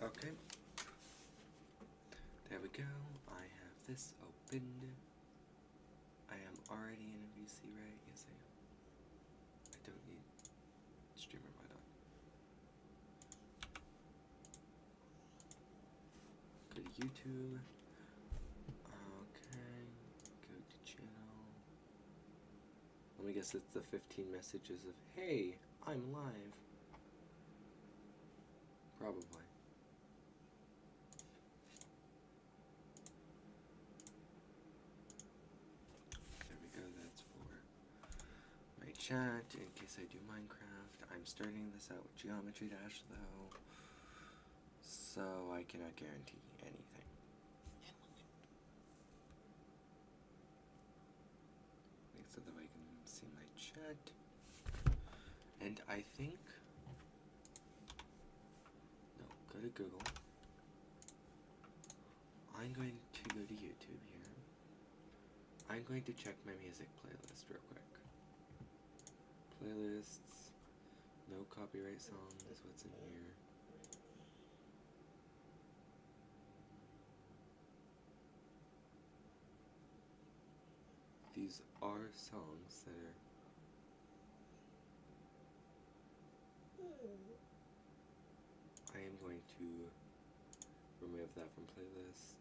Okay. There we go. I have this opened. I am already in a VC, right? Yes, I am. I don't need streamer mod on. Go to YouTube. Okay. Go to channel. Let me guess it's the 15 messages of, hey, I'm live. Probably. There we go, that's for my chat in case I do Minecraft. I'm starting this out with Geometry Dash though, so I cannot guarantee anything. So that I can see my chat. And I think, no, go to Google. I'm going to go to YouTube here. I'm going to check my music playlist real quick. Playlists, no copyright songs, what's in here? These are songs that are I am going to remove that from playlist.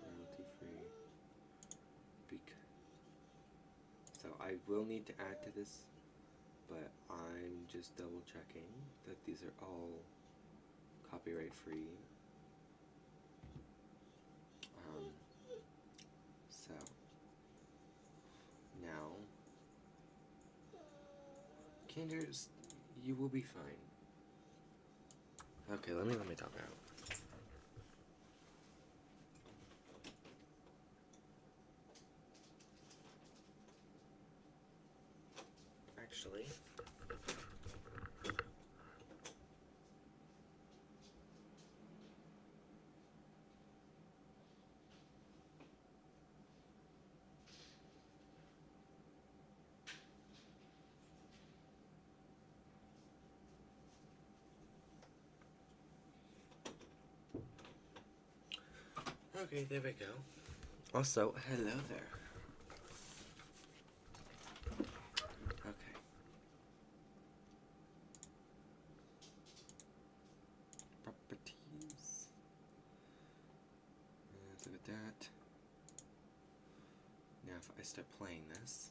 Royalty free. So I will need to add to this, but I'm just double checking that these are all copyright free. So now, Kinders, you will be fine. Okay, let me talk out. Actually, okay, there we go. Also, hello there. Okay. Properties. Let's look at that. Now if I start playing this.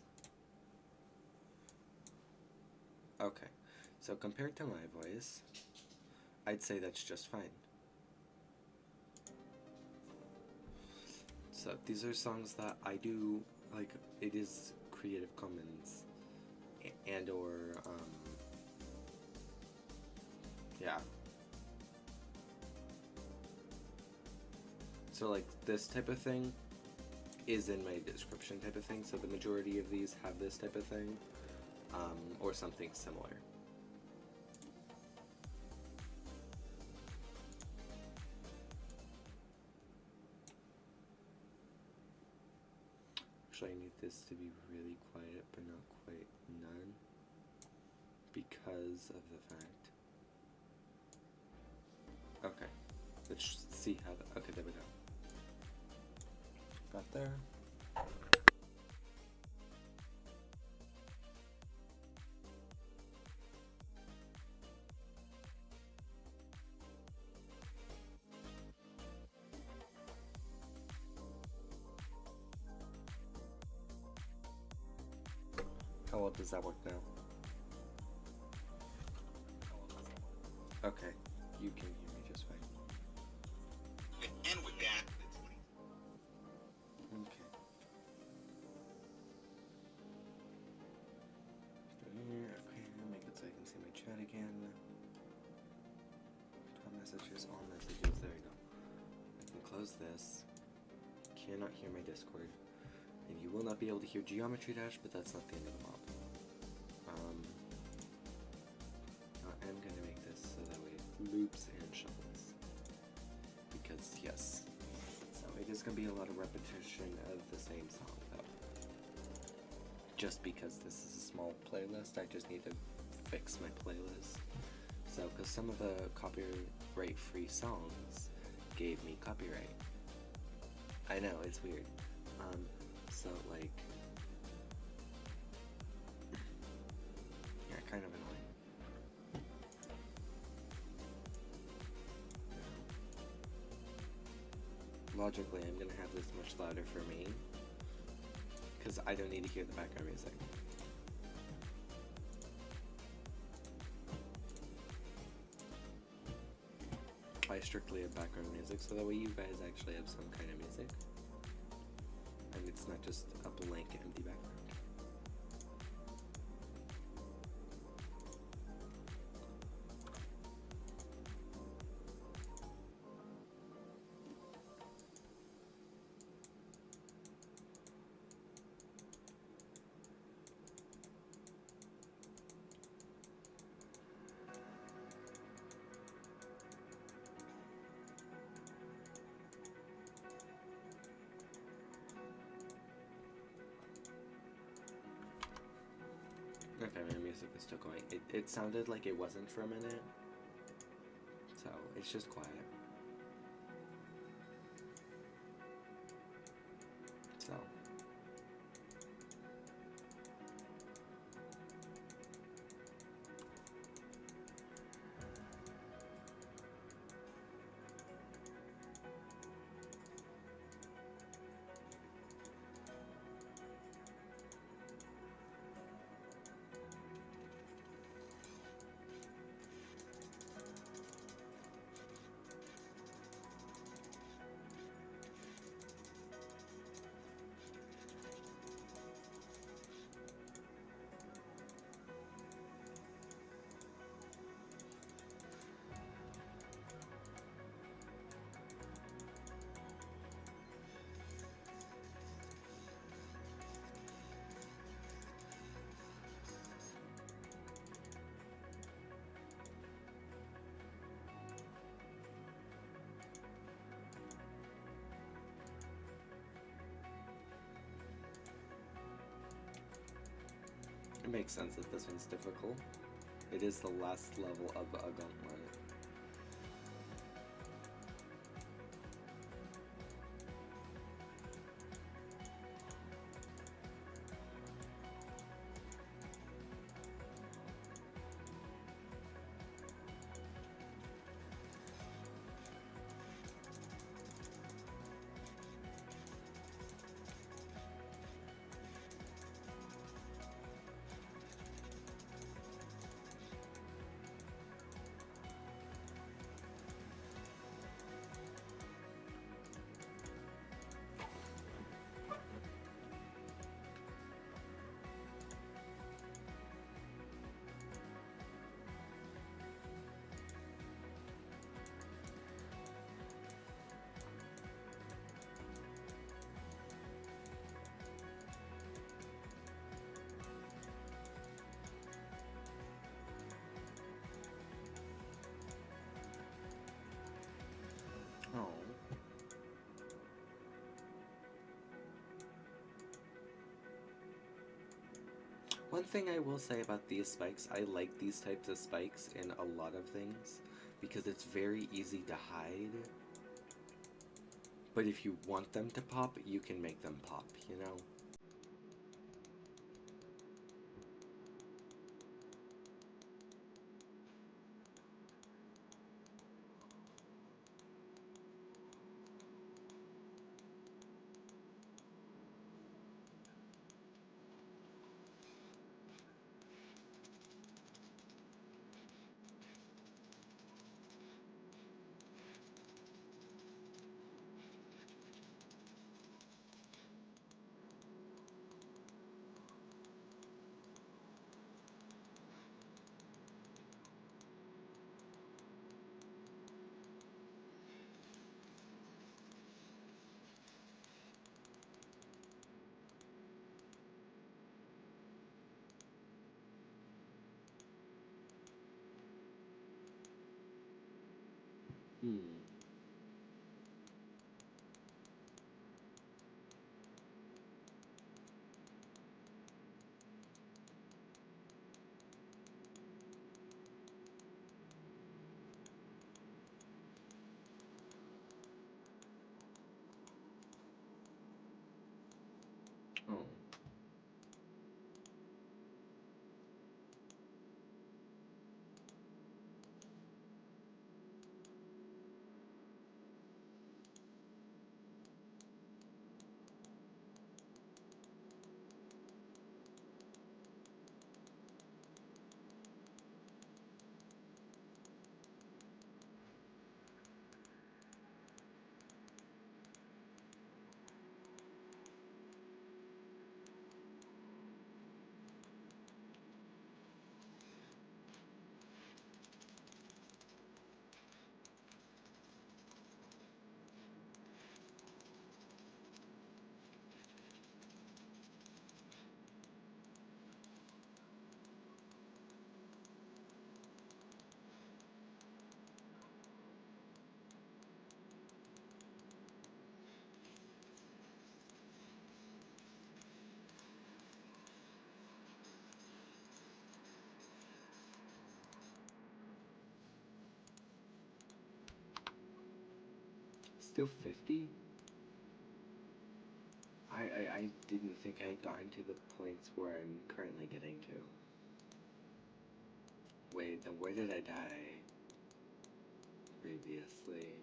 Okay. So compared to my voice, I'd say that's just fine. So these are songs that I do, like, it is Creative Commons and or, yeah. So like this type of thing is in my description type of thing, so the majority of these have this type of thing, or something similar. Actually, I need this to be really quiet, but not quite none, because of the fact. Okay, let's see how. Okay, there we go. Got there. How well does that work now? Okay, you can hear me just fine. And with that, okay. Okay, make it so I can see my chat again. Top messages, all messages, there we go. I can close this. Cannot hear my Discord. And you will not be able to hear Geometry Dash, but that's not the end of the mob. I am going to make this so that way it loops and shuffles. Because, yes. So it is going to be a lot of repetition of the same song, though. Just because this is a small playlist, I just need to fix my playlist So, because some of the copyright-free songs gave me copyright. I know, it's weird. So, like, yeah, kind of annoying. Logically, I'm gonna have this much louder for me, because I don't need to hear the background music. I strictly have background music, so that way you guys actually have some kind of music. And it's not just a blank, empty background. Okay, my music is still going. It sounded like it wasn't for a minute, so it's just quiet. So. It makes sense that this one's difficult. It is the last level of a gauntlet. Oh. One thing I will say about these spikes, I like these types of spikes in a lot of things because it's very easy to hide. But if you want them to pop, you can make them pop, you know? Still 50? I didn't think I had gotten to the points where I'm currently getting to. Wait, then where did I die previously?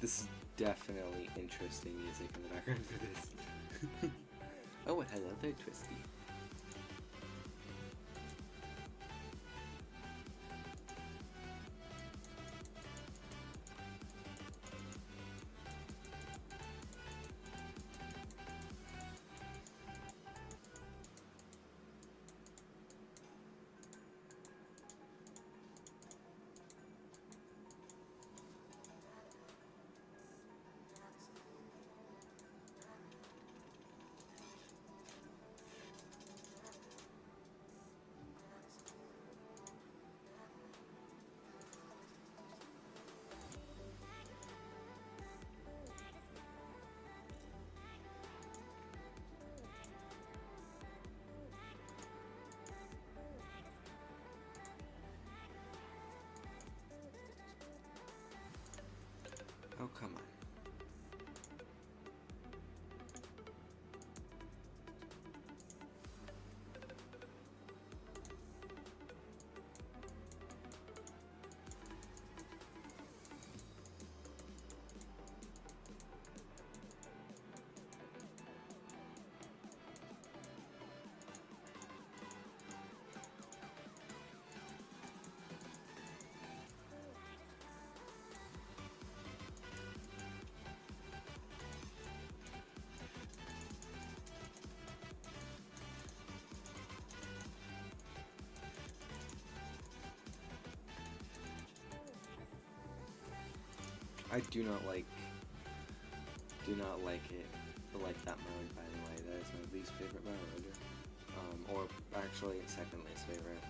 This is definitely interesting music in the background for this. Oh, and hello there, Twisty. Oh, come on. I do not like it, like that mode, by the way. That is my least favorite mode. Or actually, second least favorite.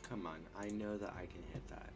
Come on, I know that I can hit that.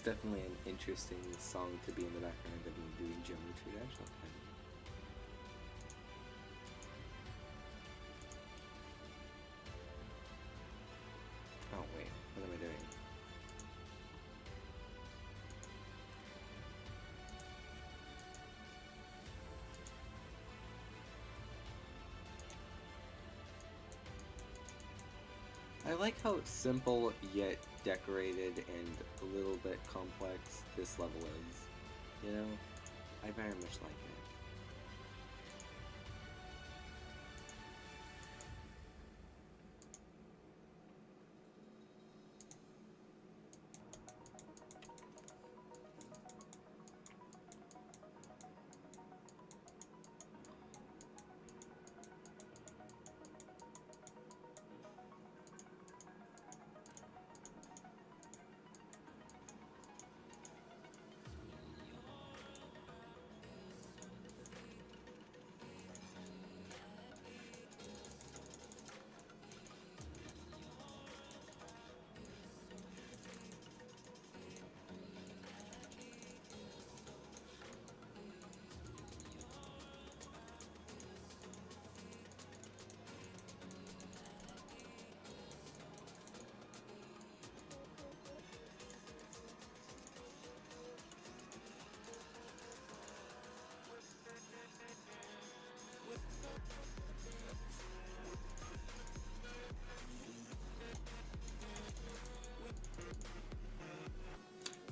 definitely an interesting song to be in the background of me doing Geometry Dash all the time. Oh wait, what am I doing? I like how simple yet decorated and a little bit complex this level is. You know? I very much like it.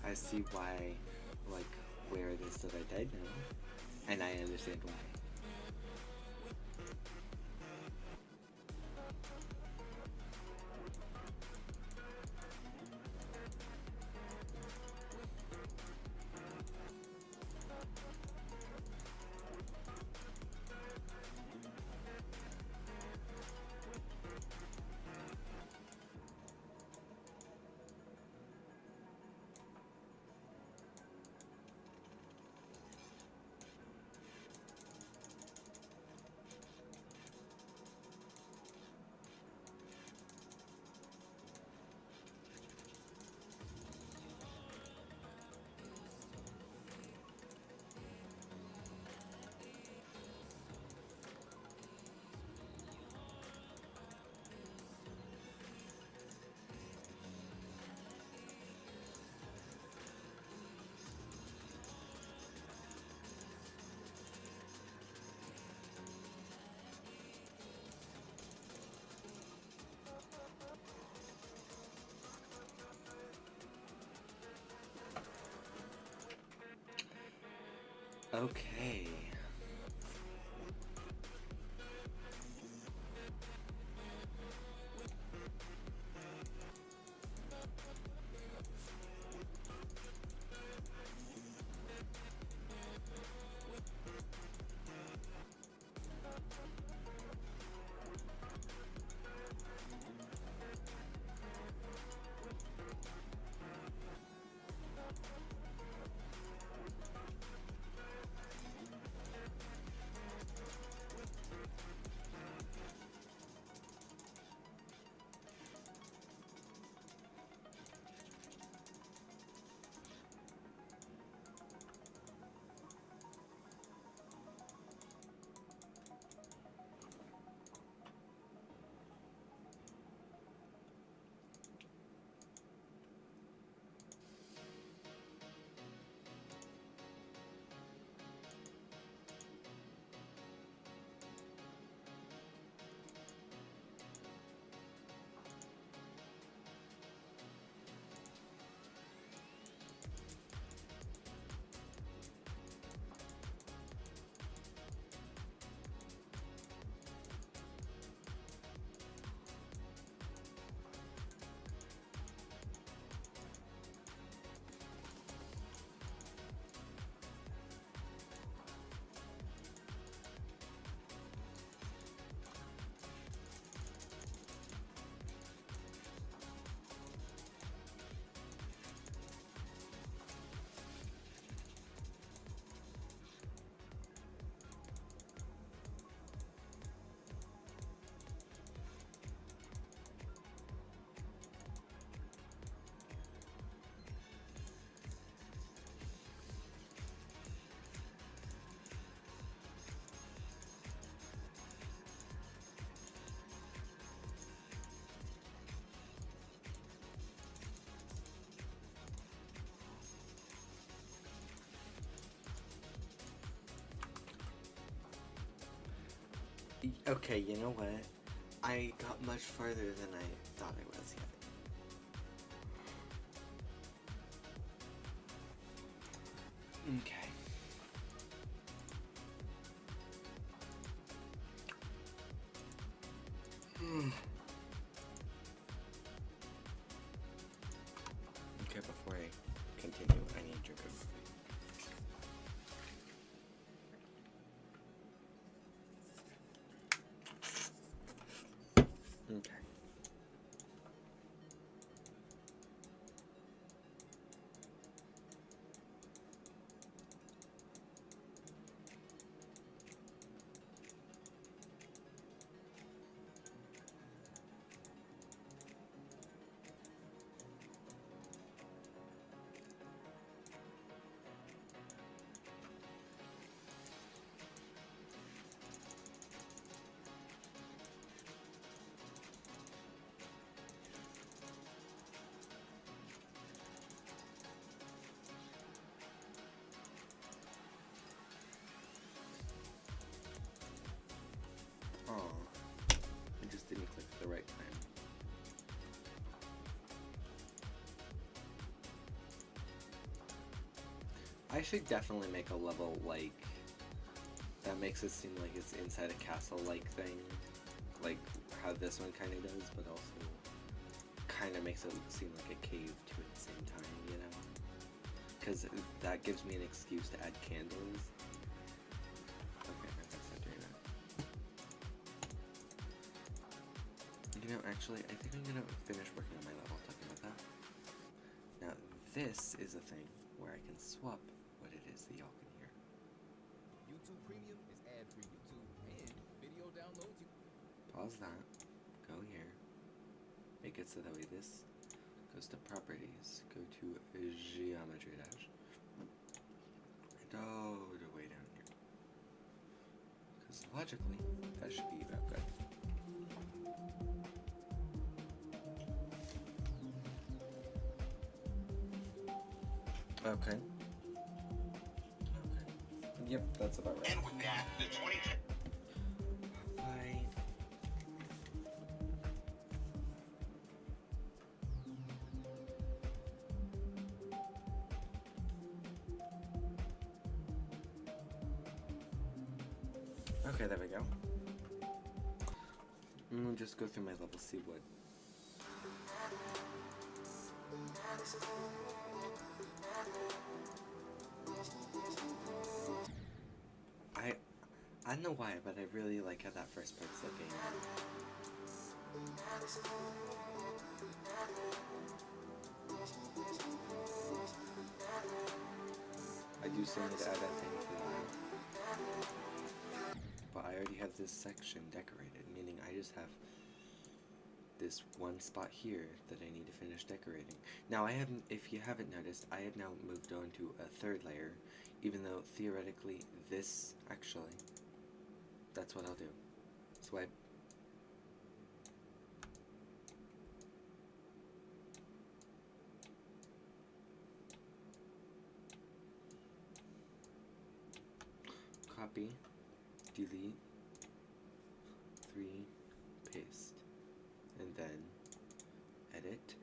I see why, like, where it is that I died now, and I understand why. Okay. Okay, you know what? I got much farther than I thought I was yet. Okay. Okay, before I continue, I need to drink a coffee. Okay. Oh, I just didn't click at the right time. I should definitely make a level like that makes it seem like it's inside a castle-like thing, like how this one kind of does, but also kind of makes it seem like a cave too at the same time, you know? Because that gives me an excuse to add candles. Okay, I gotta start doing that. You know, actually, I think I'm gonna finish working on my level talking about that. Now, this is a thing where I can swap what it is that y'all can hear. YouTube Premium is ad-free YouTube and video downloads. Pause that. Go here. Make it so that way this goes to properties. Go to geometry dash. And all the way down here. Because logically, that should be about good. Okay. Okay. Yep, that's about right. And with that, the 20... Bye. Okay, there we go. We'll just go through my level, see what. I don't know why, but I really like how that first part's looking. I do still need to add that thing to the but I already have this section decorated, meaning I just have this one spot here that I need to finish decorating. Now I haven't, if you haven't noticed, I have now moved on to a third layer, even though theoretically this, actually, that's what I'll do. Swipe. Copy, delete, 3, paste, and then edit.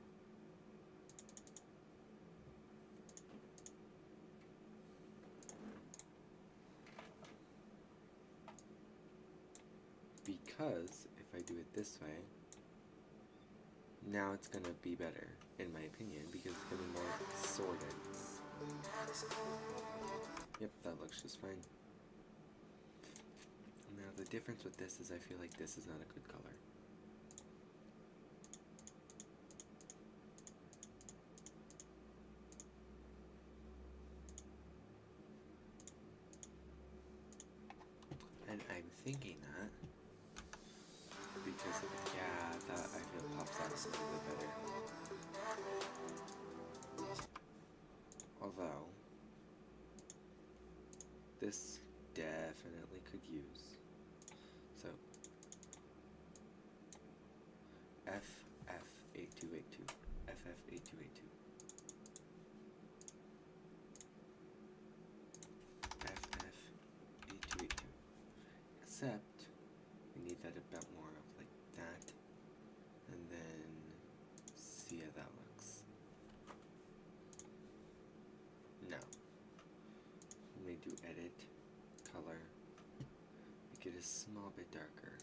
Because if I do it this way, now it's gonna be better, in my opinion, because it's gonna be more sorted. Yep, that looks just fine. Now the difference with this is I feel like this is not a good color. And I'm thinking that because, yeah, that I feel pops out a little bit better. Although, this definitely could use. So, FF8282, FF8282. FF8282. Except, color. Make it a small bit darker.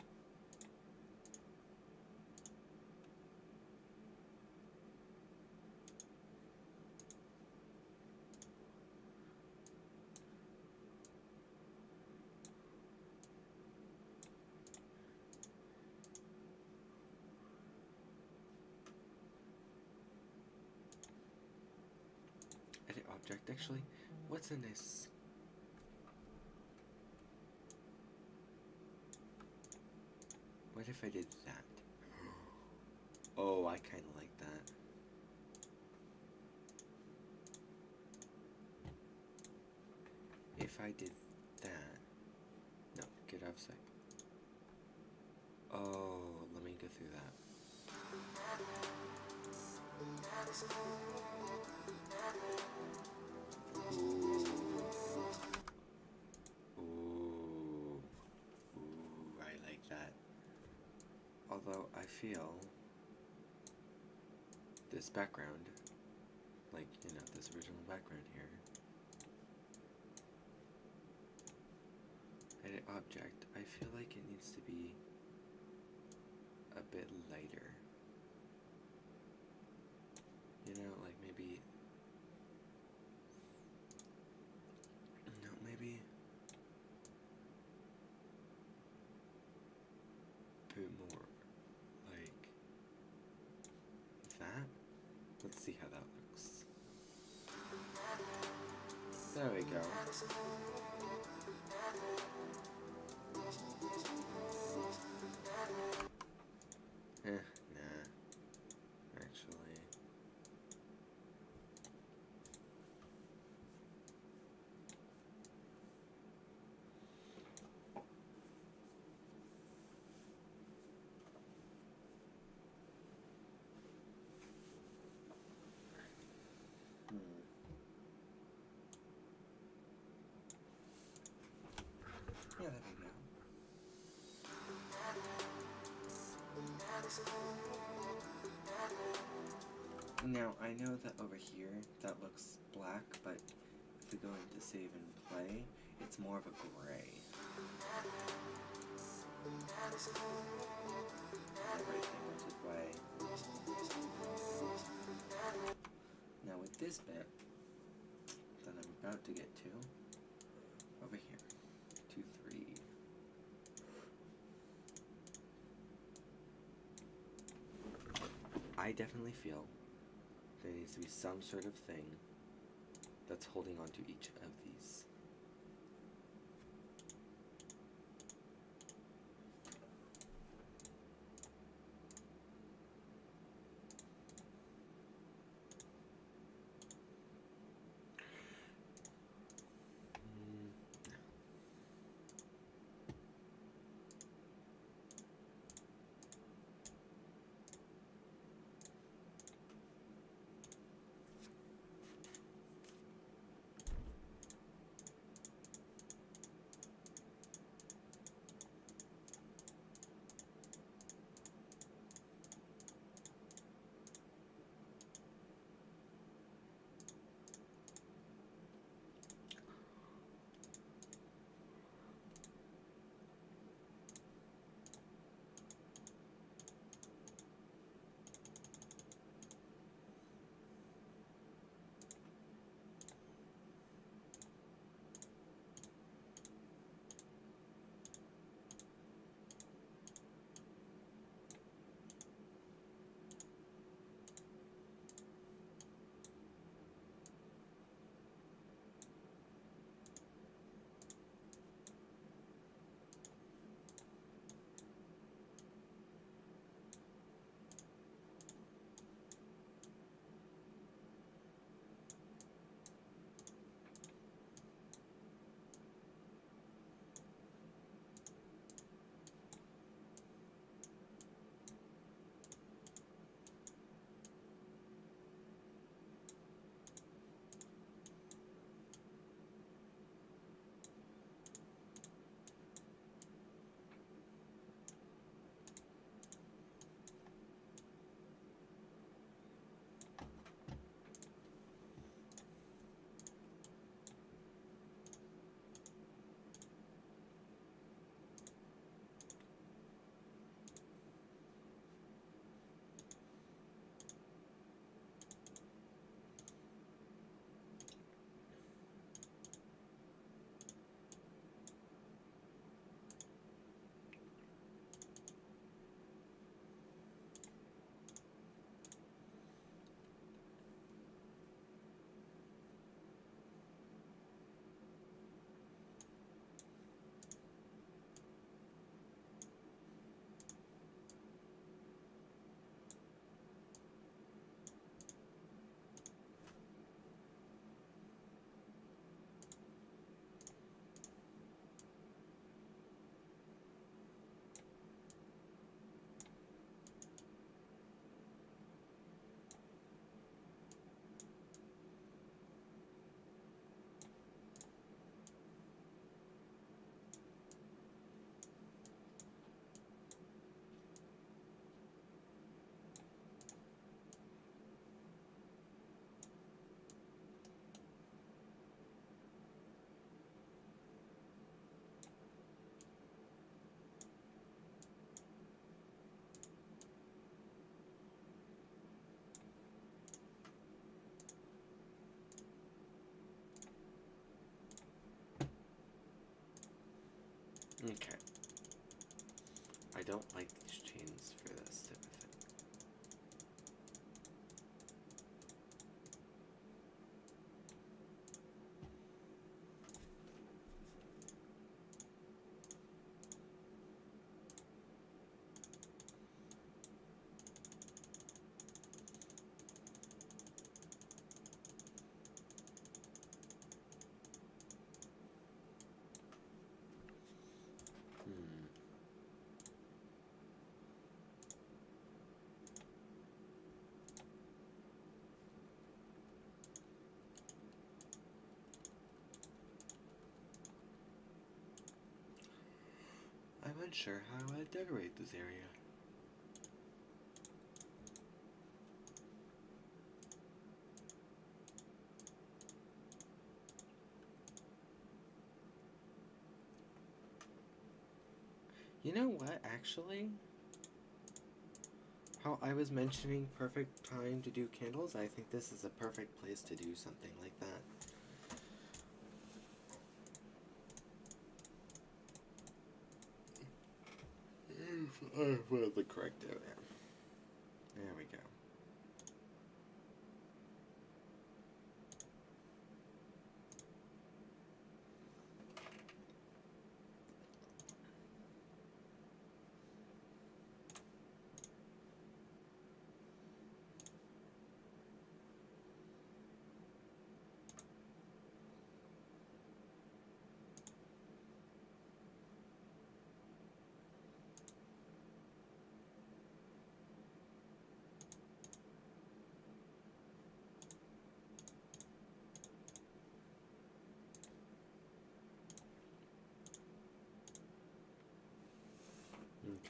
Edit object. Actually, what's a nice... What if I did that? Oh, I kind of like that. If I did that... No, get off sight. Oh, let me go through that. Ooh. Ooh, I like that. Although I feel this background, like, you know, this original background here, edit object, I feel like it needs to be a bit lighter. You know, like maybe, no, maybe a bit more like that. Let's see how that looks. There we go. Nah. Actually. Yeah, there we go. Now, I know that over here, that looks black, but if we go into save and play, it's more of a gray. Everything, which is why. Now with this bit that I'm about to get to, over here, 2, 3. I definitely feel there needs to be some sort of thing that's holding on to each of these. Okay. I don't like these chains for this type of thing. I'm unsure how I decorate this area. You know what, actually? How I was mentioning perfect time to do candles, I think this is a perfect place to do something like that. I put the correct area. There we go.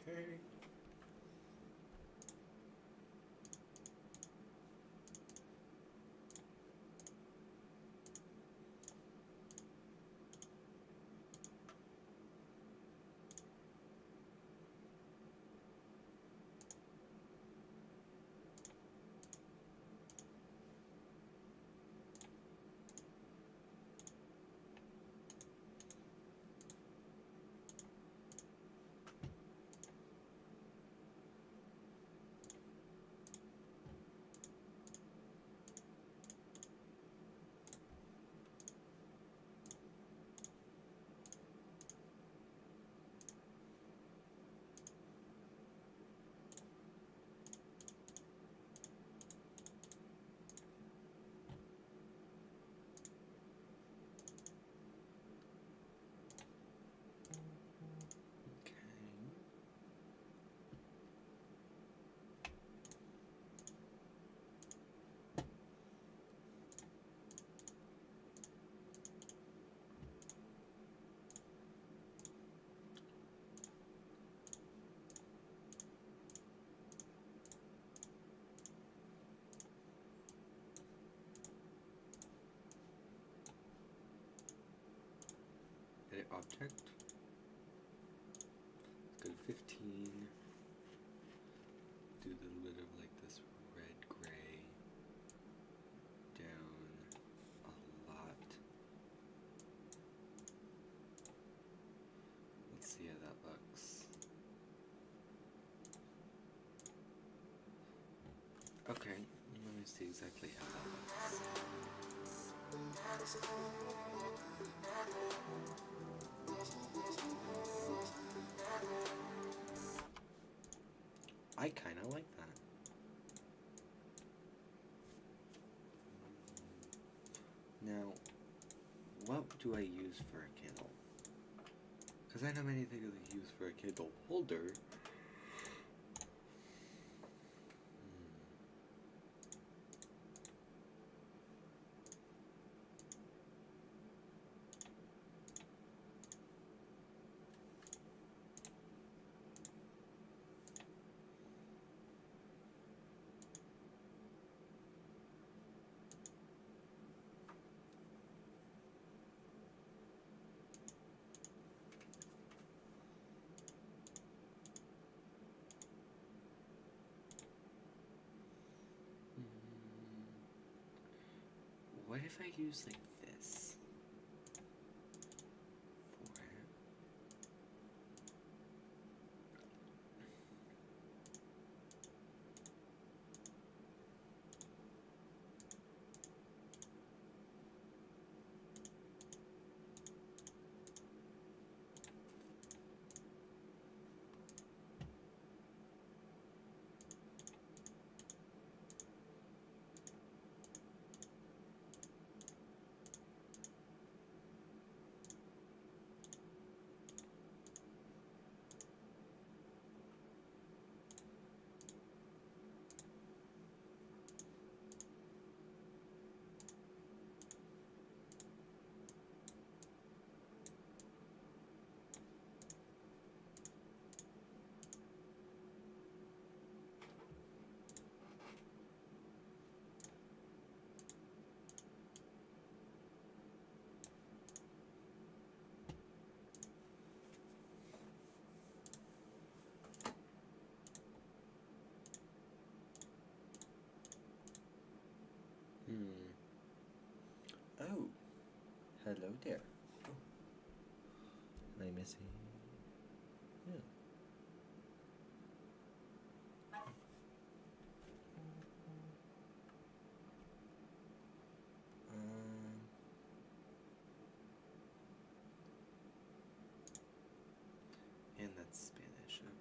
Okay. Edit object. Let's go to 15. Do the bit of like this red gray down a lot. Let's see how that looks. Okay, let me see exactly how that looks. I kind of like that. Now, what do I use for a candle? Because I know many things I use for a candle holder. What if I use like this for it? There. Oh. Am I missing? Yeah. And that's Spanish, okay.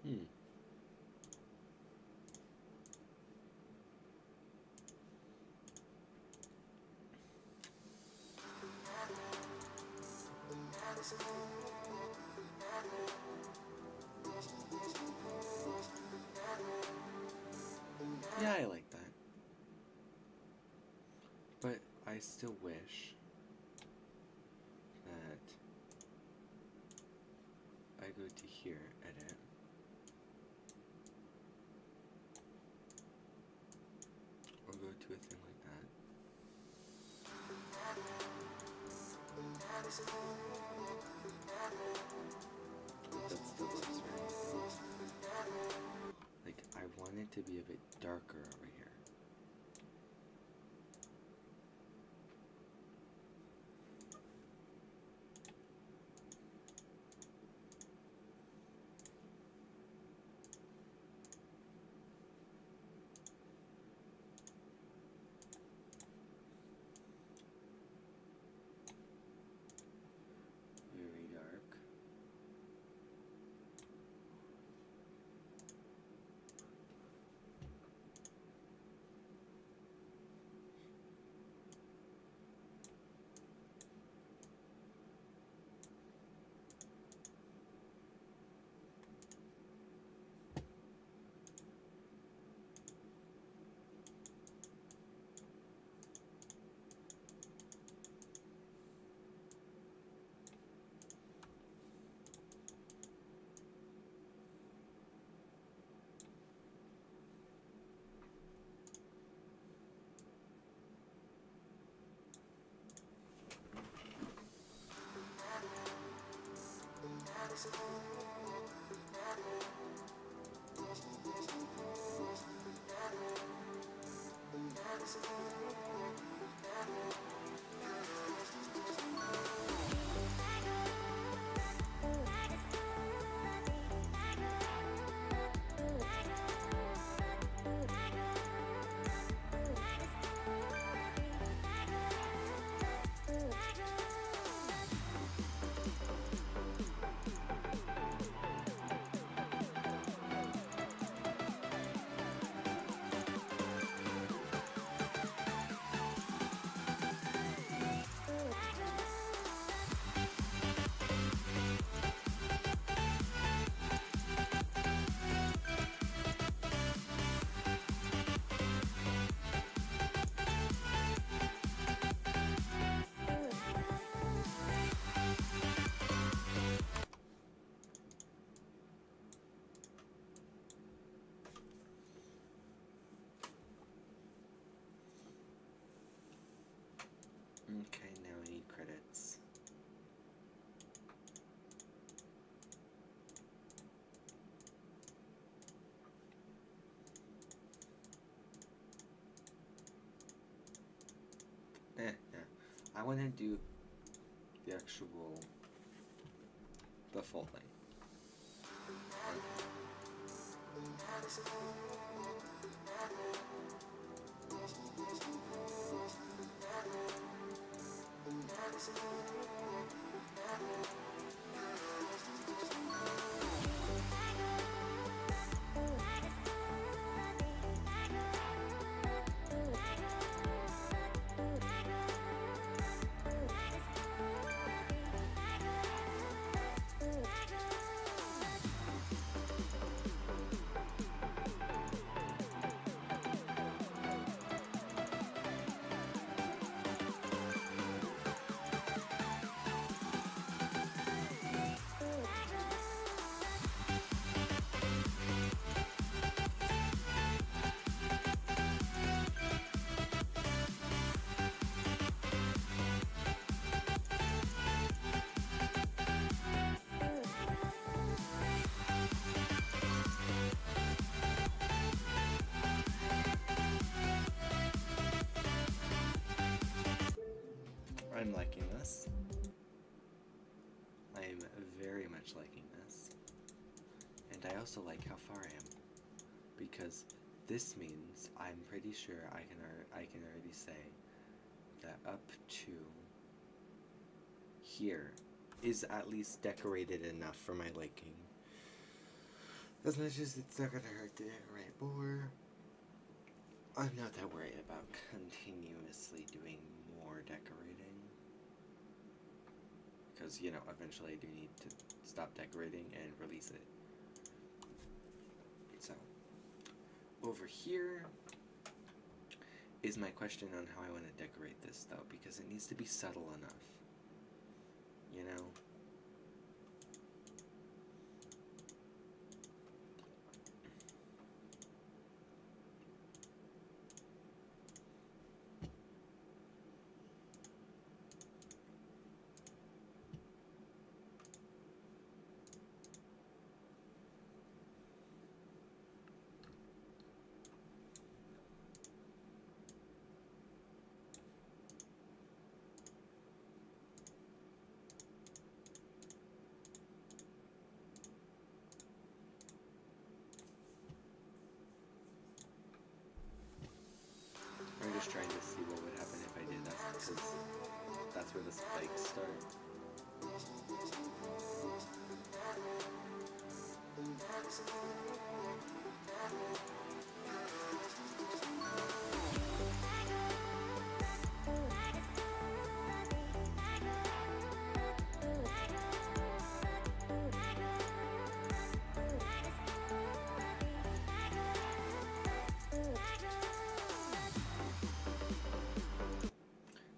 Hmm. Yeah, I like that. But I still wish that I go to here, edit, or go to a thing like that. That still looks right. Like, I want it to be a bit darker over here. Very dark. want to do the full thing. I'm liking this. I am very much liking this. And I also like how far I am. Because this means I'm pretty sure I can already say that up to here is at least decorated enough for my liking. As much as it's not gonna hurt to decorate more, I'm not that worried about continuously doing more decorating. Because, you know, eventually I do need to stop decorating and release it. So, over here is my question on how I want to decorate this, though, because it needs to be subtle enough. You know? I'm just trying to see what would happen if I did that, because that's where the spikes start.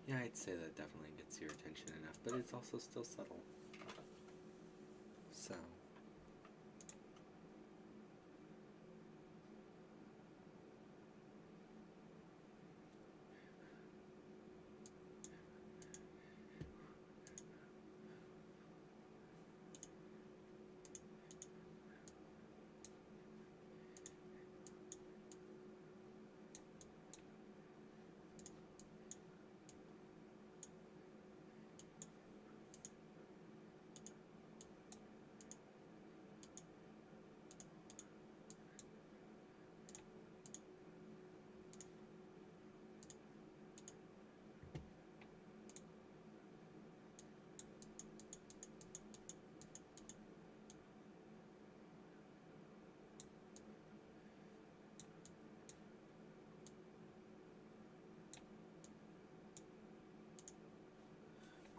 Yeah, I'd say that definitely gets your attention enough, but it's also still subtle. So.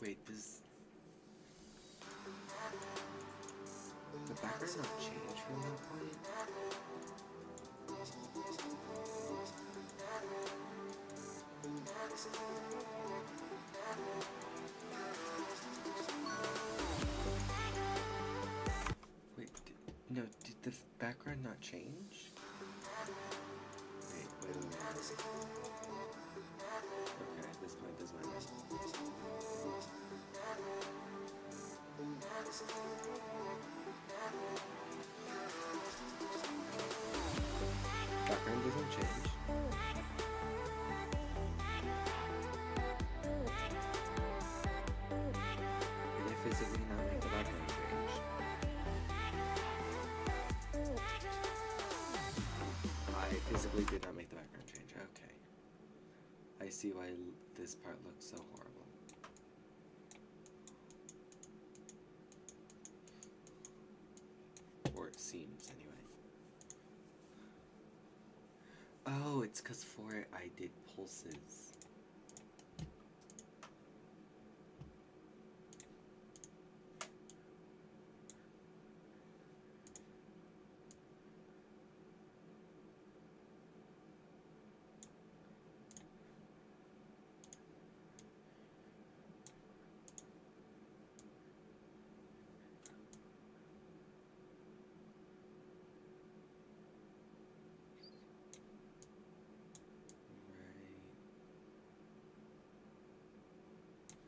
Wait, does the background not change from that point? Wait, no, did the background not change? Wait. Okay, this point does matter. Background doesn't change. physically did not make the background change. Okay. I see why this part looks so horrible. Or it seems, anyway. Oh, it's because for it I did pulses.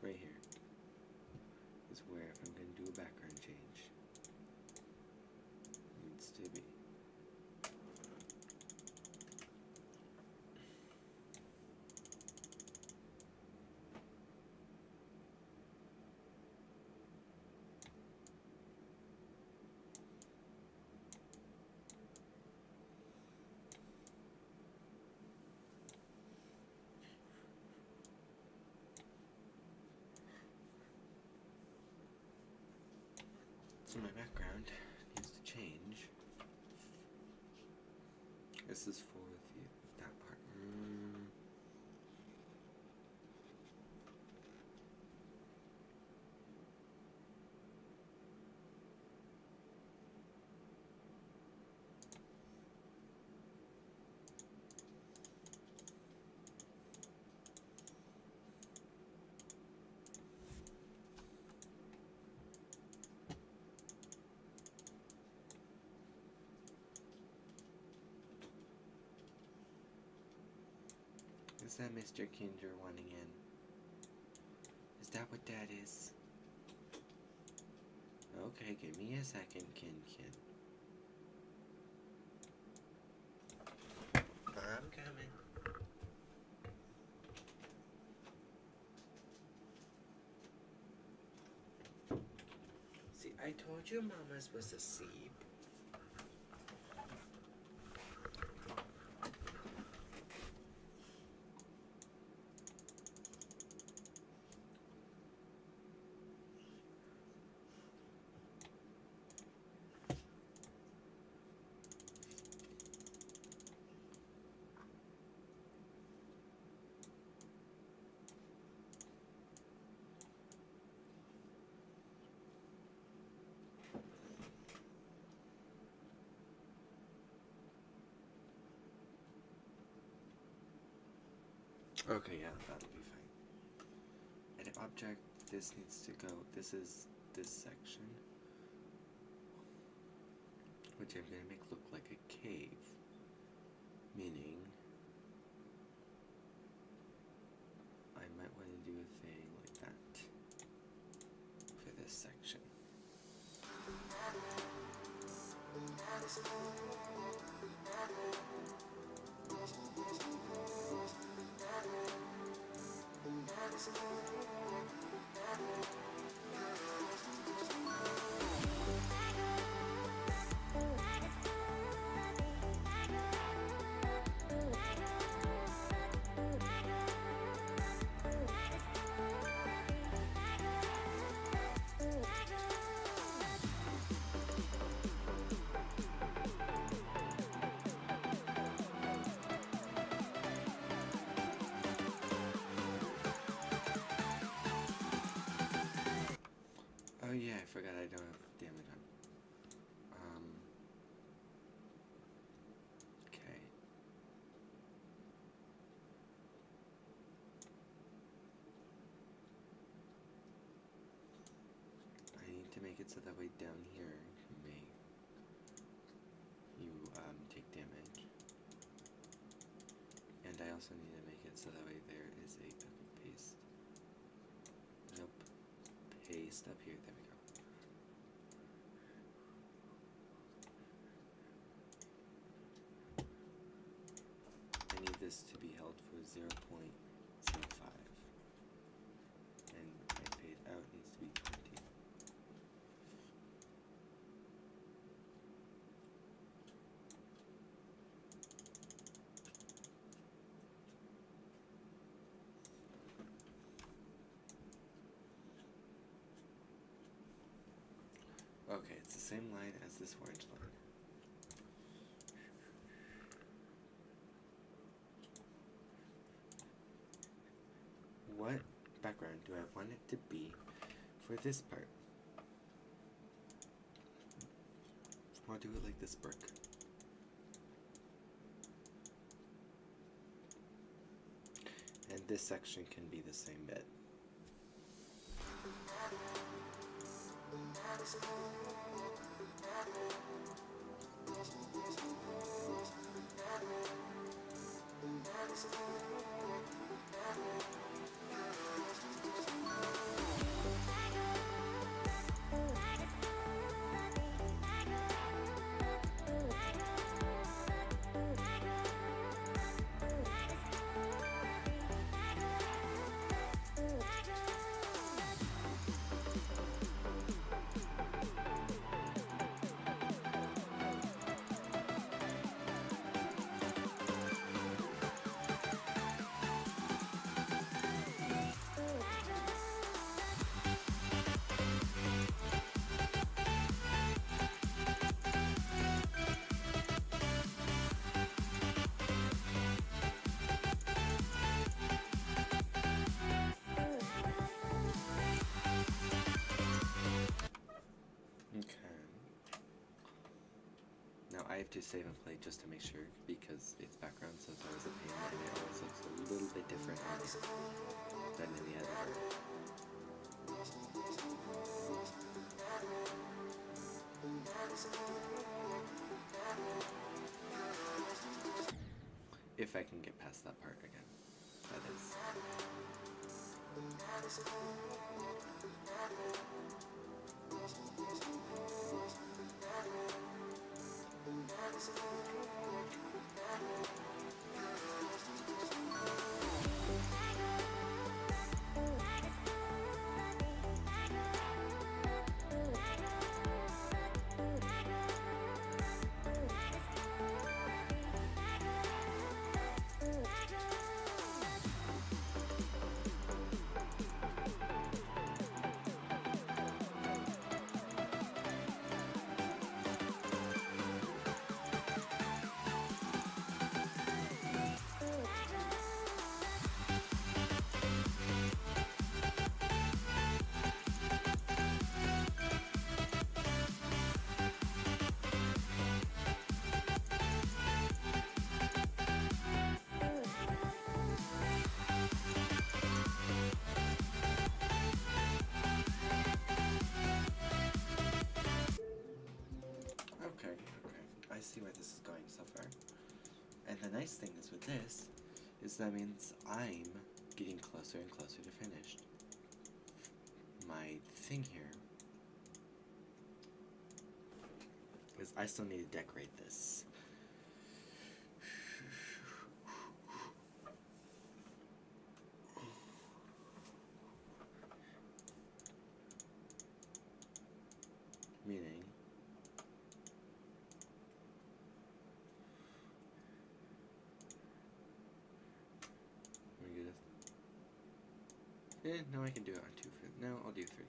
Right here is where, if I'm going to do a background change, needs to be. So my background needs to change. This is for that part. Is that Mr. Kinder wanting in? Is that what that is? Okay, give me a second, Kin. I'm coming. See, I told you Mama's was asleep. Okay, yeah, that'll be fine. Edit object, this needs to go, this is this section, which I'm gonna make look like a cave, meaning I might want to do a thing like that for this section. Oh yeah, I forgot I don't have damage on. Okay. I need to make it so that way down here you take damage. And I also need to make it so that way there is a paste. Nope. Paste up here. There we go. I need this to be held for 0.05. And my fade out needs to be 20. Okay, it's the same line as this orange line. What background do I want it to be for this part? I'll do it like this brick. And this section can be the same bit. I have to save and play just to make sure, because its background says I was a pain and it always looks a little bit different on here than in the editor. If I can get past that part again, that is. Okay, I see where this is going so far. And the nice thing is with this, is that means I'm getting closer and closer to finished. My thing here is I still need to decorate this. Meaning, no, I can do it on 2. No, I'll do 3.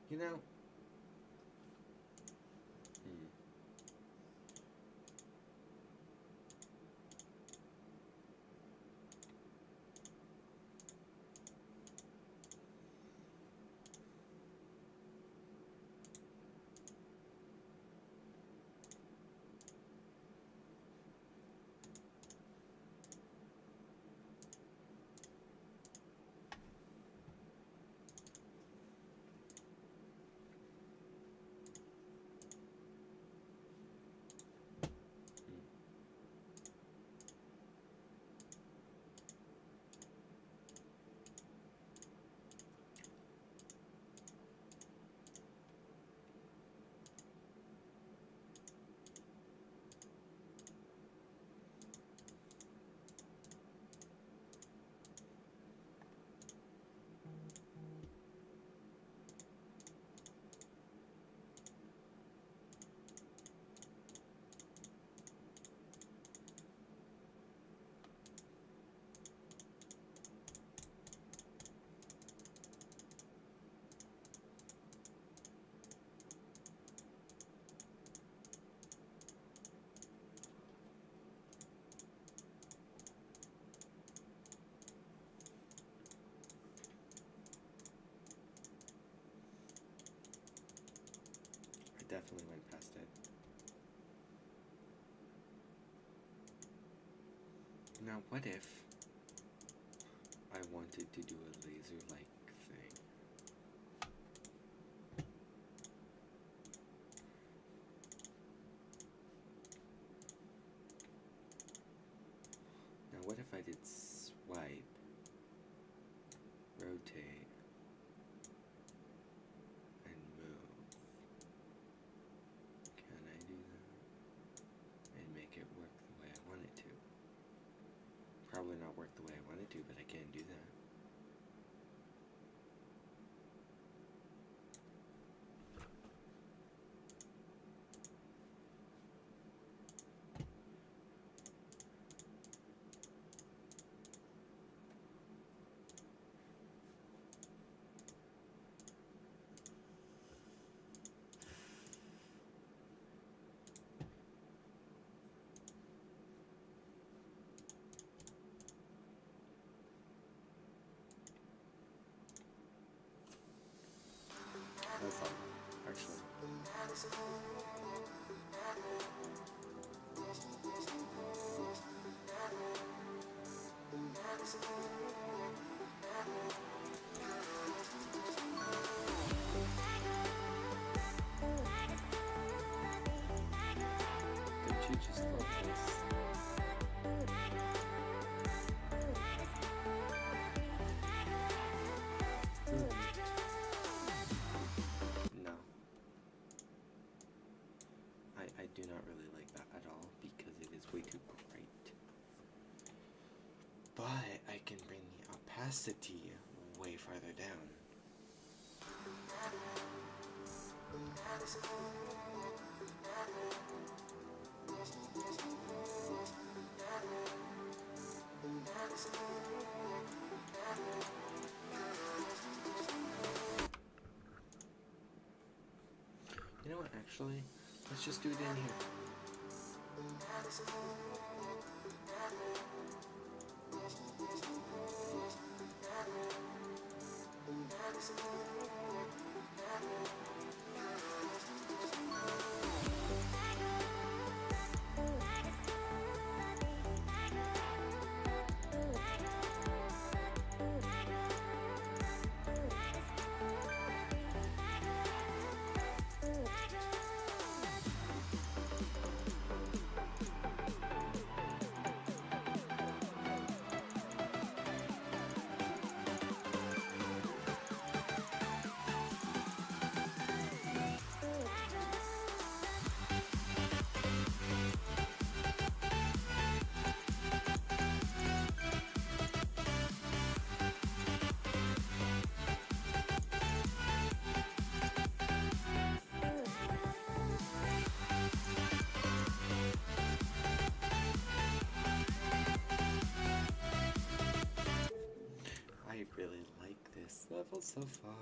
You know, definitely went past it. Now, what if I wanted to do a laser-like thing? Now, what if I did swipe, rotate, and move? Can I do that? And make it work the way I want it to? Probably not work the way I want it to, but I can do that. That's all, actually. Don't you just love this? No. I do not really like that at all because it is way too bright. But I can bring the opacity way farther down. You know what, actually, let's just do it in here. I really like this level so far.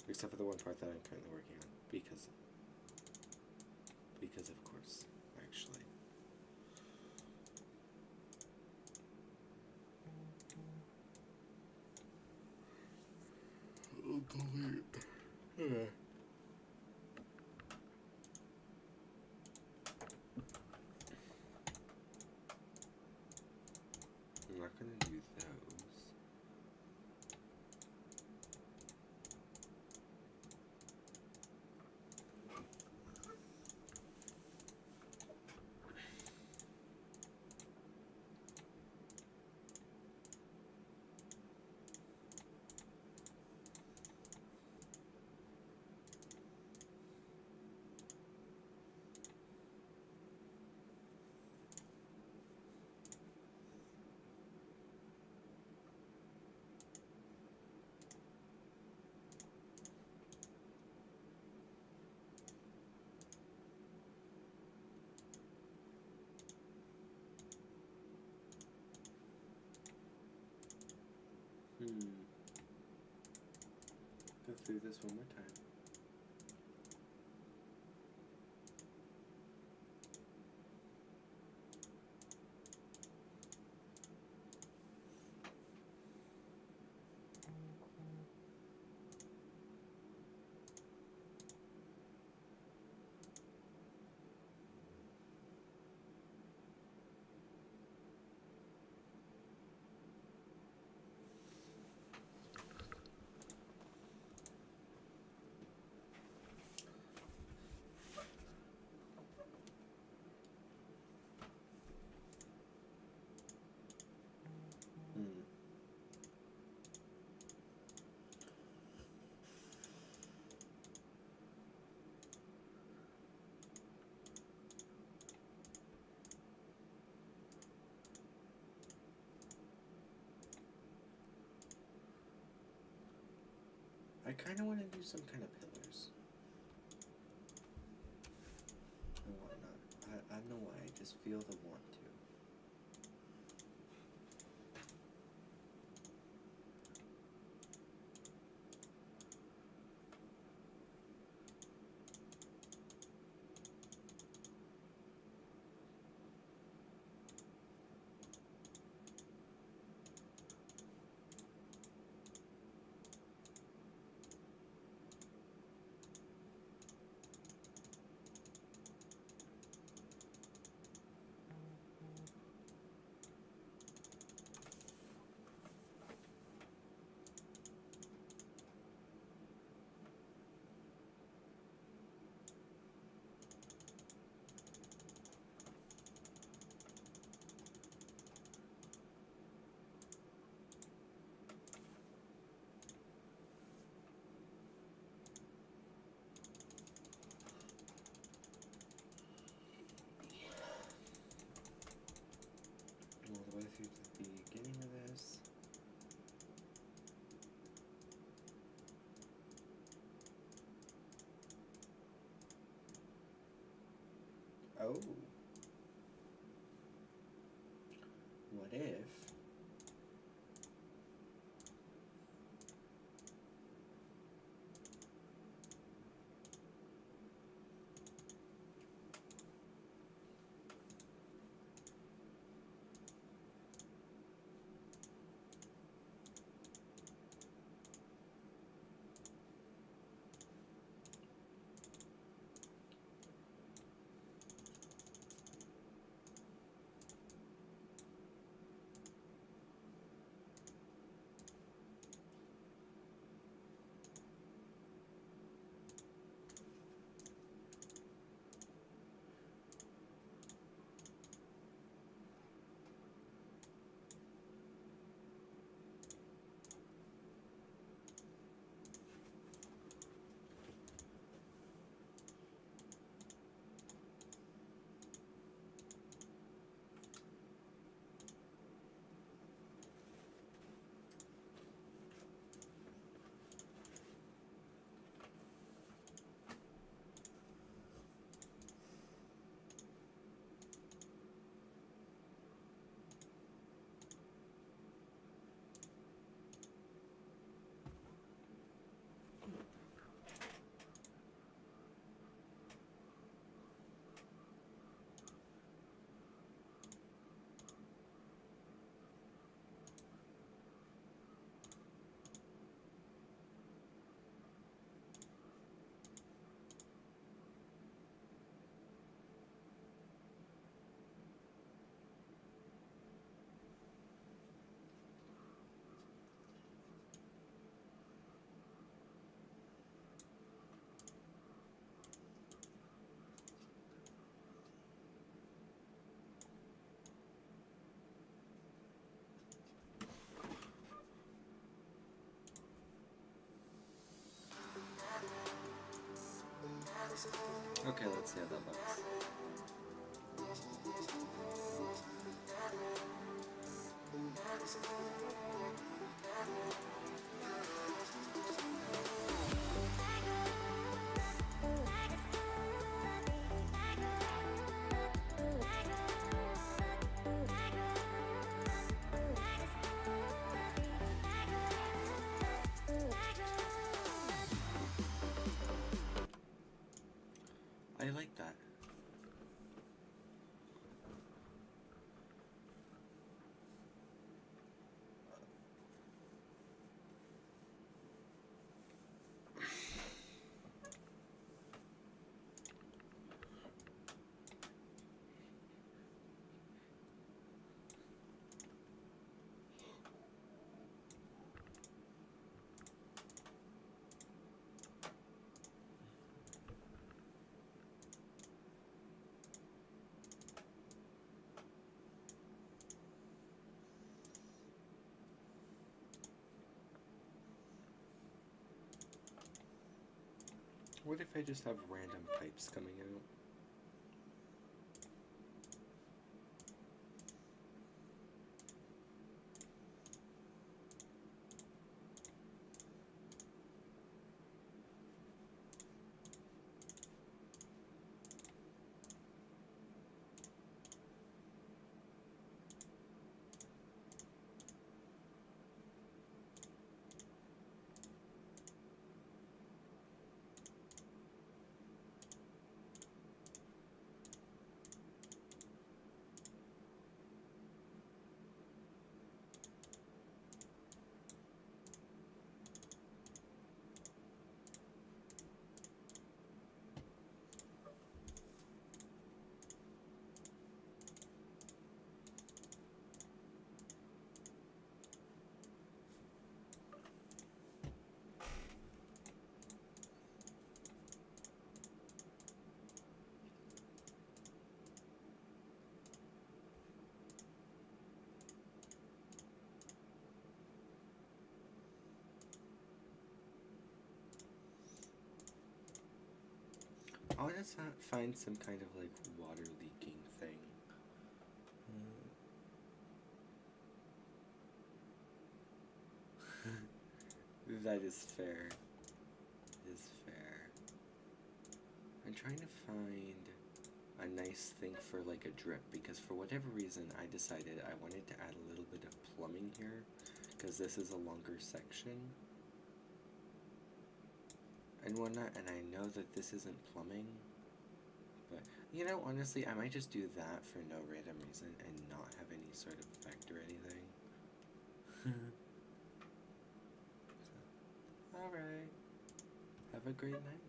Except for the one part that I'm currently working on, because of course, actually. Oh, delete. I'm not gonna do those. Go through this one more time. kind of want to do some kind of pillars. And whatnot. I don't know why, I just feel the want to. All the way through to the beginning of this. Oh. What if okay, let's see how that looks. I like that. What if I just have random pipes coming out? want to find some kind of like water leaking thing. That is fair. Is fair. I'm trying to find a nice thing for like a drip, because for whatever reason I decided I wanted to add a little bit of plumbing here, because this is a longer section and whatnot, and I know that this isn't plumbing, but you know, honestly, I might just do that for no random reason and not have any sort of effect or anything. Alright. Have a great night.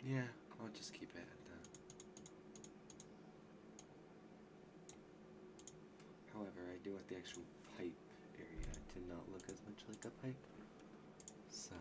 Yeah, I'll just keep it at that. However, I do want the actual pipe area to not look as much like a pipe. So...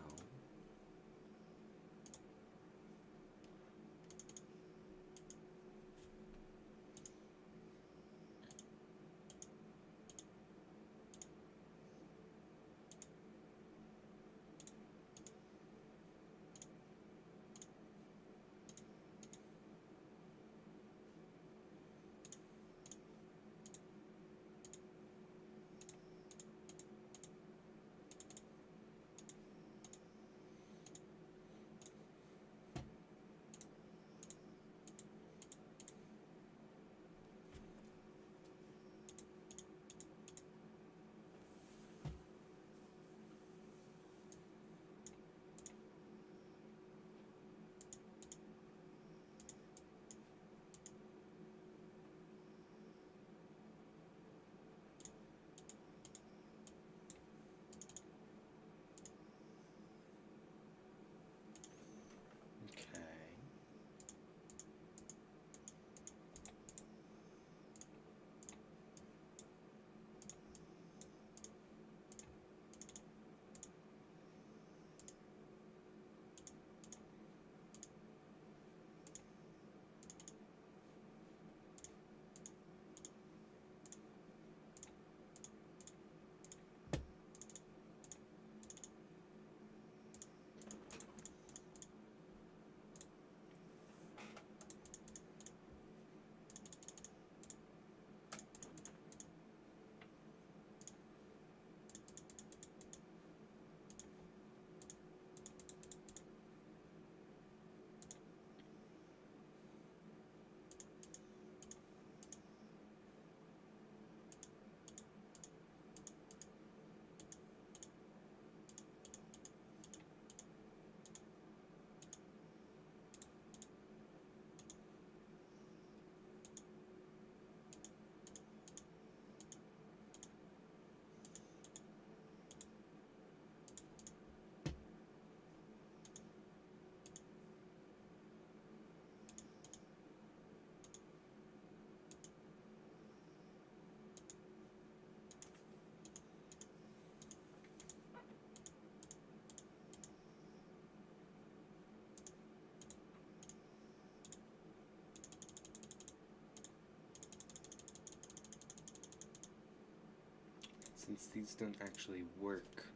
since these don't actually work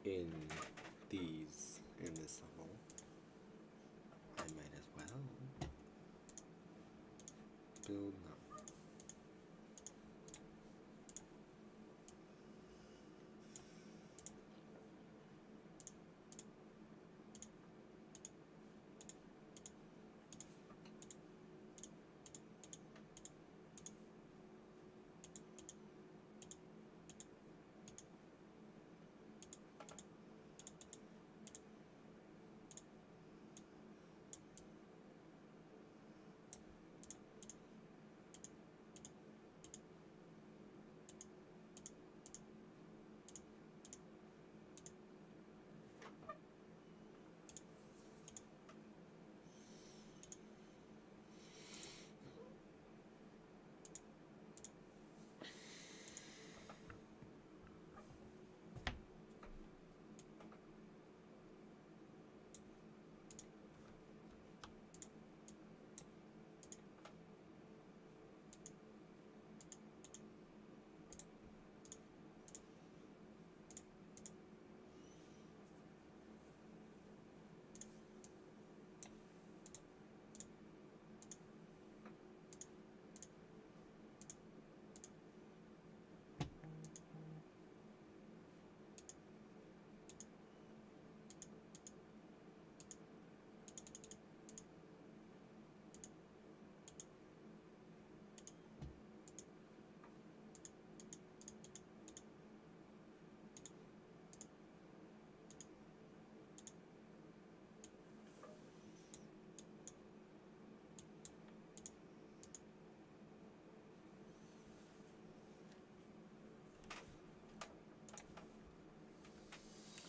in this level, I might as well build them.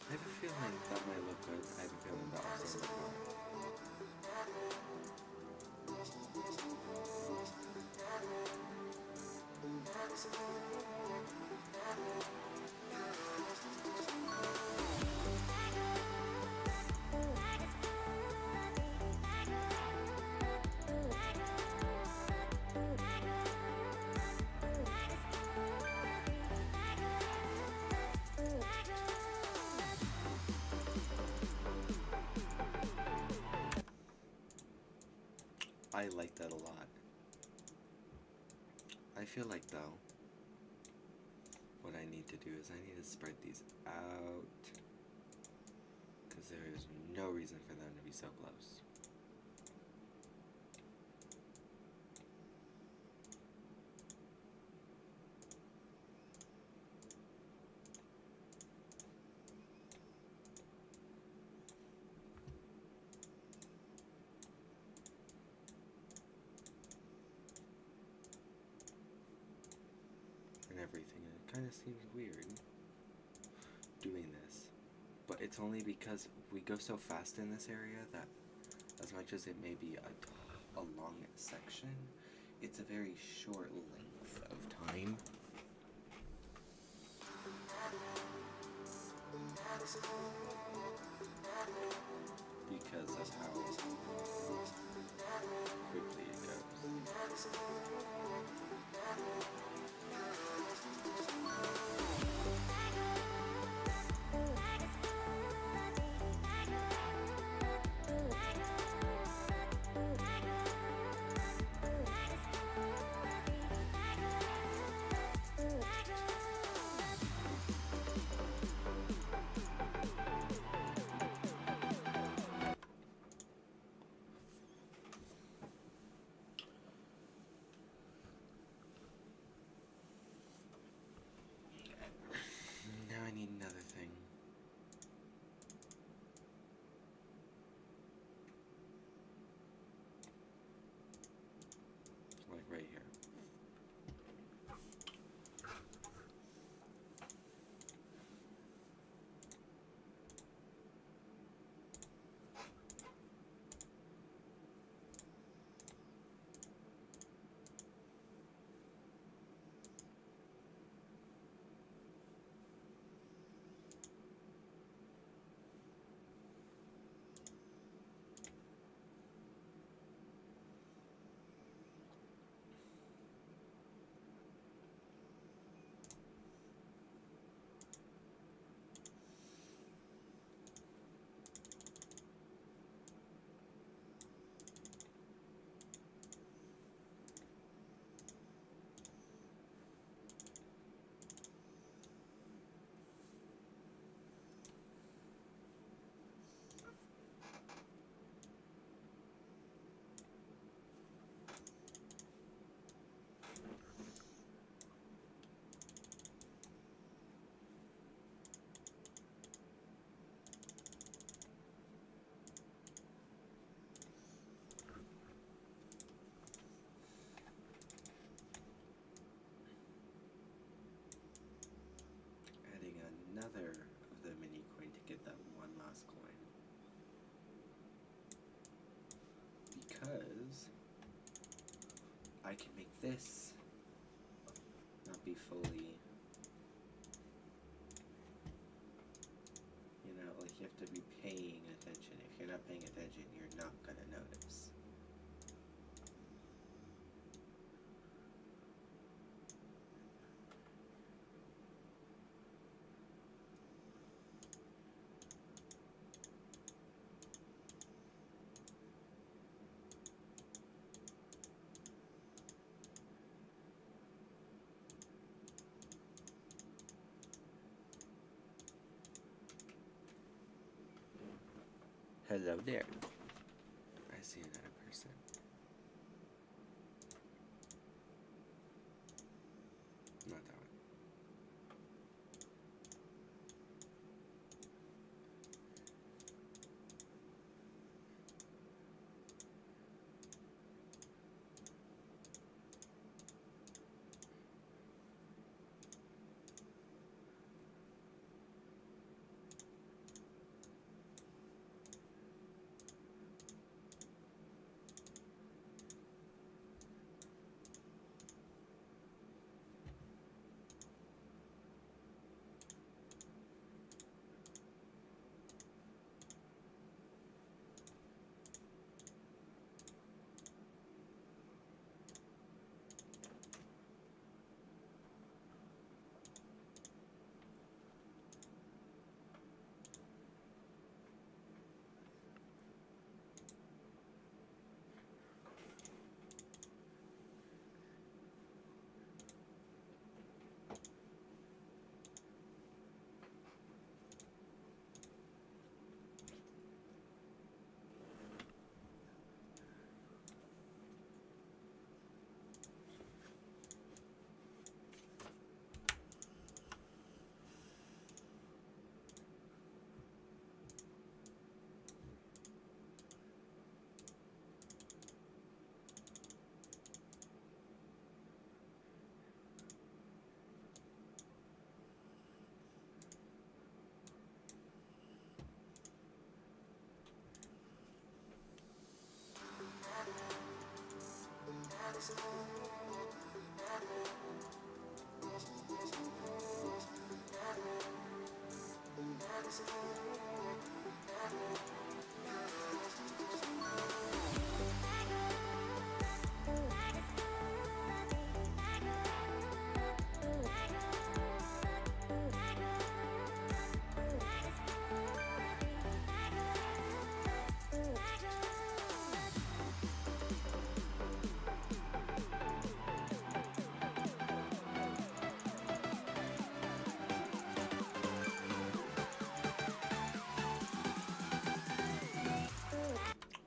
I have a feeling that might look good. I have a feeling that also look good. I like that a lot. I feel like, though, what I need to do is I need to spread these out, because there is no reason for them to be so close. Everything, and it kind of seems weird doing this, but it's only because we go so fast in this area that as much as it may be a long section, it's a very short length of time. Because of how quickly it goes. I can make this not be fully, you know, like you have to be paying attention. If you're not paying attention, you're not gonna notice. Hello there. I see another person. Not that one.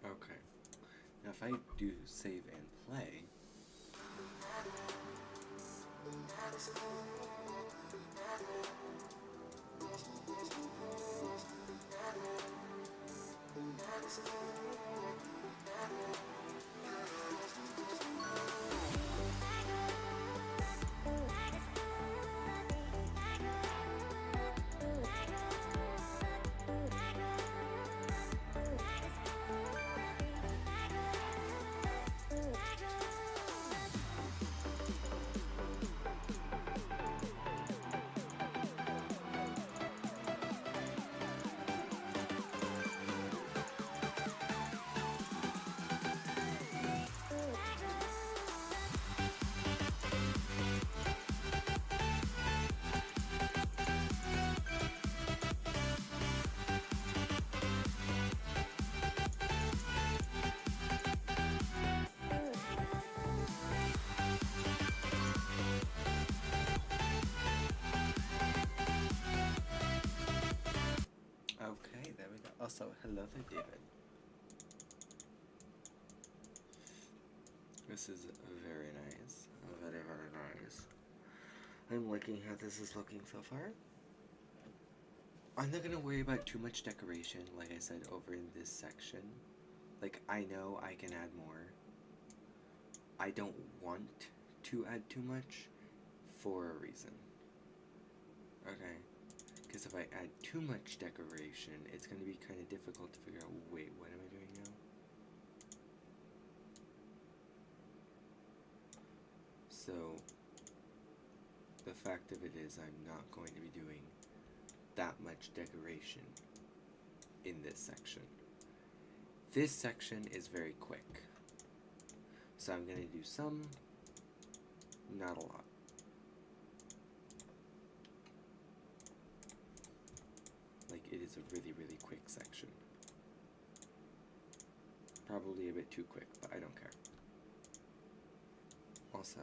Okay. Now if I do save and play, okay, there we go. Also, hello there, David. This is very nice. Very, very nice. I'm liking how this is looking so far. I'm not gonna worry about too much decoration, like I said, over in this section. Like, I know I can add more. I don't want to add too much for a reason. Okay? Because if I add too much decoration, it's gonna be kind of difficult to figure out, wait, what am I doing now? fact of it is I'm not going to be doing that much decoration in this section. This section is very quick. So I'm going to do some, not a lot. Like, it is a really, really quick section. Probably a bit too quick, but I don't care. Also,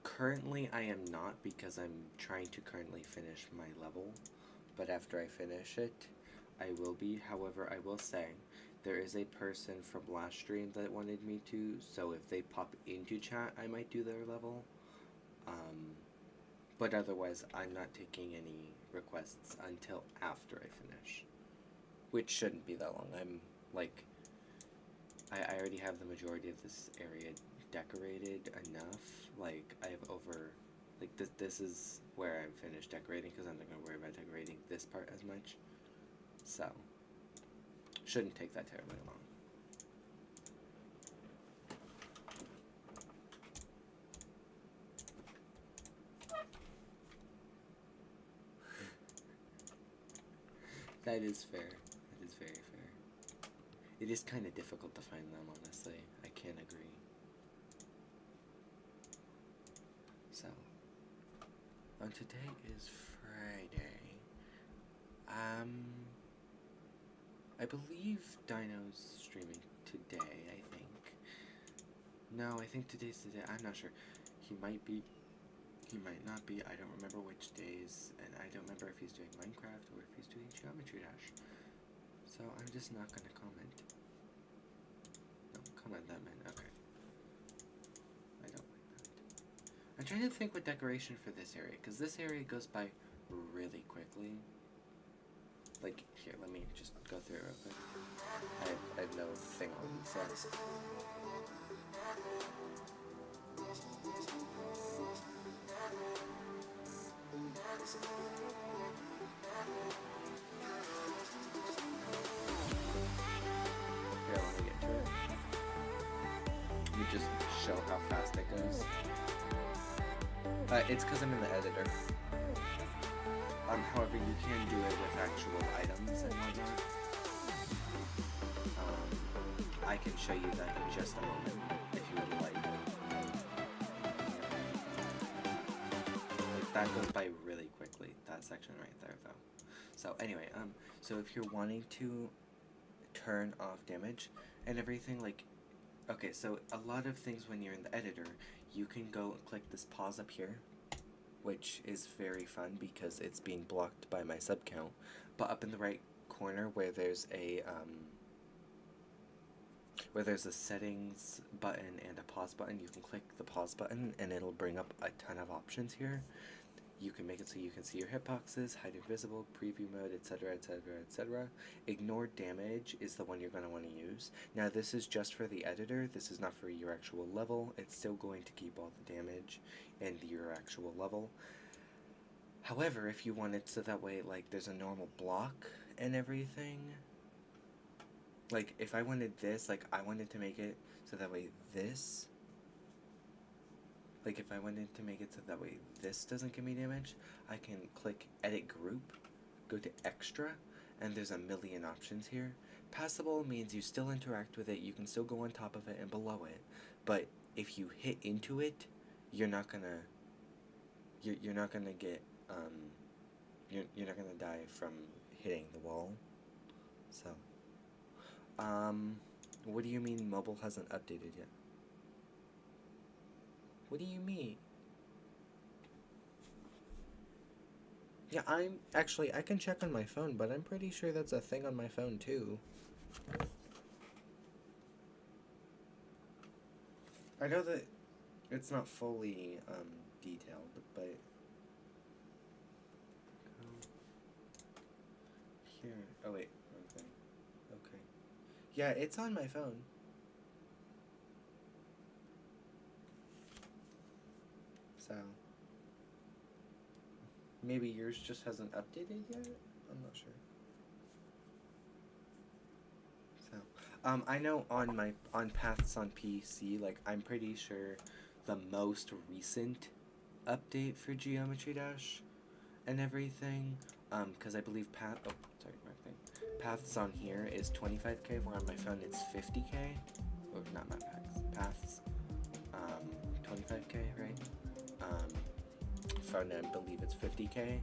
currently I am not, because I'm trying to currently finish my level, but after I finish it, I will be. However, I will say, there is a person from last stream that wanted me to, so if they pop into chat, I might do their level. But otherwise, I'm not taking any requests until after I finish, which shouldn't be that long. I'm, like, I already have the majority of this area decorated enough. Like, I have over, like, this is where I'm finished decorating, because I'm not going to worry about decorating this part as much. So, shouldn't take that terribly long. That is fair. That is very fair. It is kind of difficult to find them, honestly. I can't agree. So, today is Friday. I believe Dino's streaming today, I think. No, I think today's the day. I'm not sure. He might be. He might not be. I don't remember which days, and I don't remember if he's doing Minecraft or if he's doing Geometry Dash. So I'm just not gonna comment. No, comment that, man. Okay. I don't like that. I'm trying to think what decoration for this area, because this area goes by really quickly. Like, here, let me just go through it real quick. I have no thing on it, so. Here, let me get to it. Let me just show how fast it goes. It's because I'm in the editor. However, you can do it with actual items and whatnot. I can show you that in just a moment, if you would like. Like, that goes by really quickly, that section right there, though. So, anyway, so if you're wanting to turn off damage and everything, like, okay, so a lot of things when you're in the editor, you can go and click this pause up here, which is very fun because it's being blocked by my sub count. But up in the right corner where there's a settings button and a pause button, you can click the pause button and it'll bring up a ton of options here. You can make it so you can see your hitboxes, hide invisible, preview mode, etc, etc, etc. Ignore damage is the one you're going to want to use. Now this is just for the editor, this is not for your actual level. It's still going to keep all the damage and your actual level. However, if you want it so that way, like, there's a normal block and everything, like, if I wanted this, like, I wanted to make it so that way this like if I wanted to make it so that way this doesn't give me damage, I can click edit group, go to extra, and there's a million options here. Passable means you still interact with it, you can still go on top of it and below it, but if you hit into it, you're not gonna get you're not gonna die from hitting the wall. So what do you mean mobile hasn't updated yet? What do you mean? Yeah, I can check on my phone, but I'm pretty sure that's a thing on my phone too. I know that it's not fully detailed, but here. Oh wait, wrong thing. Okay. Yeah, it's on my phone. So maybe yours just hasn't updated yet? I'm not sure. So I know on Paths on PC, like I'm pretty sure the most recent update for Geometry Dash and everything, because I believe Paths on here is 25k, where on my phone it's 50k. Or not my Paths. 25k, right? Phone, I believe it's 50k.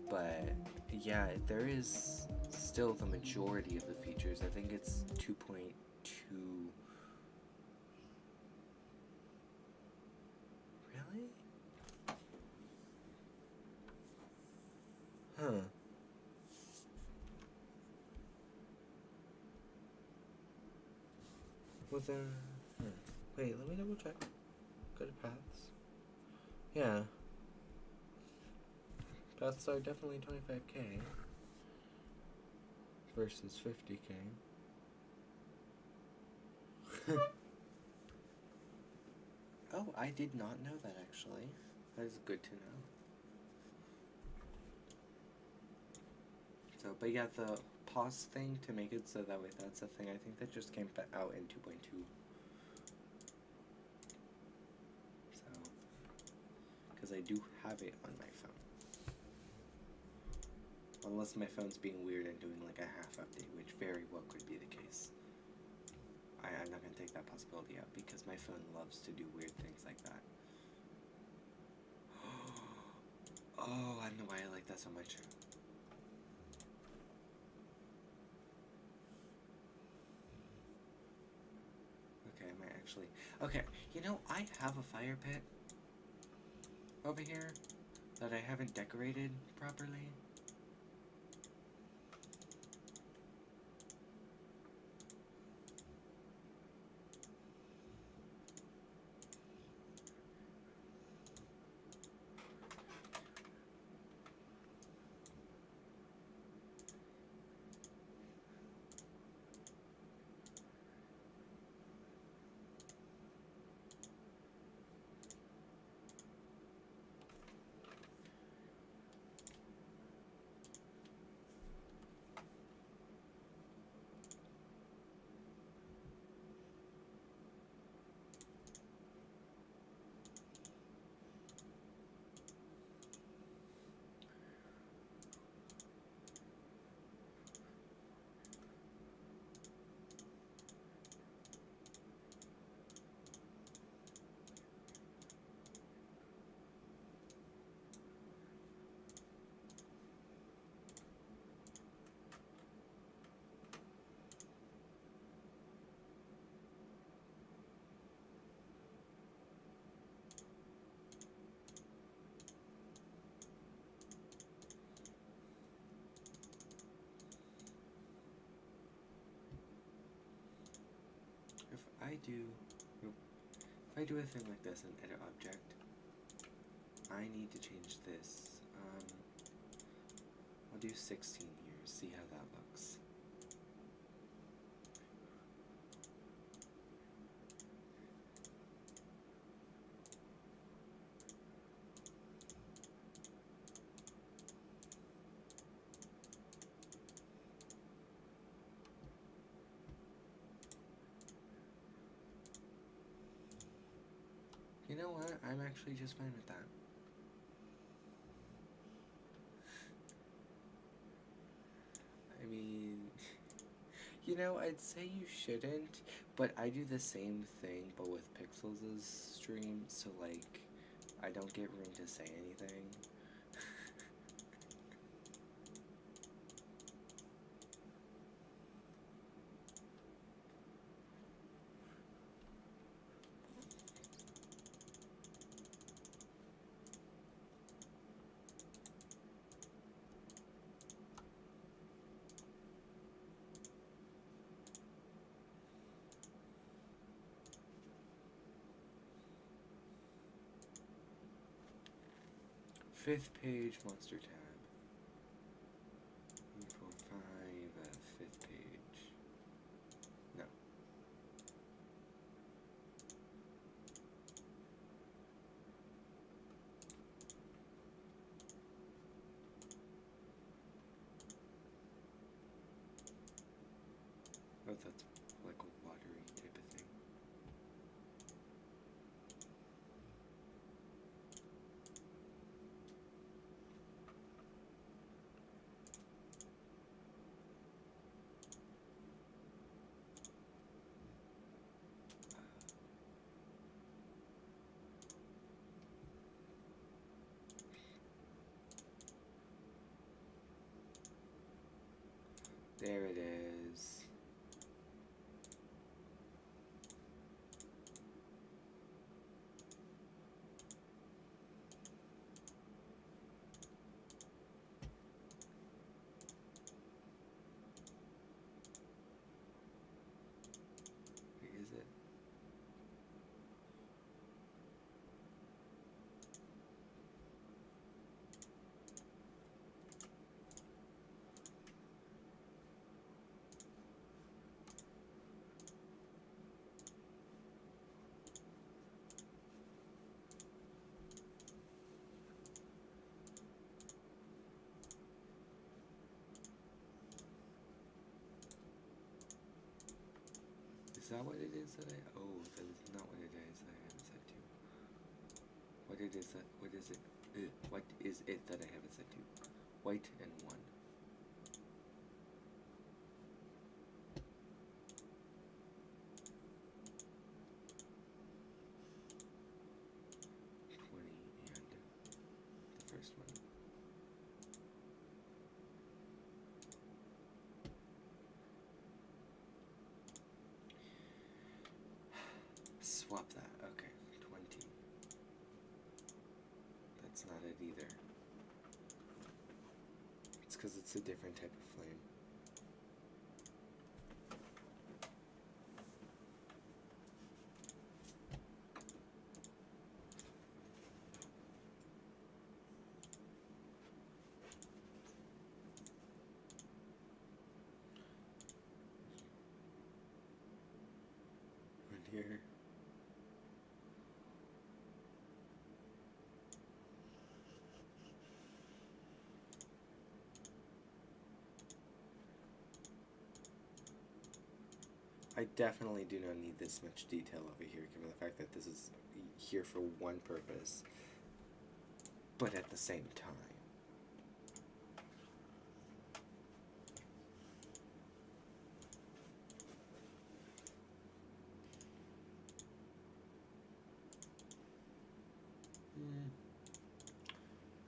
But yeah, there is still the majority of the features. I think it's 2.2. Really? Huh. With wait, let me double check. Go to Paths. Yeah. Paths are definitely 25k versus 50k. Oh, I did not know that actually. That is good to know. So, but yeah, the pause thing to make it so that way that's a thing. I think that just came out in 2.2. So, because I do have it on my phone. Unless my phone's being weird and doing like a half update, which very well could be the case. I'm not going to take that possibility out because my phone loves to do weird things like that. Oh, I know why I like that so much. Okay, I might actually... Okay, you know, I have a fire pit over here that I haven't decorated properly. If I do a thing like this and edit object, I need to change this. I'll do 16 here, see how that looks. You know what? I'm actually just fine with that. I mean, you know, I'd say you shouldn't, but I do the same thing, but with Pikxles' stream, so like, I don't get room to say anything. Fifth page, monster tab. 4, 5, fifth page. No. Oh, that's like a watery type of thing. There it is. Wait, is it? Is that what it is that I... Oh, that is not what it is that I have it set to. What it is that... What is it? What is it that I have it set to? White and 1. The first one. Swap that. Okay, 20. That's not it either. It's because it's a different type of flame. One here. I definitely do not need this much detail over here, given the fact that this is here for one purpose, but at the same time.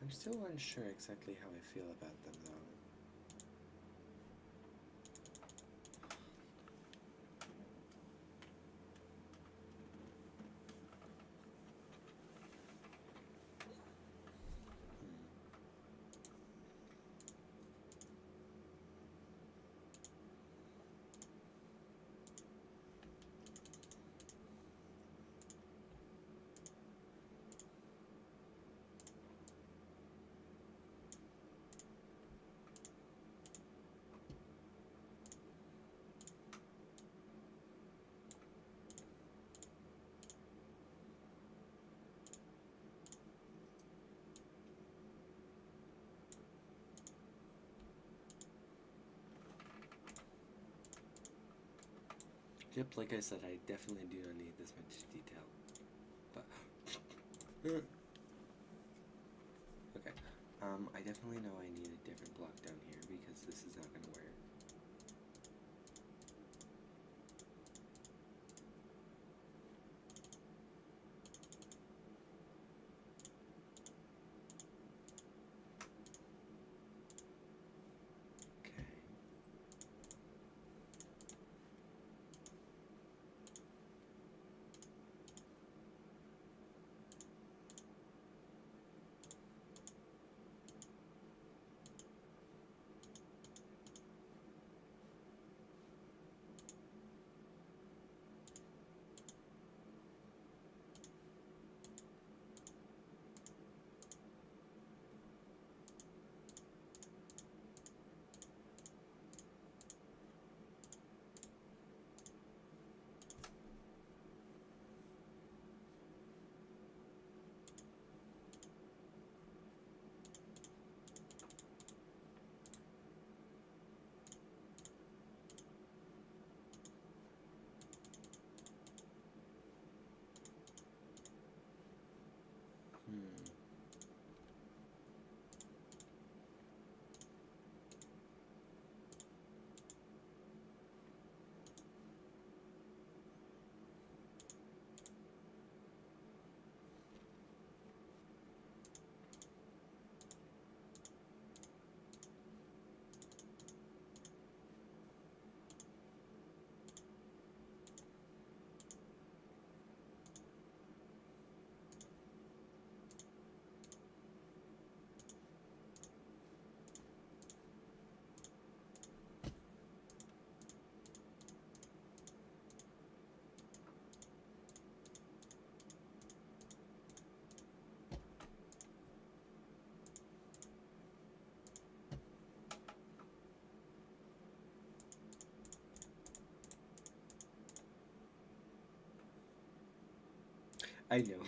I'm still unsure exactly how I feel about them, though. Yep, like I said, I definitely do not need this much detail. But Okay. I definitely know I need a different block down here because this is not gonna work. Okay. I know.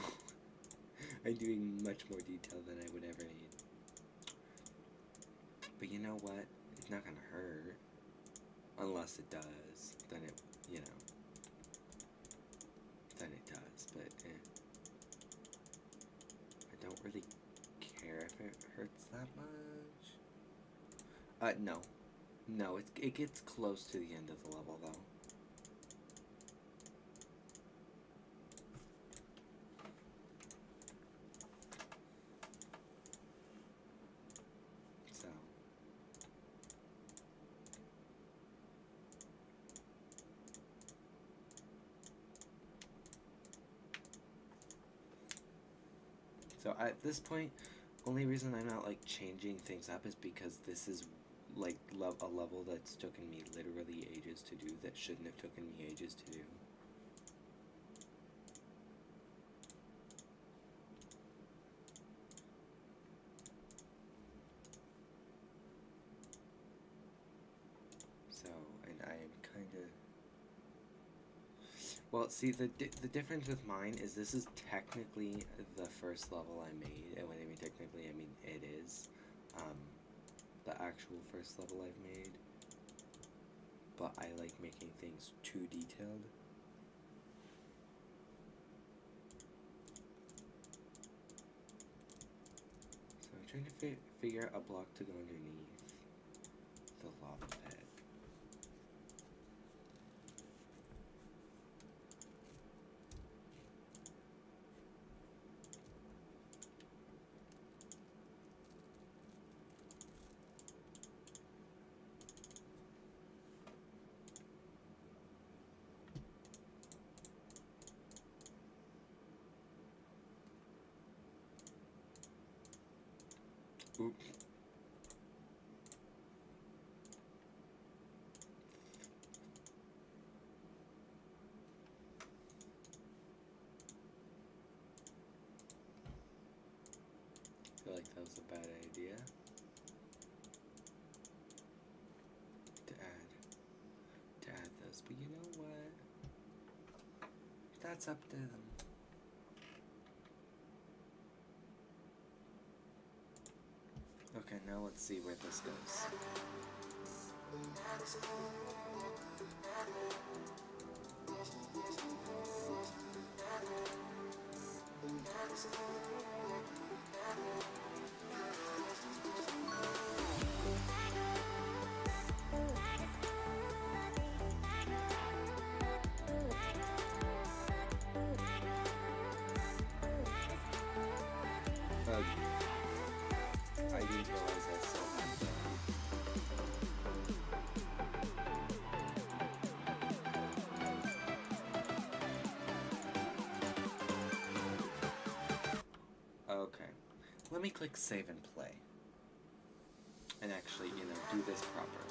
I'm doing much more detail than I would ever need. But you know what? It's not gonna hurt. Unless it does. Then it, you know. Then it does, but I don't really care if it hurts that much. No. No, it gets close to the end of the level, though. So at this point, only reason I'm not like changing things up is because this is like a level that's taken me literally ages to do that shouldn't have taken me ages to do. So, and I'm kind of... Well, see, the difference with mine is this is technically the first level I made, and when I mean technically, I mean it is the actual first level I've made, but I like making things too detailed. So I'm trying to figure out a block to go underneath the lava pit. Oops. I feel like that was a bad idea to add those, but you know what? That's up to them. Okay, now let's see where this goes. I didn't realize I still had the... Okay. Let me click save and play. And actually, you know, do this properly.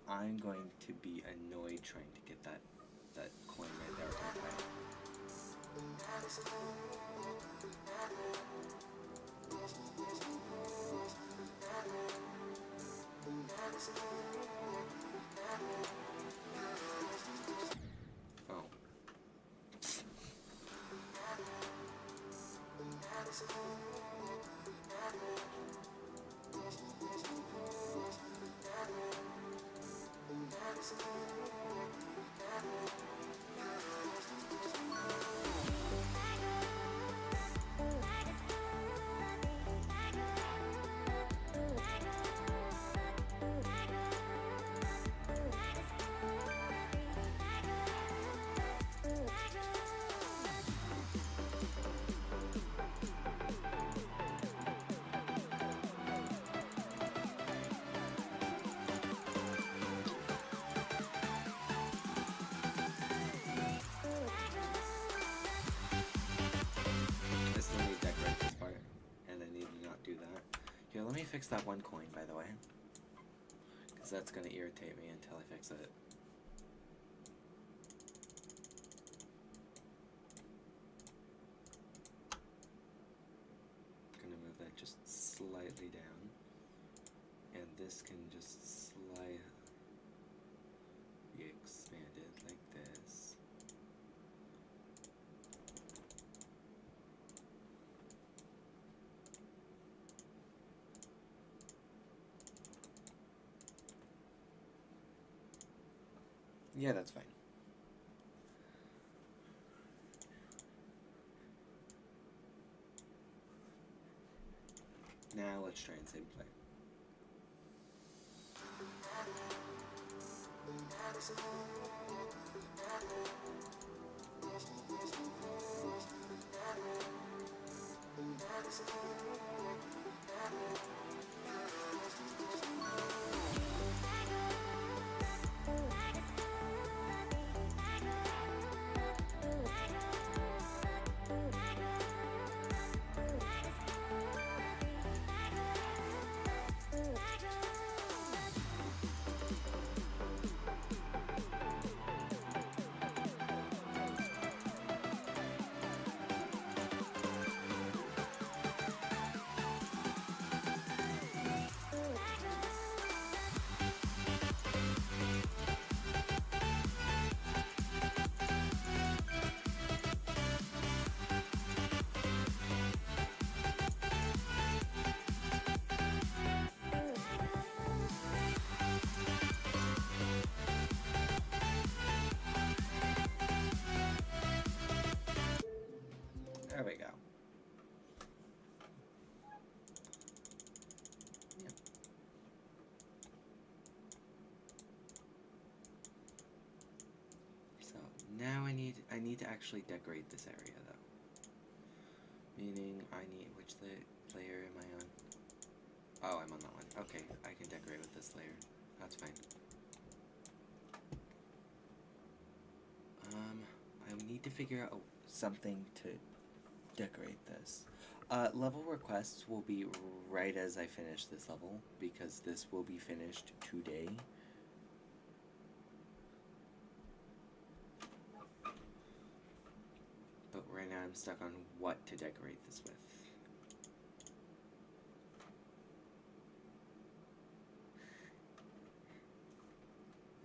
I'm going to be annoyed trying to get that coin right there. Oh. Here, let me fix that one coin, by the way. Because that's going to irritate me until I fix it. I'm going to move that just slightly down. And this can just slightly be expanded like this. Yeah, that's fine. Now let's try and save play. There we go. Yep. So now I need to actually decorate this area though. Meaning I need, which layer am I on? Oh, I'm on that one. Okay, I can decorate with this layer. That's fine. I need to figure out something to decorate this. Level requests will be right as I finish this level, because this will be finished today. I'm stuck on what to decorate this with.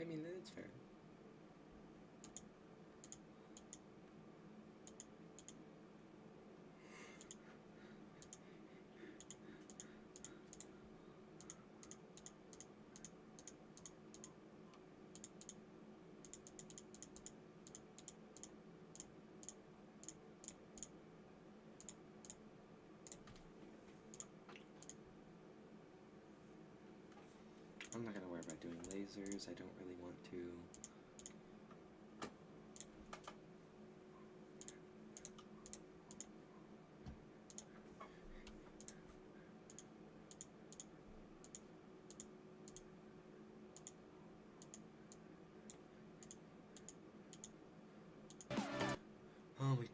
I mean, that's fair. I'm not gonna worry about doing lasers, I don't really want to. Oh my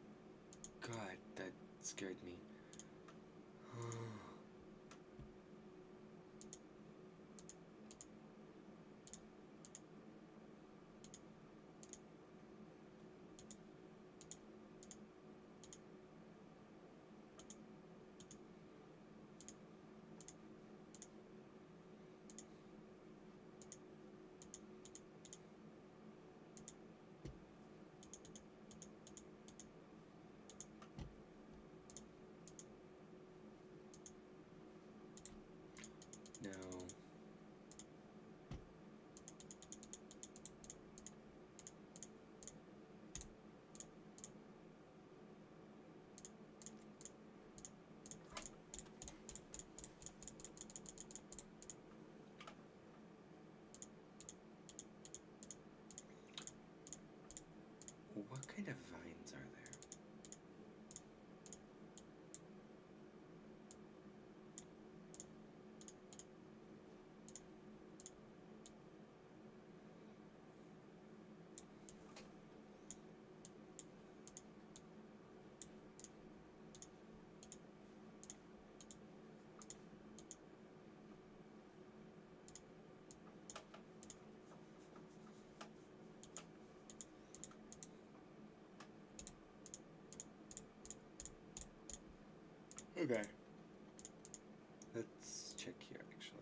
god, that scared me. No. What kind of vines are there? Okay. Let's check here, actually.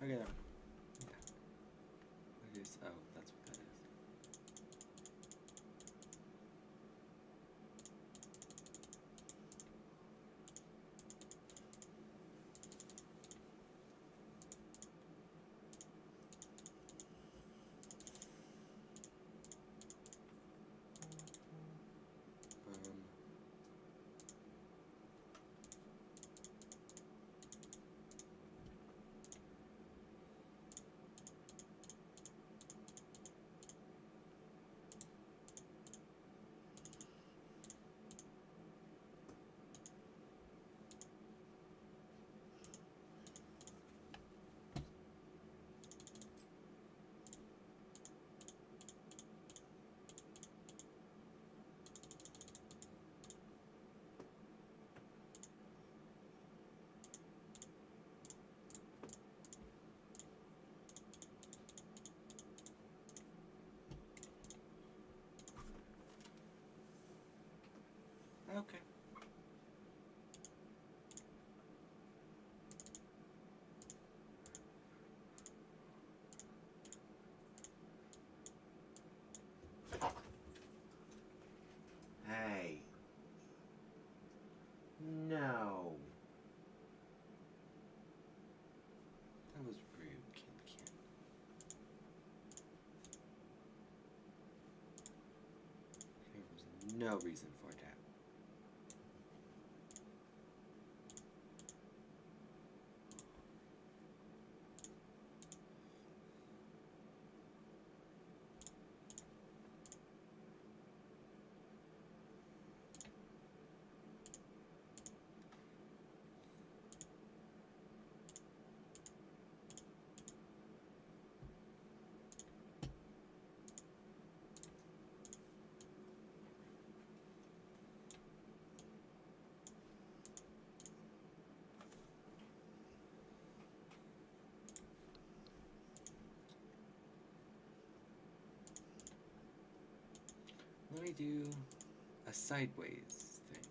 Okay, yeah. Okay, so, oh, that's what that is. Okay. Hey. No. That was rude, Kin. There was no reason for that. Let me do a sideways thing.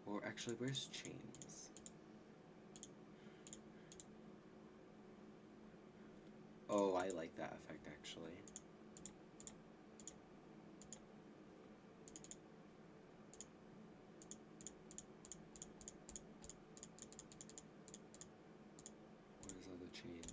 Or actually, where's chains? Oh, I like that effect actually. Where's all the chains?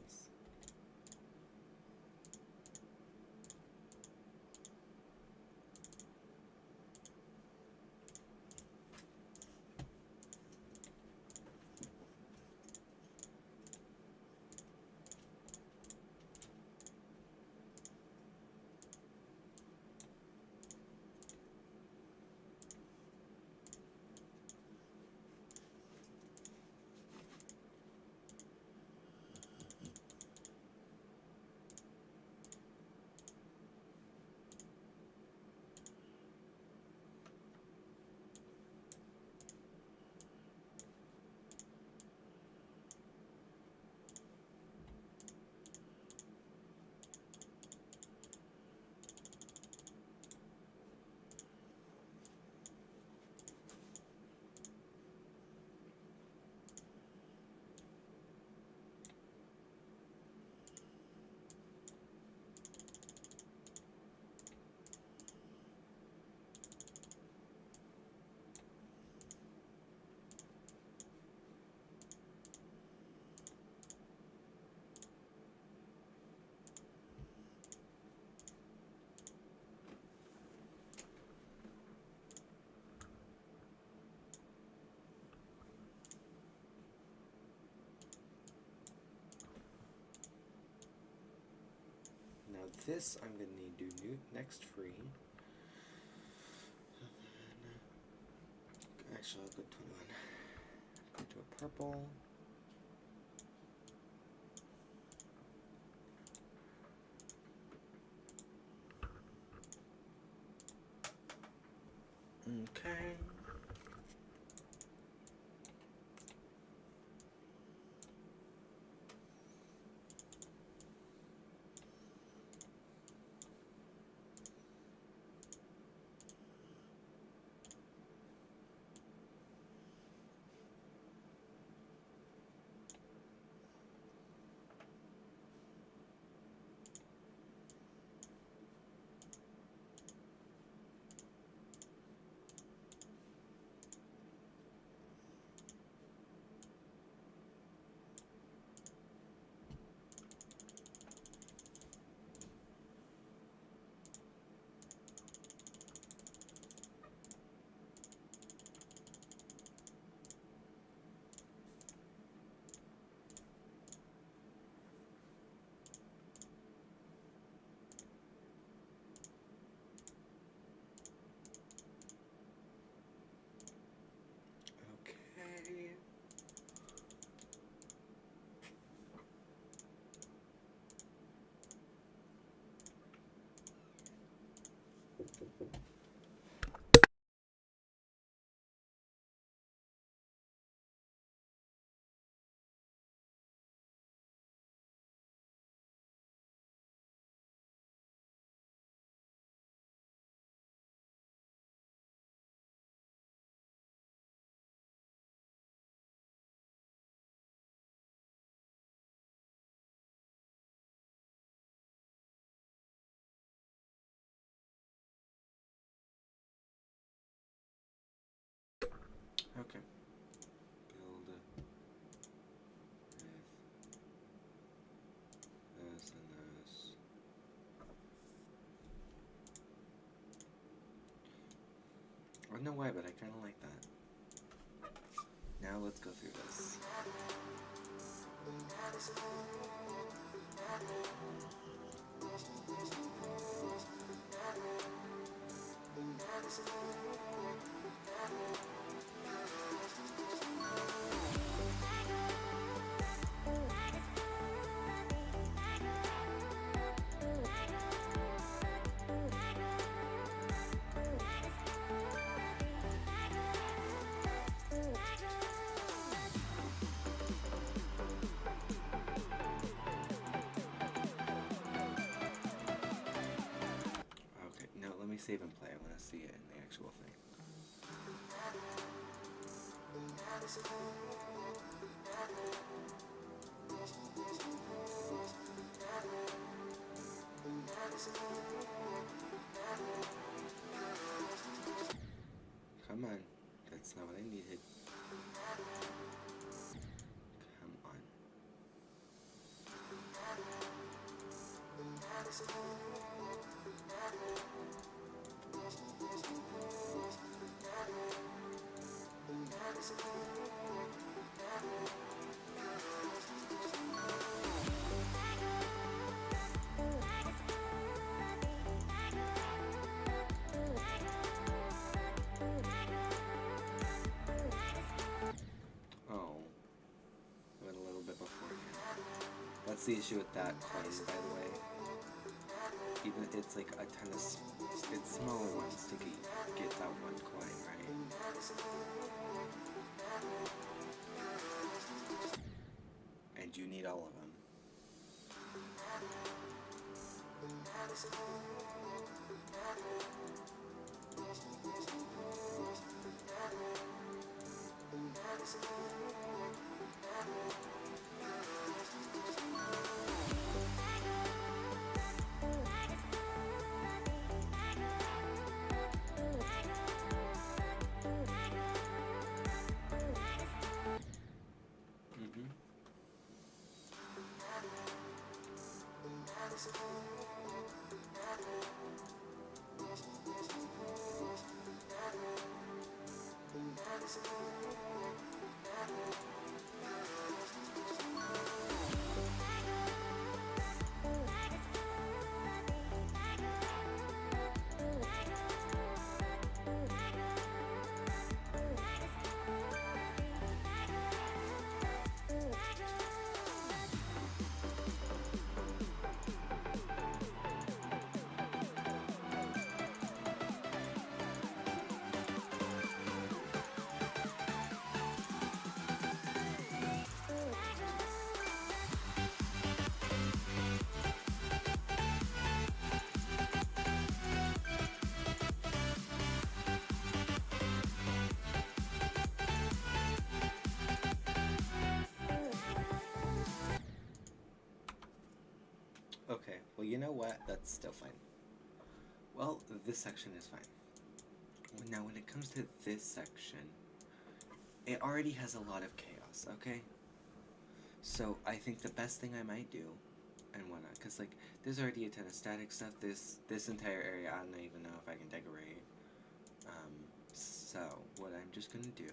Now this I'm gonna need to do next free. Actually, I'll go 21. Go to a purple. Okay. Okay. Build with this and this. I don't know why, but I kind of like that. Now let's go through this. Okay, no, let me save and play. I want to see it in the actual thing. Come on. That's not what I needed. Come on. Oh. I went a little bit beforehand. That's the issue with that coin, by the way. Even if it's like a ton of it's smaller ones to get that one coin, right? And you need all of them. Okay, well, you know what? That's still fine. Well, this section is fine. Now, when it comes to this section, it already has a lot of chaos, okay? So, I think the best thing I might do, and whatnot, because, like, there's already a ton of static stuff. This entire area, I don't even know if I can decorate. So, what I'm just gonna do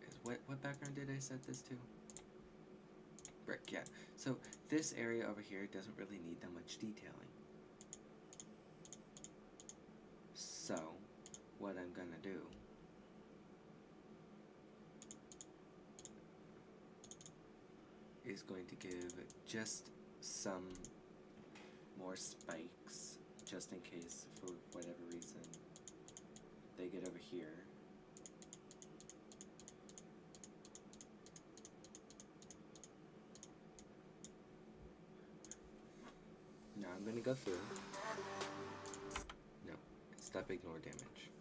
is, what background did I set this to? Brick, yeah. So, this area over here doesn't really need that much detailing. So, what I'm gonna do is going to give just some more spikes, just in case, for whatever reason, they get over here. Now I'm going to go through. No, stop ignore damage.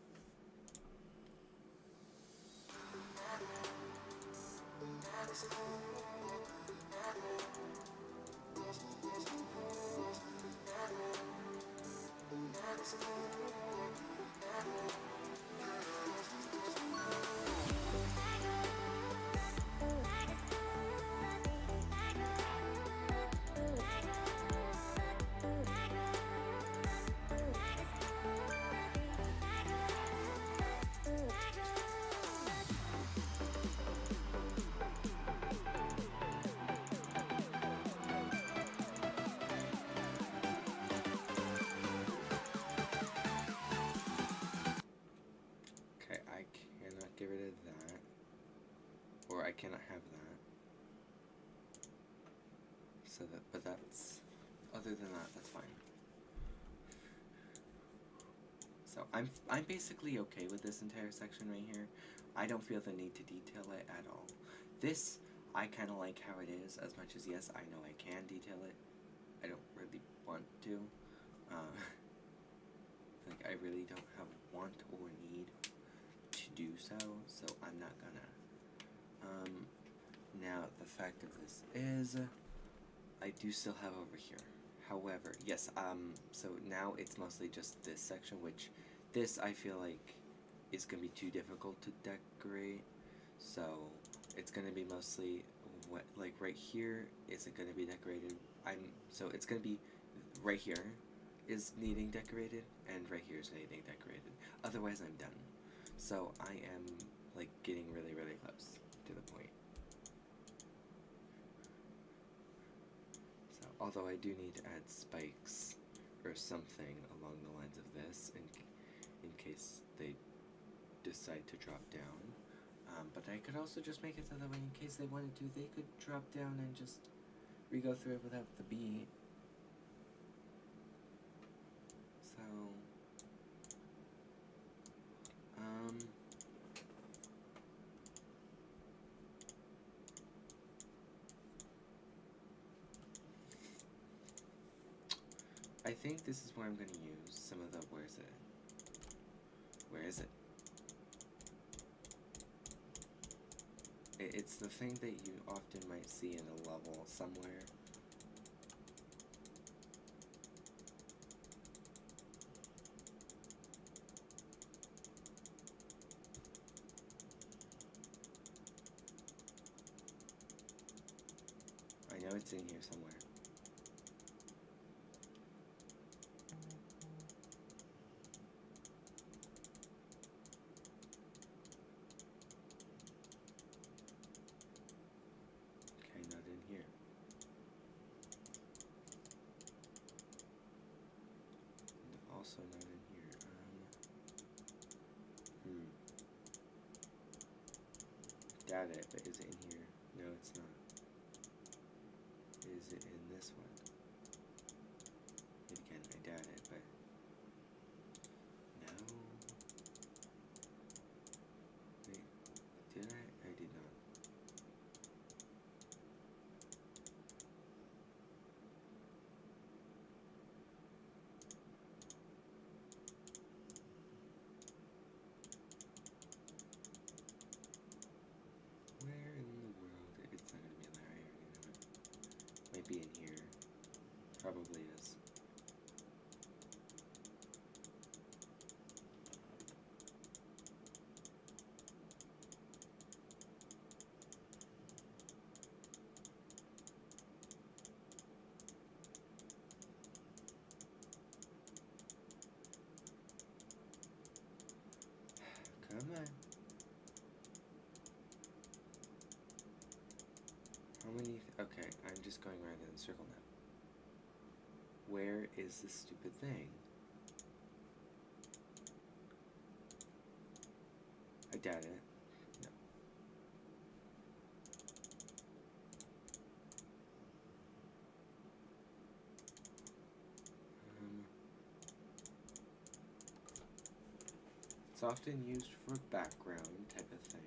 Okay, I cannot get rid of that. Or I cannot have that. So that, but that's, other than that, that's fine. So I'm basically okay with this entire section right here. I don't feel the need to detail it at all. This, I kind of like how it is, as much as, yes, I know I can detail it. I don't really want to. Like, I really don't have want or need to do so, so I'm not gonna. Now, the fact of this is, I do still have over here. However, yes, so now it's mostly just this section, which this I feel like is gonna be too difficult to decorate. So it's gonna be mostly what, like right here isn't gonna be decorated. So it's gonna be right here is needing decorated, and right here is needing decorated. Otherwise, I'm done. So I am like getting really, really close to the point. So although I do need to add spikes or something along the lines of this in case they decide to drop down. But I could also just make it so that way in case they wanted to, they could drop down and just re-go through it without the beat. So, I think this is where I'm going to use some of the, where is it? Where is it? It's the thing that you often might see in a level somewhere. I know it's in here somewhere. Okay, not in here. And also not in here. Got it, but is it in here? No, it's not. Is it in this one? Again, I doubt it, but no. Wait, did I? I did not. Where in the world? It's not gonna be there. I already know it. Might be in here. Probably is. Come on. How many? Okay, I'm just going around in a circle now. Where is this stupid thing? I doubt it. No. often used for background type of thing.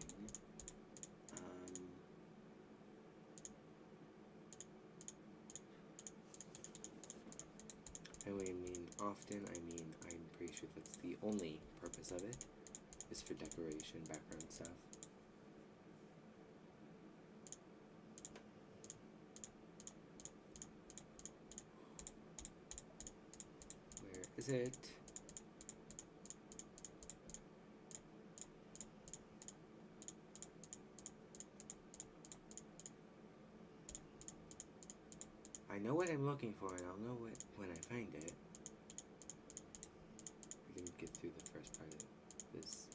And when I mean often, I mean I'm pretty sure that's the only purpose of it, is for decoration, background stuff. Where is it? I know what I'm looking for, and I'll know it when I find it. I can get through the first part of this.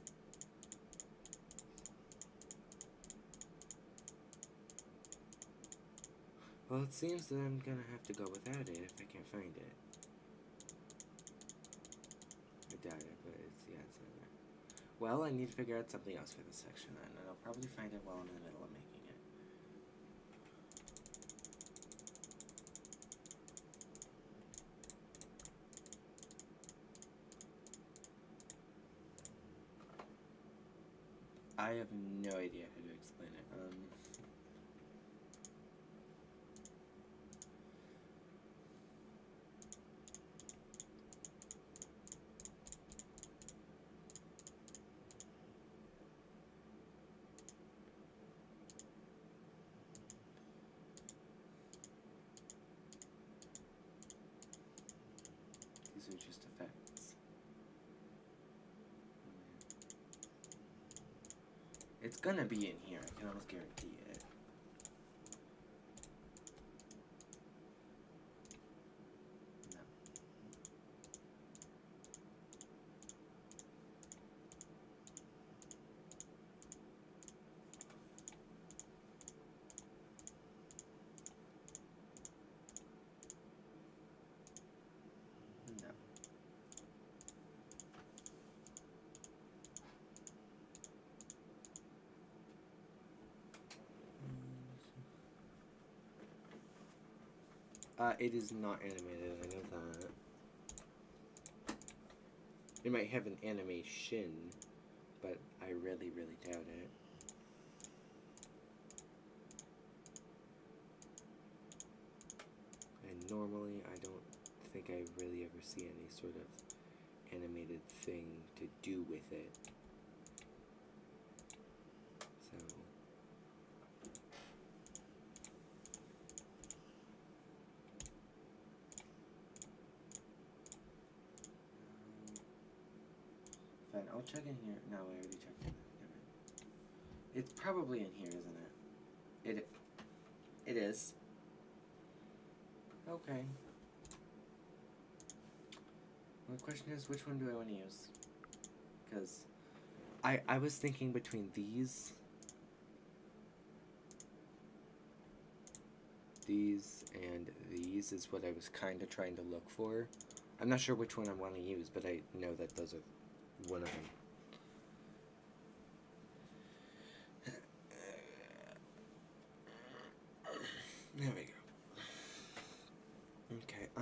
Well, it seems that I'm gonna have to go without it if I can't find it. I doubt it, but it's, yeah, it's in there. Well, I need to figure out something else for this section, and I'll probably find it while I'm in the middle of making it. I have no idea how to explain it. These are just effects. It's gonna be in here, I can almost guarantee it. No. No. It is not animated, I know that. It might have an animation, but I really, really doubt it. And normally, I don't think I really ever see any sort of animated thing to do with it. So... fine, I'll check in here. No, I already checked in there. Never mind. It's probably in here, isn't it? It is. Okay. My question is, which one do I want to use? Because I was thinking between these and these is what I was kind of trying to look for. I'm not sure which one I want to use, but I know that those are one of them. There we go. Okay, I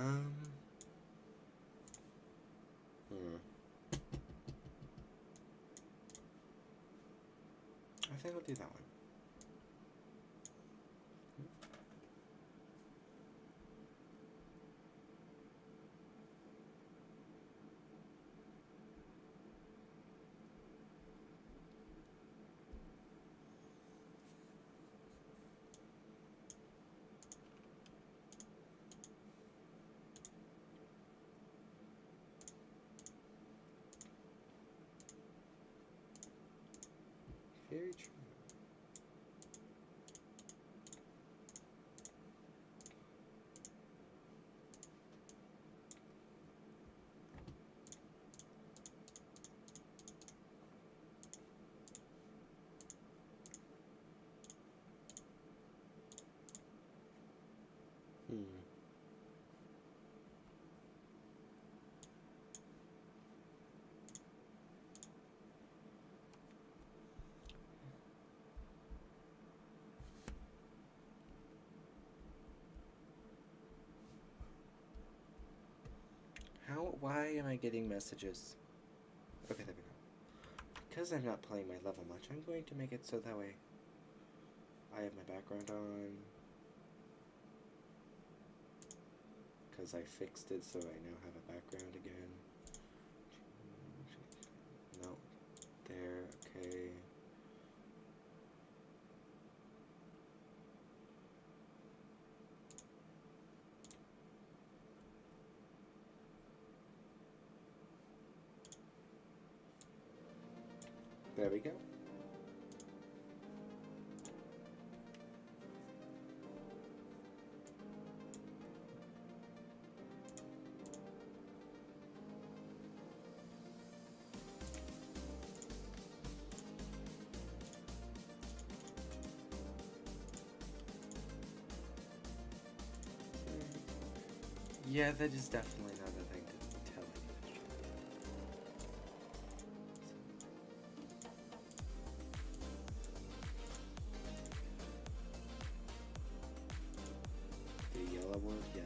think I'll do that one. Very true. Why am I getting messages? Okay, there we go. because I'm not playing my level much, I'm going to make it so that way I have my background on. Because I fixed it so I now have a background again. No. There, okay. There we go. Yeah, that is definitely not a thing to tell you. The yellow word, yes.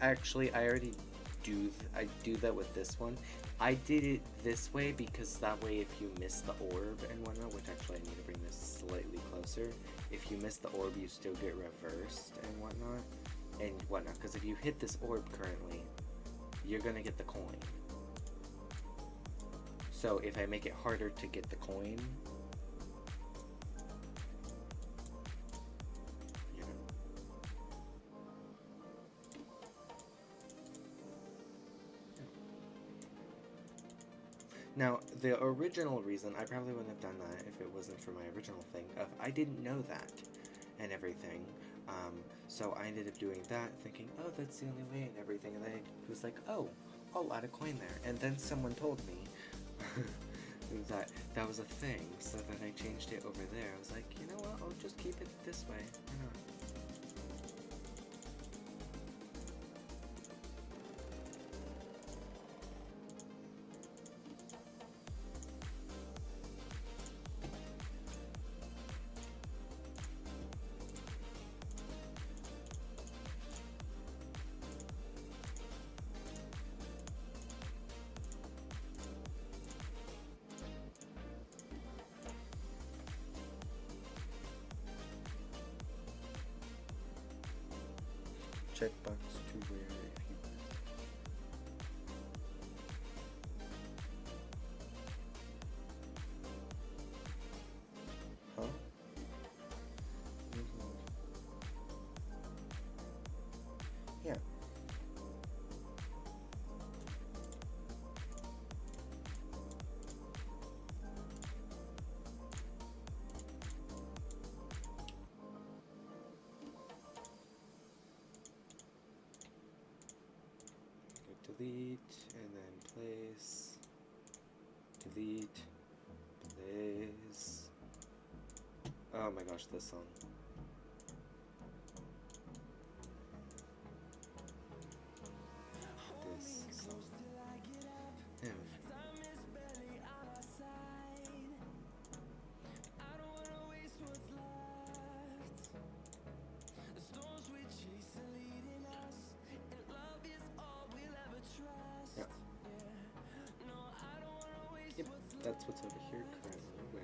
Actually, I already I do that with this one. I did it this way because that way if you miss the orb and whatnot, which actually I need to bring this slightly closer, if you miss the orb you still get reversed and whatnot, because if you hit this orb currently, you're gonna get the coin. So if I make it harder to get the coin, now, the original reason, I probably wouldn't have done that if it wasn't for my original thing of I didn't know that and everything. So I ended up doing that, thinking, oh, that's the only way and everything. And then I was like, oh, I'll add a coin there. And then someone told me that that was a thing. So then I changed it over there. I was like, you know what, I'll just keep it this way. Why not? Checkbox to where if you huh? Yeah. Delete and then place, delete, place. Oh my gosh, this song. This song. Yeah. Yep, that's what's over here currently, where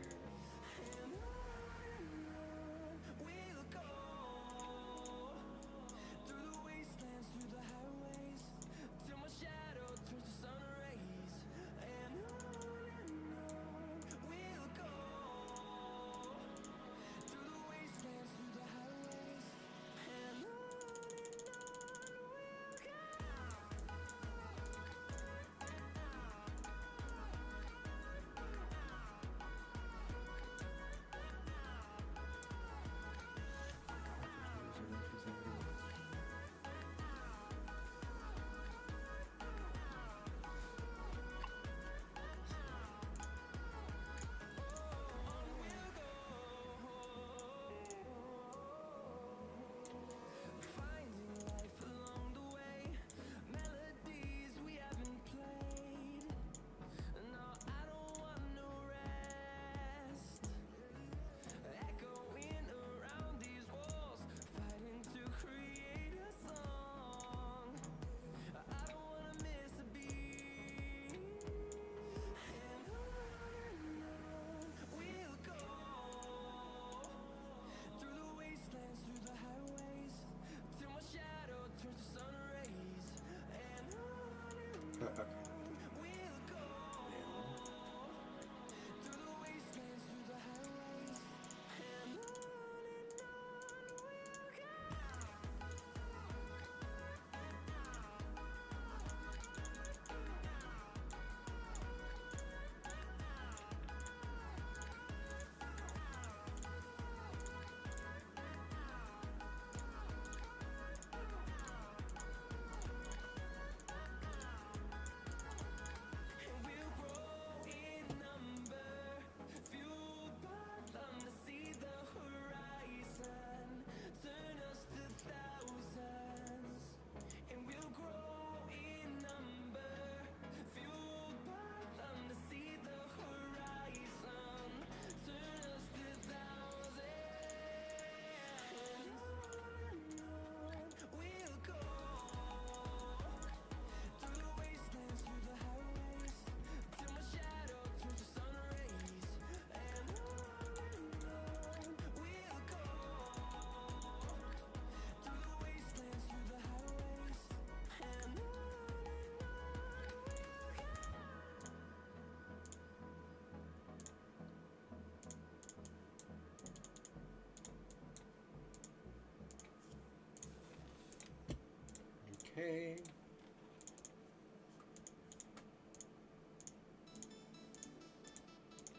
Hey.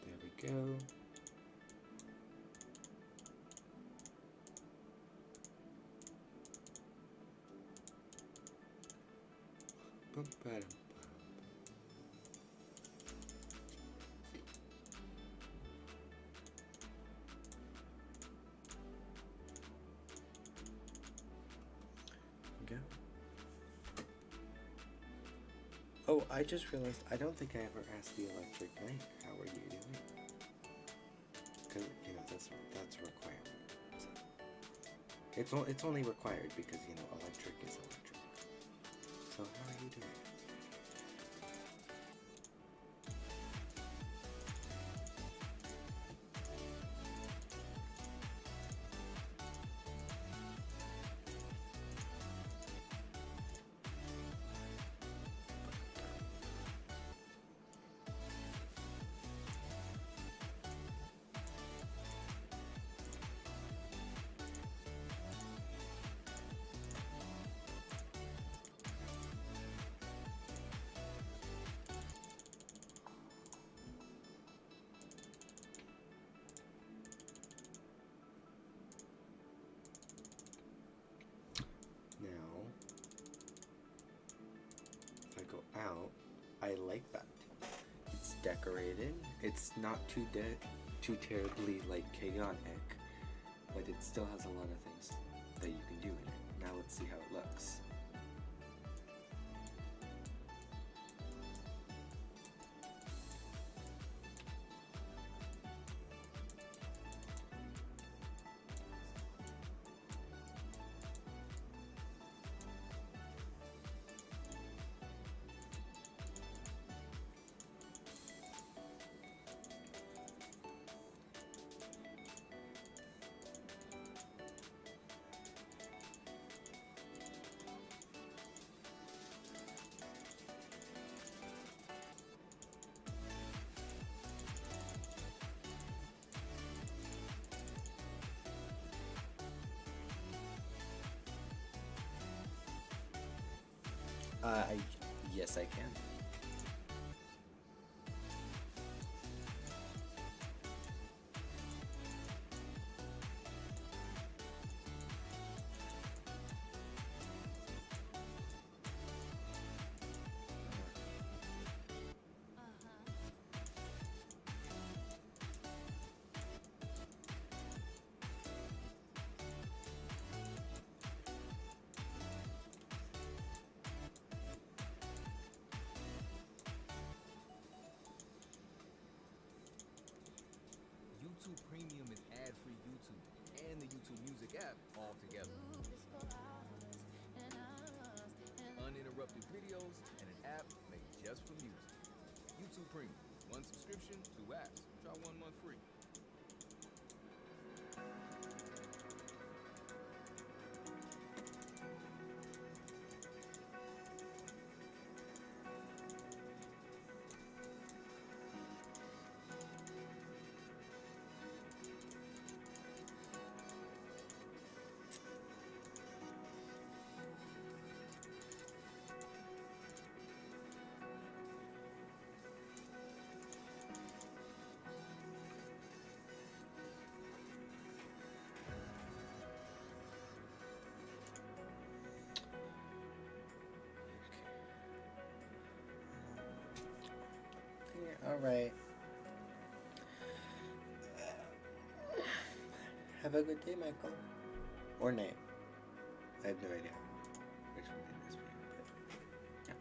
There we go. Bum, ba-dum. Go. Oh, I just realized I don't think I ever asked the electric knight, how are you doing? Because, you know, that's a requirement. So it's only required because, you know, electric is electric. So how are you doing? Now, if I go out, I like that. It's decorated. It's not too terribly like chaotic, but it still has a lot of things that you can do in it. Now let's see how it looks. Yes, I can. YouTube Premium is ad-free YouTube and the YouTube Music app all together. Uninterrupted videos and an app made just for music. YouTube Premium. One subscription, 2 apps. Try 1 month free. All right. Have a good day, Michael. Or night. I have no idea which one it is for you, but yeah.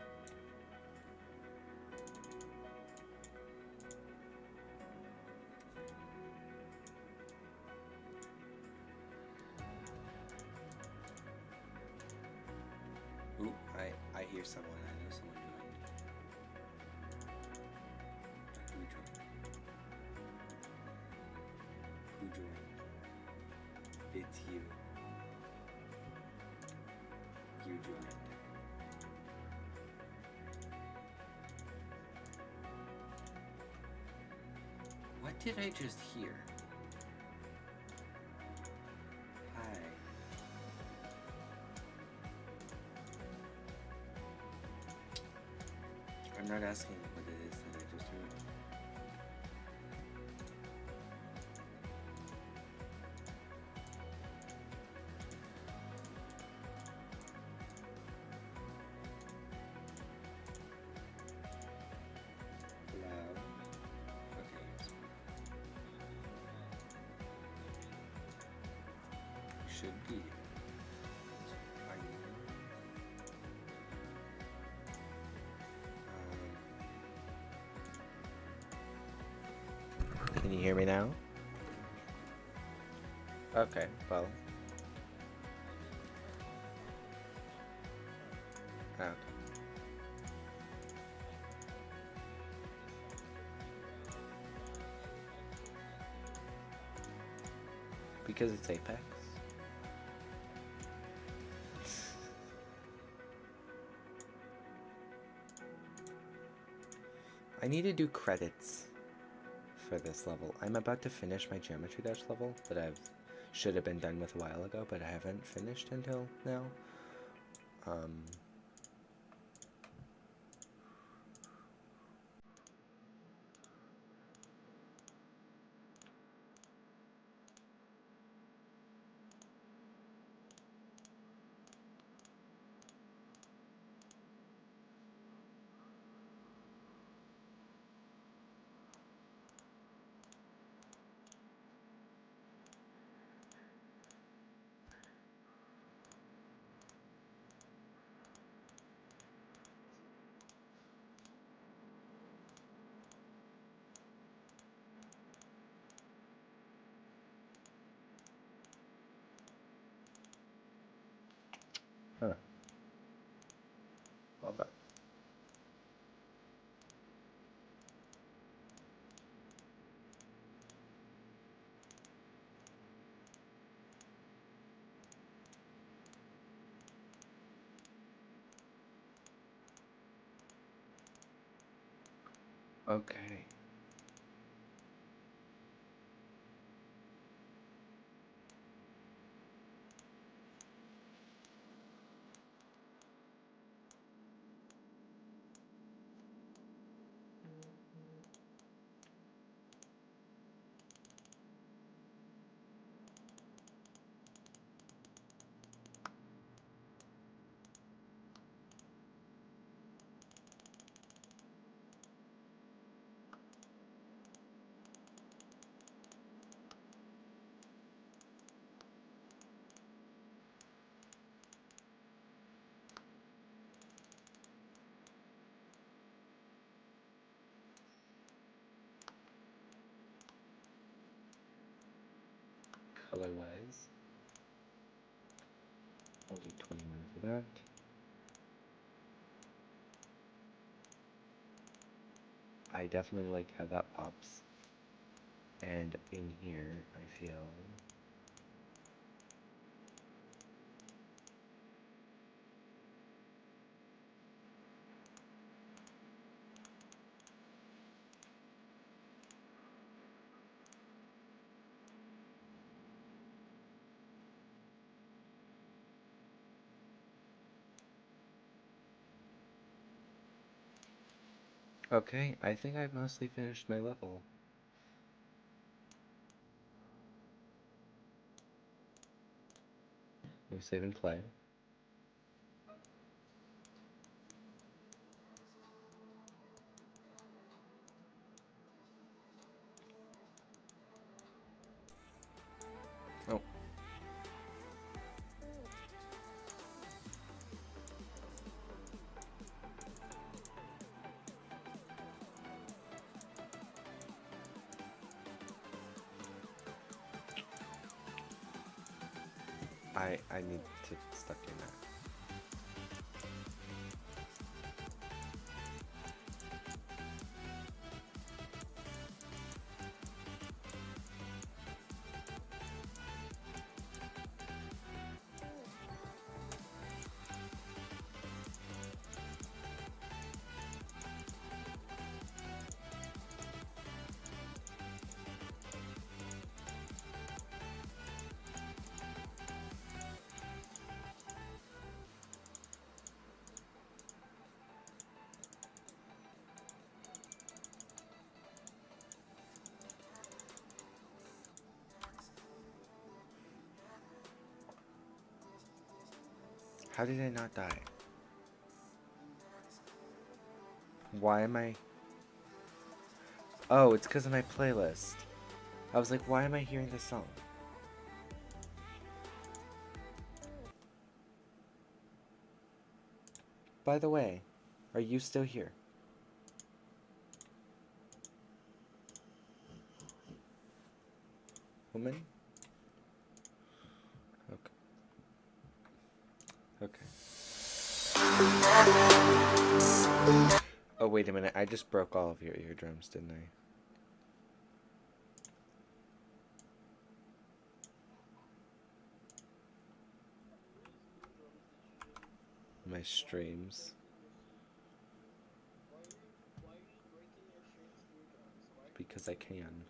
Ooh, I hear someone. I know someone joined. Who joined? Who joined? It's you. You joined. What did I just hear? Hi. I'm not asking what it is that I just heard. Loud. Okay. Should be. Can you hear me now? Okay, well. Okay. Because it's Apex. I need to do credits for this level. I'm about to finish my Geometry Dash level that should have been done with a while ago, but I haven't finished until now. Huh. Well done. Okay. Color-wise, I'll do 21 for that. I definitely like how that pops. And in here, I feel okay. I think I've mostly finished my level. We'll save and play. Oh. I need to stop doing that. How did I not die? Why am I... Oh, it's because of my playlist. I was like, why am I hearing this song? By the way, are you still here? Woman? Okay. Oh, wait a minute. I just broke all of your eardrums, didn't I? My streams. Because I can.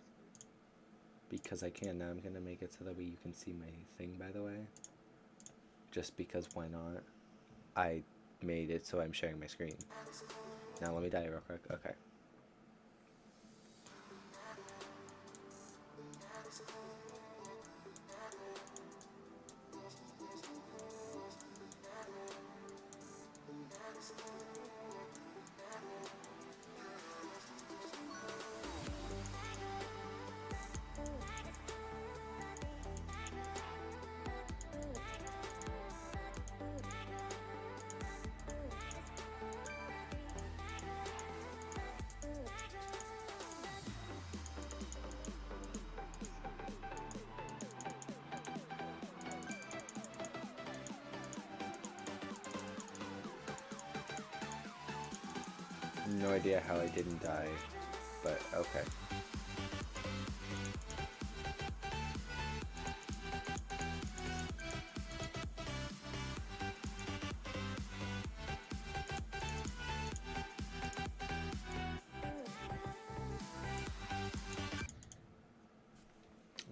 Because I can. Now I'm gonna make it so that way you can see my thing, by the way. Just because why not? I made it so I'm sharing my screen. Now let me die real quick. Okay. No idea how I didn't die, but okay.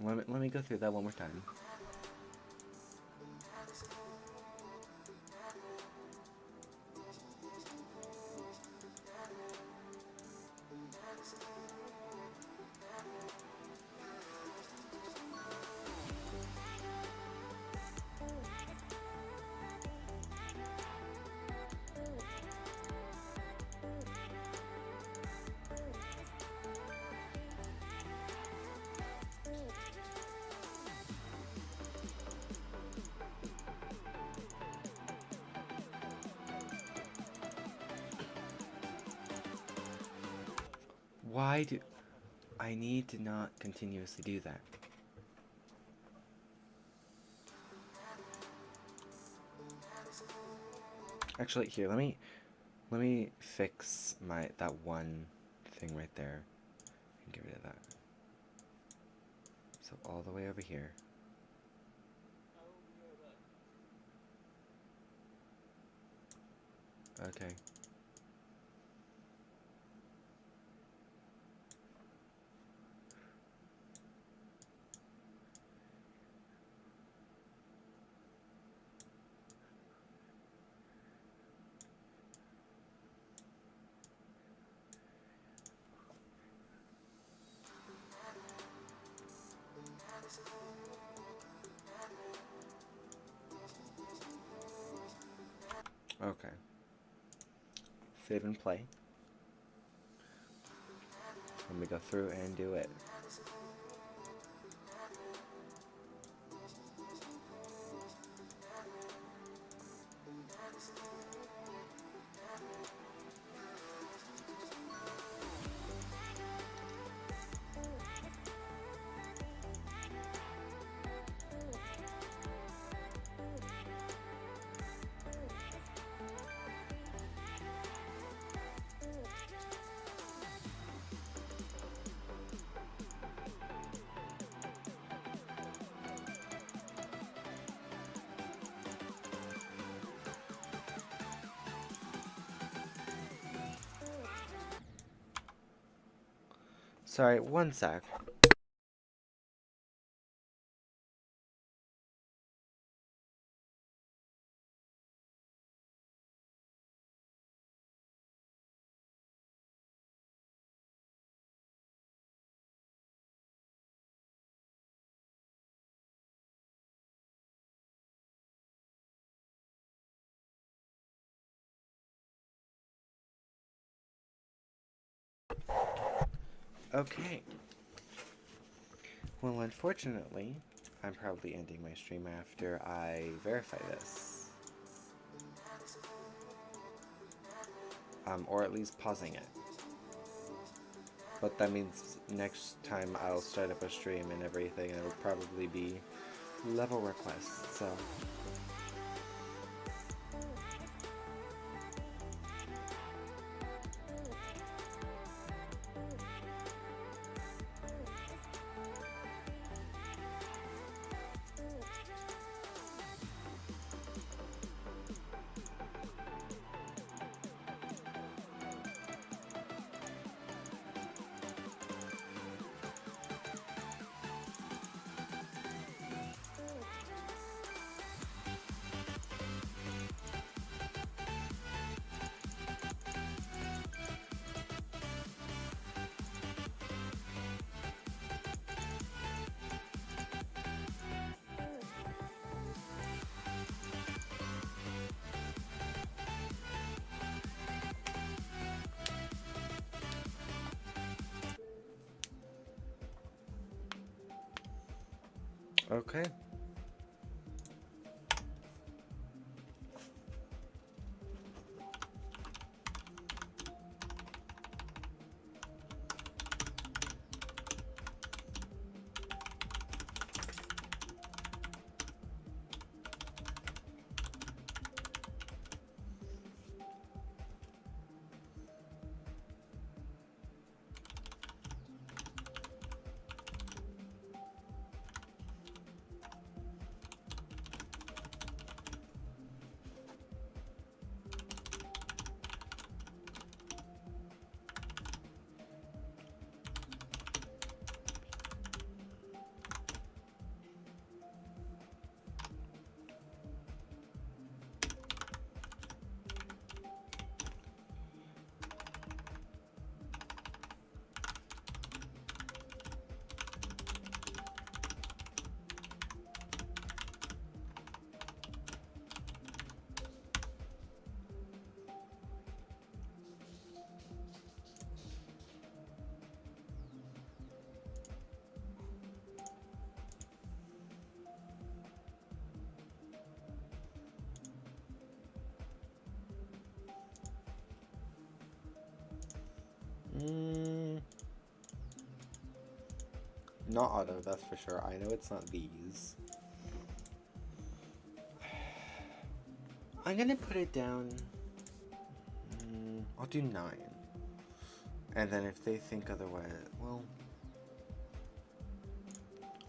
Let me go through that one more time. Why do I need to not continuously do that? Actually, here, let me fix that one thing right there and get rid of that. So all the way over here. Okay. Okay. Save and play. Let me go through and do it. Sorry, one sec. Okay. Well, unfortunately, I'm probably ending my stream after I verify this. Or at least pausing it. But that means next time I'll start up a stream and everything, it'll probably be level requests, so... Okay. Not auto, that's for sure. I know it's not these. I'm gonna put it down. I'll do 9. And then if they think otherwise, well,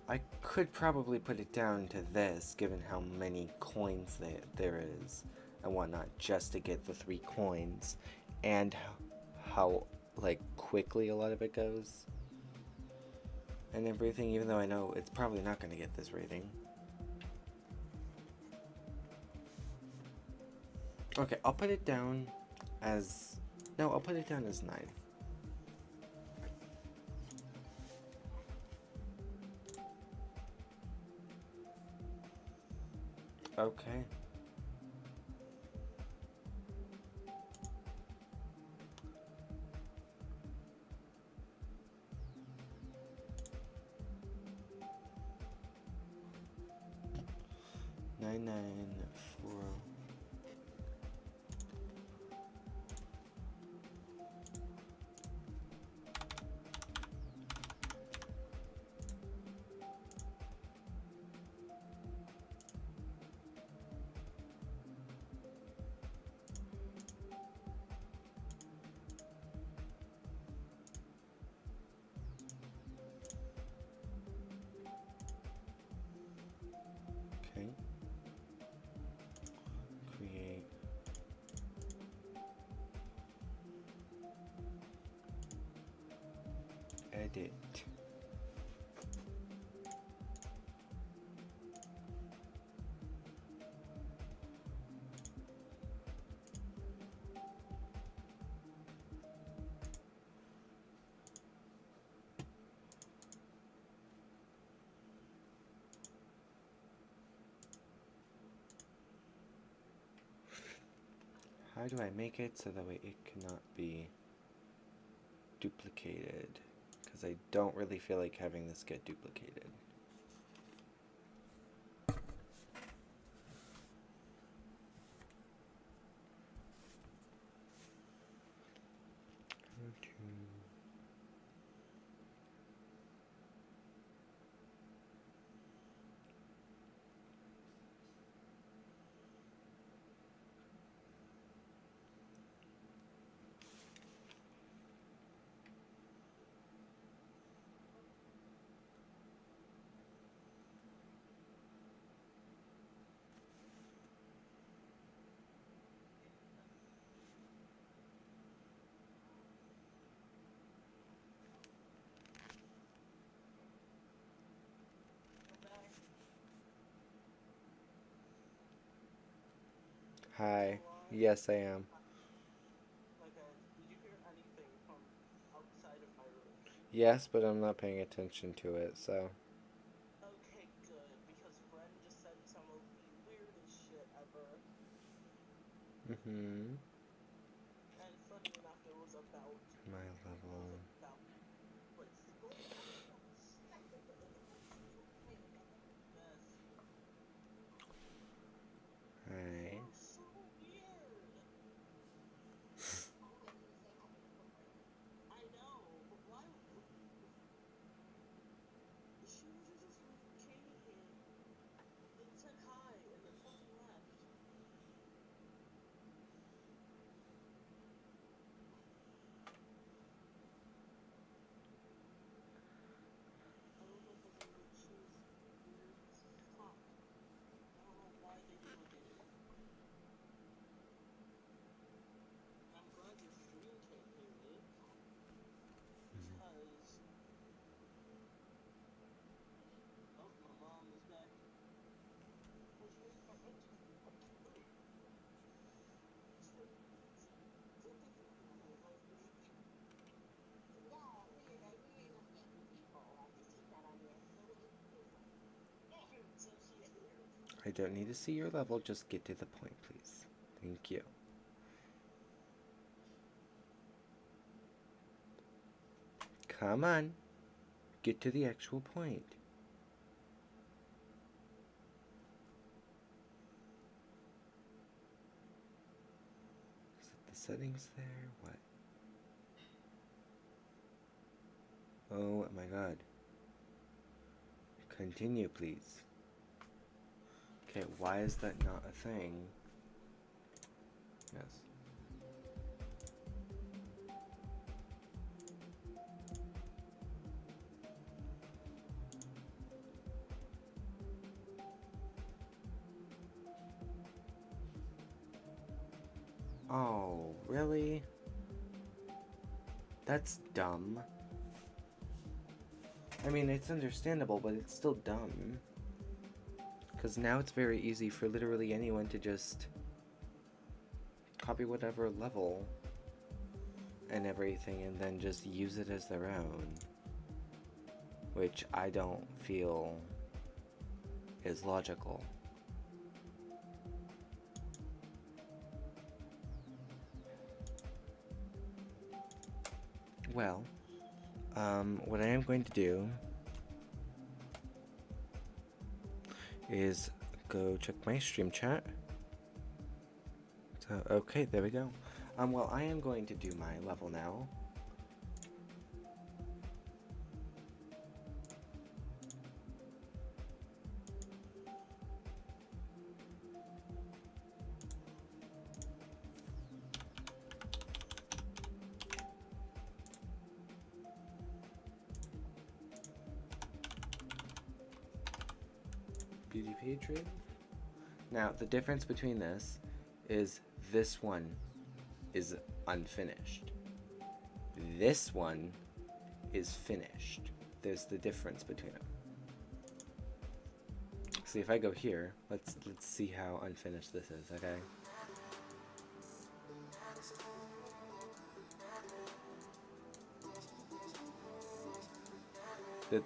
I could probably put it down to this, given how many coins there is and whatnot, just to get the 3 coins, and how like quickly a lot of it goes and everything, even though I know it's probably not going to get this rating. Okay, I'll put it down as... No, I'll put it down as 9. Okay. Nine, 4. Okay. Create. Edit. How do I make it so that way it cannot be duplicated? Because because I don't really feel like having this get duplicated. Hi. Yes, I am. Did you hear anything from outside of my room? Yes, but I'm not paying attention to it, so. Okay, good, because Friend just said some of the weirdest shit ever. Mm-hmm. And funny enough, it was about My level. Hi. So weird. I know, but why? She was just came here, then said hi, and then fucking left. I don't know if she was weird as fuck. I don't know why they duplicated it. I'm glad your stream can't hear me. Because... Oh, my mom is back. I don't need to see your level, just get to the point, please. Thank you. Come on. Get to the actual point. Is it the settings there? What? Oh my god. Continue, please. Okay, why is that not a thing? Yes. Oh, really? That's dumb. I mean, it's understandable, but it's still dumb. Because now it's very easy for literally anyone to just copy whatever level and everything and then just use it as their own. Which I don't feel is logical. Well, what I am going to do is go check my stream chat. So, okay, there we go. Well, I am going to do my level now. Beauty Patron. Now, the difference between this one is unfinished. This one is finished. There's the difference between them. See, if I go here, let's see how unfinished this is, okay?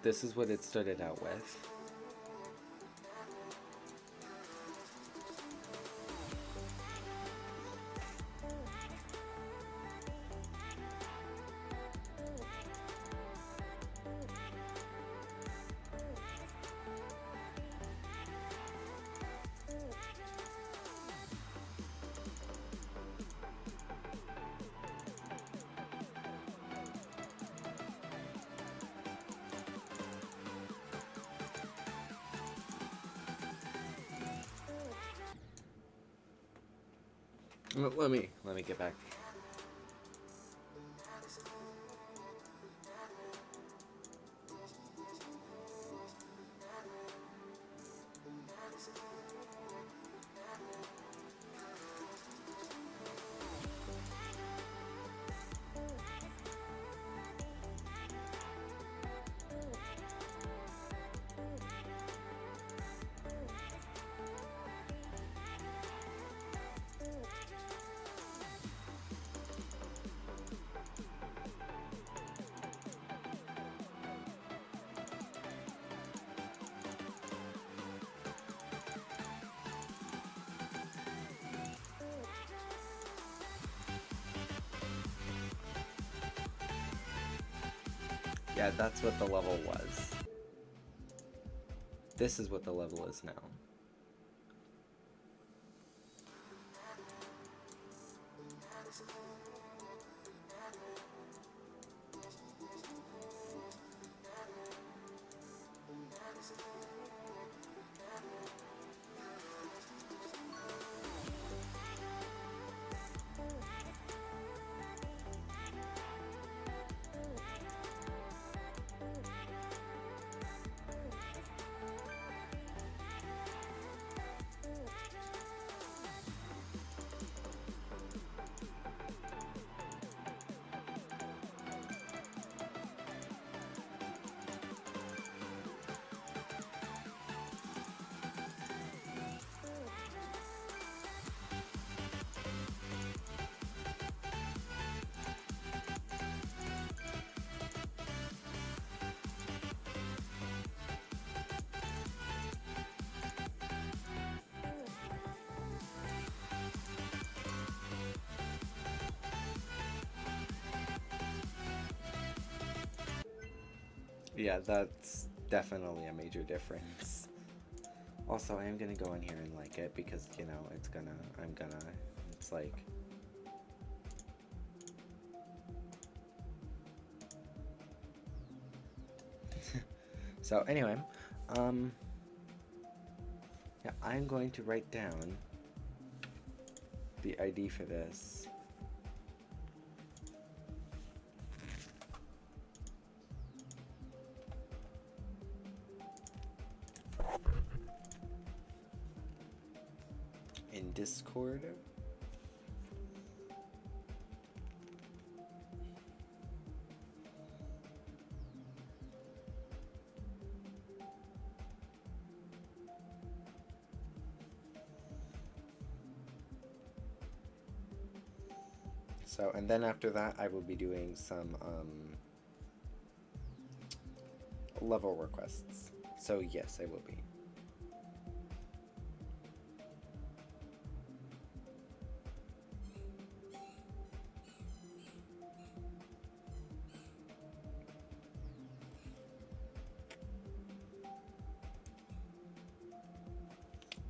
This is what it started out with. Let me get back. Yeah, that's what the level was. This is what the level is now. Yeah, that's definitely a major difference. Also, I am gonna go in here and like it because, you know, it's like... So anyway, yeah, I'm going to write down the ID for this. In Discord. So, and then after that, I will be doing some level requests. So yes, I will be.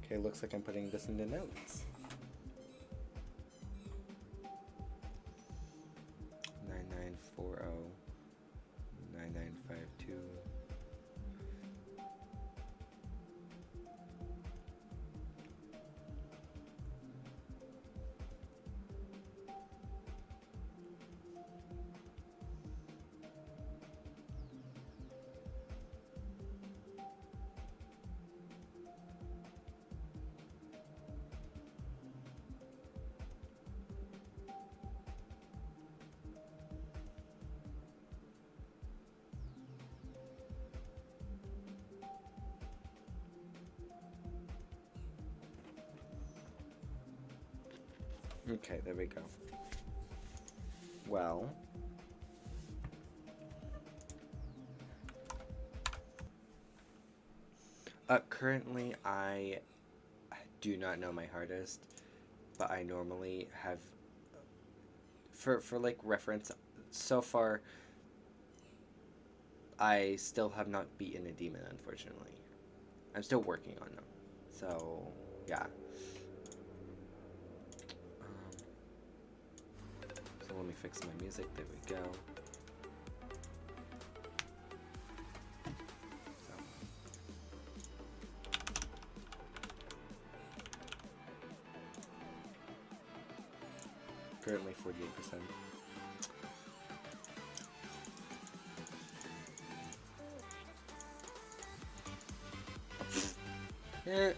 Okay, looks like I'm putting this in the notes. 9940 9952. Okay, there we go. Well, currently I do not know my hardest, but I normally have, for like reference, so far I still have not beaten a demon, unfortunately. I'm still working on them, so yeah. So let me fix my music. There we go. Currently 48%. Eh.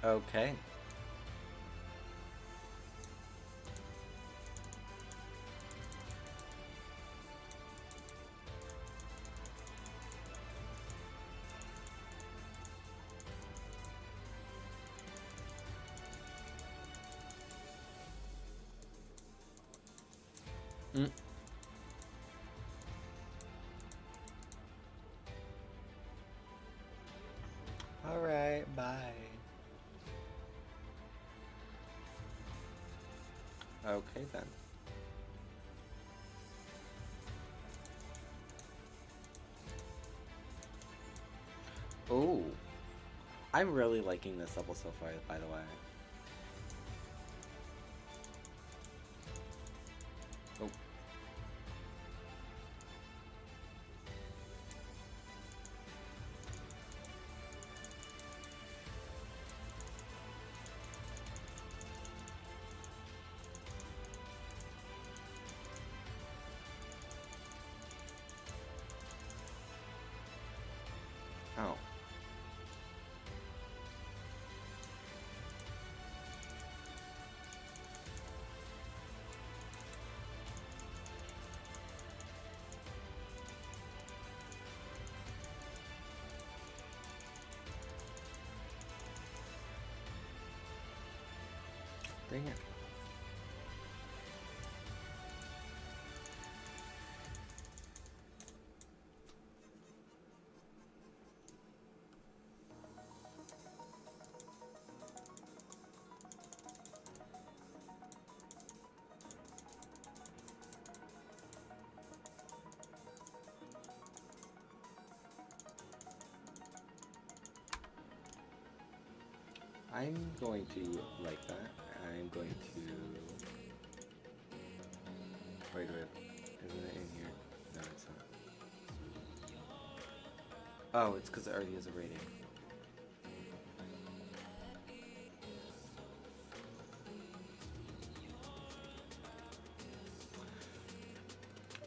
Okay. Mm. All right, bye. Okay then. Oh, I'm really liking this level so far, by the way. Oh. Oh. Dang it. I'm going to like that. I'm going to... Wait. Isn't it in here? No, it's not. Oh, it's because it already has a rating.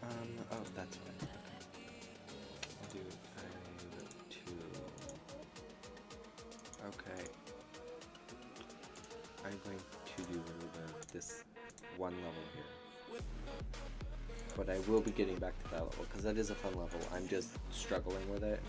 Oh, that's right. I'll do 5, 2. Okay. I'm going to do this one level here. But I will be getting back to that level, because that is a fun level. I'm just struggling with it.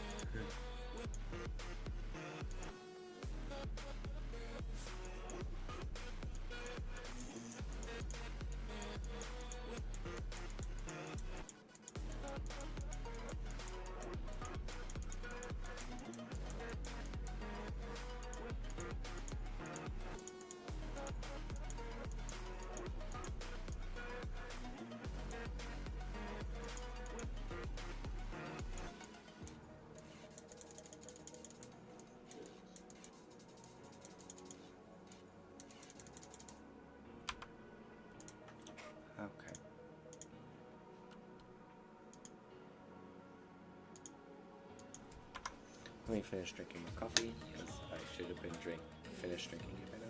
Let me finish drinking my coffee, because I should have been finished drinking it by now.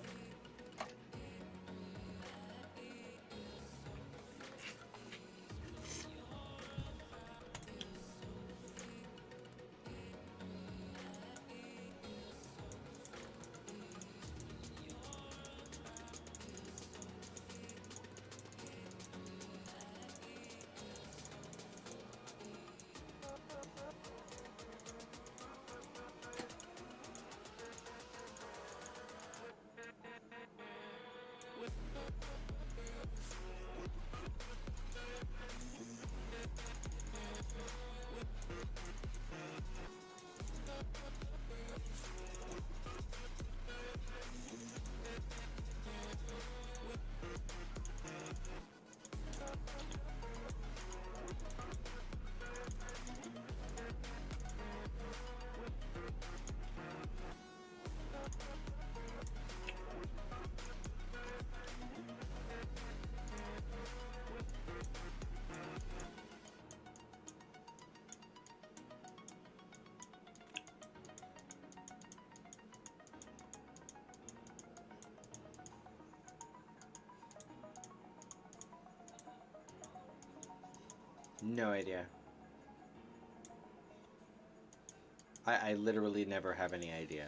No idea. I literally never have any idea.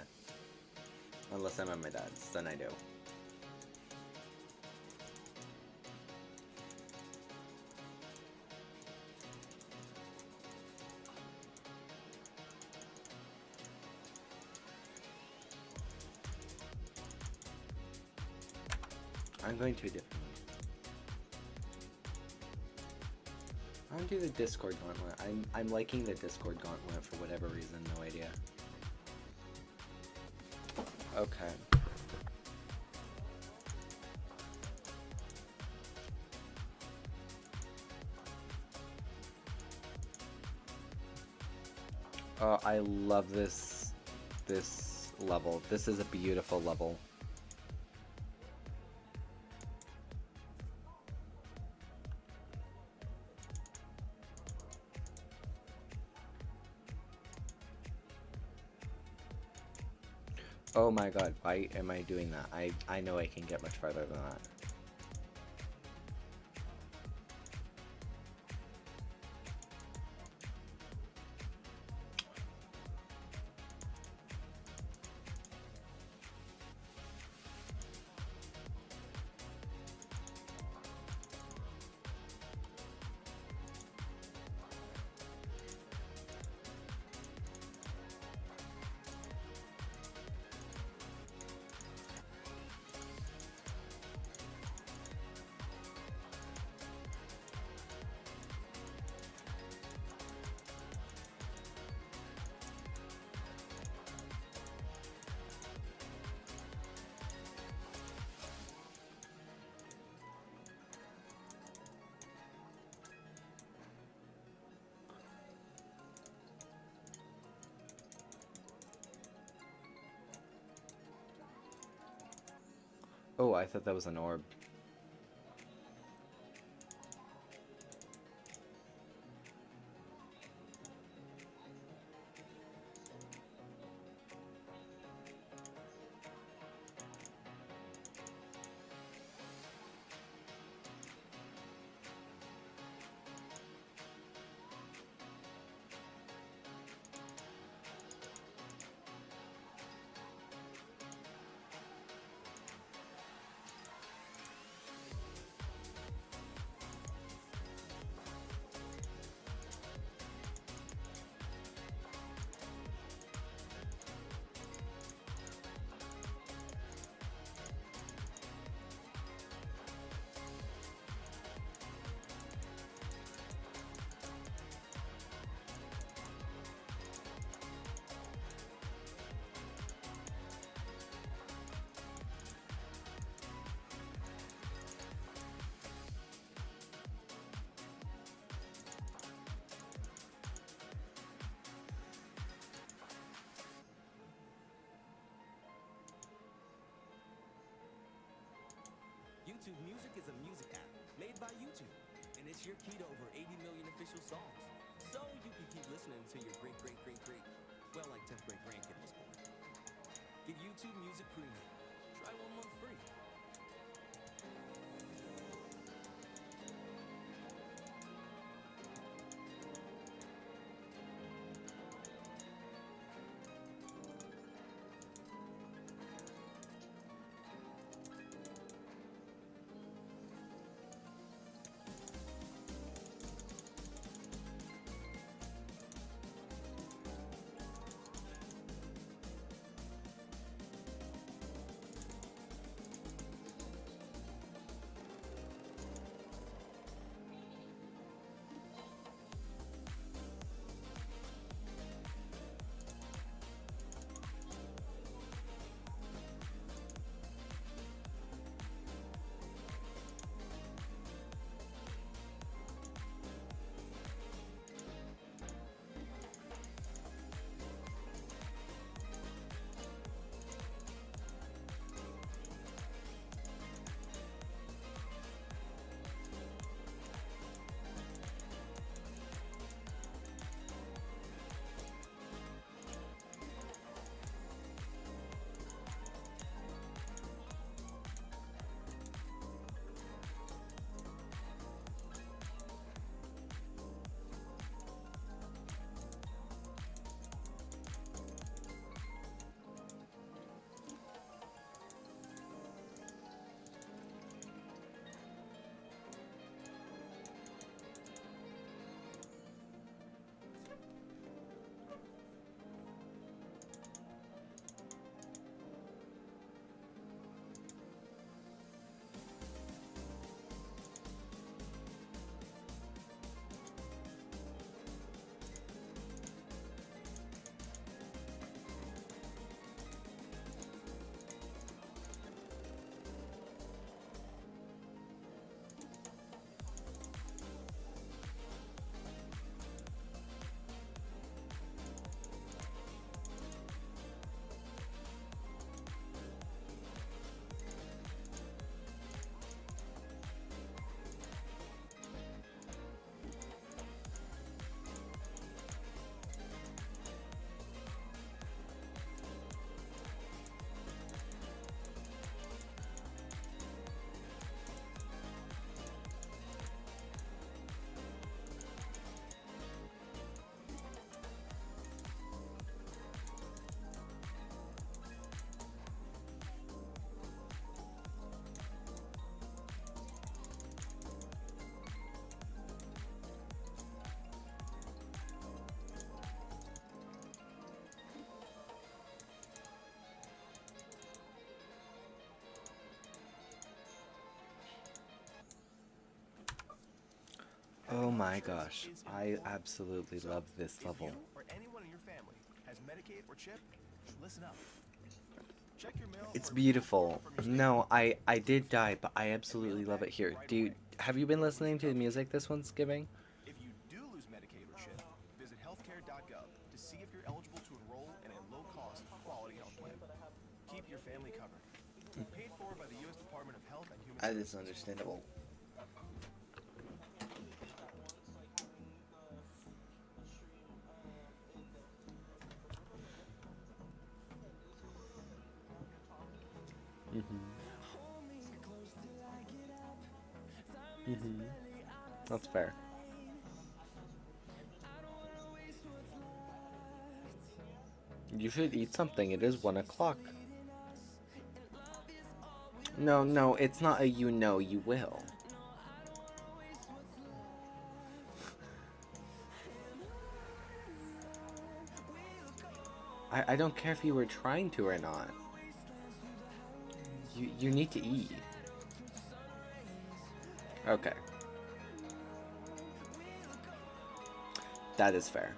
Unless I'm at my dad's, then I do. I'm going to do. I'll do the Discord gauntlet. I'm liking the Discord gauntlet for whatever reason, no idea. Okay. Oh, I love this level. This is a beautiful level. Oh my god, why am I doing that? I know I can get much farther than that. Oh, I thought that was an orb. YouTube Music is a music app made by YouTube, and it's your key to over 80 million official songs. So you can keep listening to your great Well, like 10th grade grandkid was born. Get YouTube Music Premium. Try 1 month free. Oh my gosh, I absolutely love this level. If you or anyone in your family has Medicaid or CHIP, listen up. Check your mail It's for a beautiful. from your state. No, I did die, but I absolutely love it here. Have you been listening to the music this one's giving? If you do lose Medicaid or CHIP, visit healthcare.gov to see if you're eligible to enroll in a low-cost, quality health plan. Keep your family covered. Paid for by the U.S. Department of Health and Human That Services. is understandable. That's fair. You should eat something. It is 1 o'clock. No, it's not a you know, you will. I don't care if you were trying to or not. You need to eat. Okay. That is fair.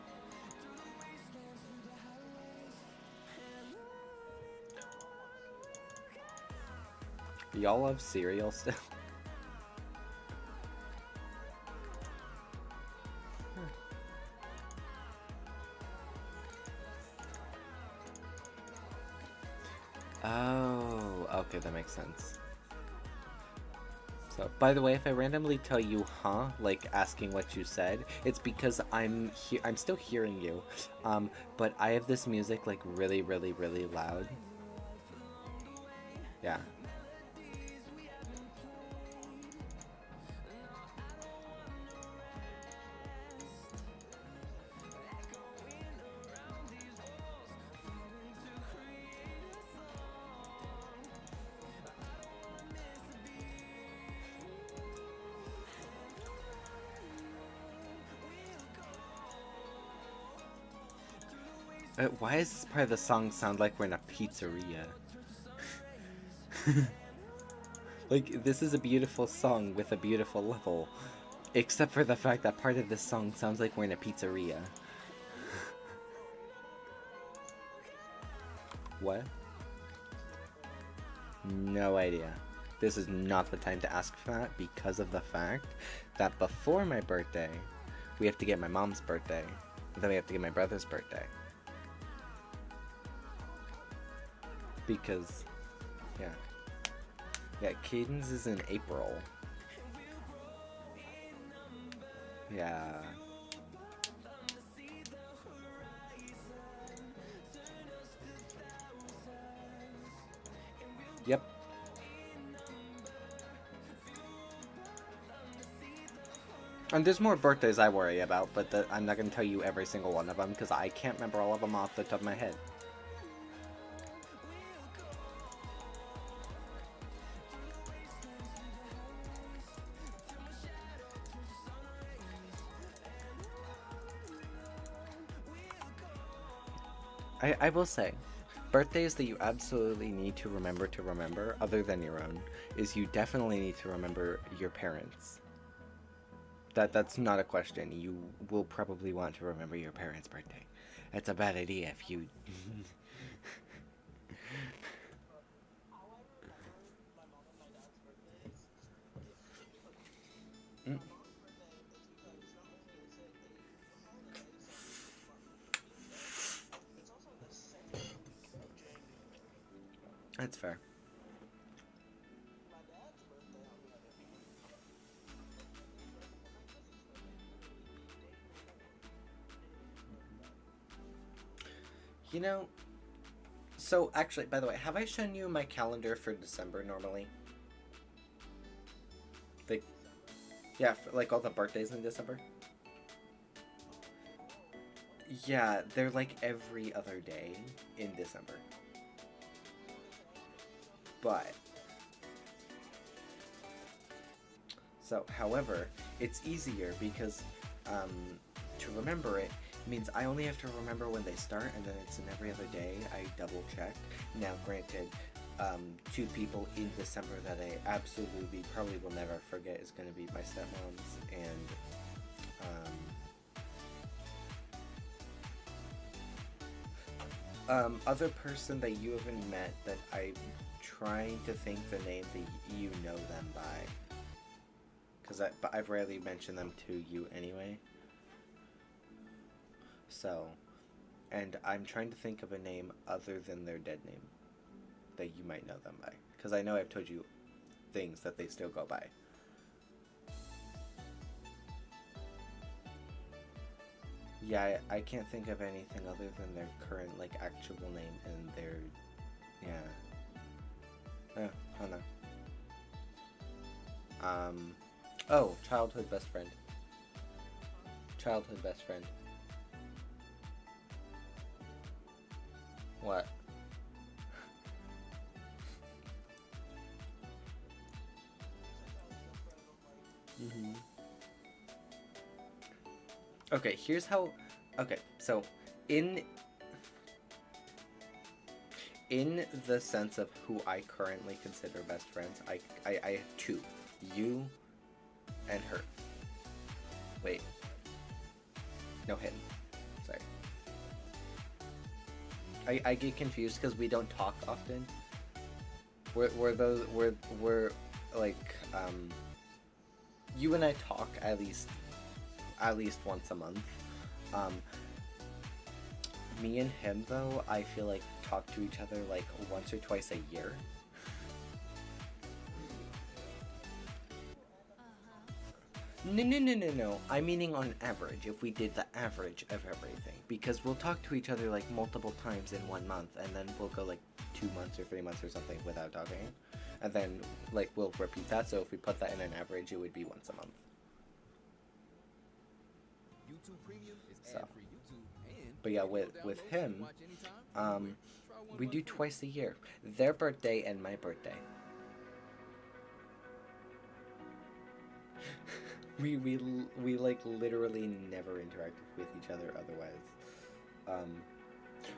Y'all love cereal still? Oh, okay, that makes sense. So, by the way, if I randomly tell you, huh, like asking what you said, it's because I'm still hearing you, but I have this music like really, really, really loud. Yeah. Why does this part of the song sound like we're in a pizzeria? Like, this is a beautiful song with a beautiful level. Except for the fact that part of this song sounds like we're in a pizzeria. What? No idea. This is not the time to ask for that because of the fact that before my birthday, we have to get my mom's birthday. And then we have to get my brother's birthday. Because, yeah. Yeah, Cadence is in April. Yeah. Yep. And there's more birthdays I worry about, but I'm not going to tell you every single one of them because I can't remember all of them off the top of my head. I will say, birthdays that you absolutely need to remember, other than your own, is you definitely need to remember your parents. That's not a question. You will probably want to remember your parents' birthday. It's a bad idea if you... Mm. That's fair. You know, so actually, by the way, have I shown you my calendar for December normally? Like, yeah, like all the birthdays in December? Yeah, they're like every other day in December. But, so, however, it's easier because to remember it means I only have to remember when they start, and then it's in every other day. I double check. Now, granted, two people in December that I absolutely probably will never forget is going to be my stepmom's and other person that you haven't met that I'm trying to think the name that you know them by, because I've rarely mentioned them to you anyway. So, and I'm trying to think of a name other than their dead name that you might know them by, because I know I've told you things that they still go by. Yeah, I can't think of anything other than their current, like, actual name and their, yeah. Oh, hold on. Oh, childhood best friend. Childhood best friend. What? Mm-hmm. Okay, here's how... Okay, so, in the sense of who I currently consider best friends, I have two. You and her. Wait. No, him. Sorry. I get confused because we don't talk often. We're like, you and I talk at least once a month. Me and him, though, I feel like talk to each other like once or twice a year. No. I'm meaning on average, if we did the average of everything. Because we'll talk to each other like multiple times in 1 month, and then we'll go like 2 months or 3 months or something without talking. And then like we'll repeat that, so if we put that in an average, it would be once a month. YouTube Premium is So. ad-free YouTube and But yeah, video with downloads you him, can watch anytime, anywhere. Try one we month do free. twice a year. Their birthday and my birthday. We like literally never interact with each other otherwise.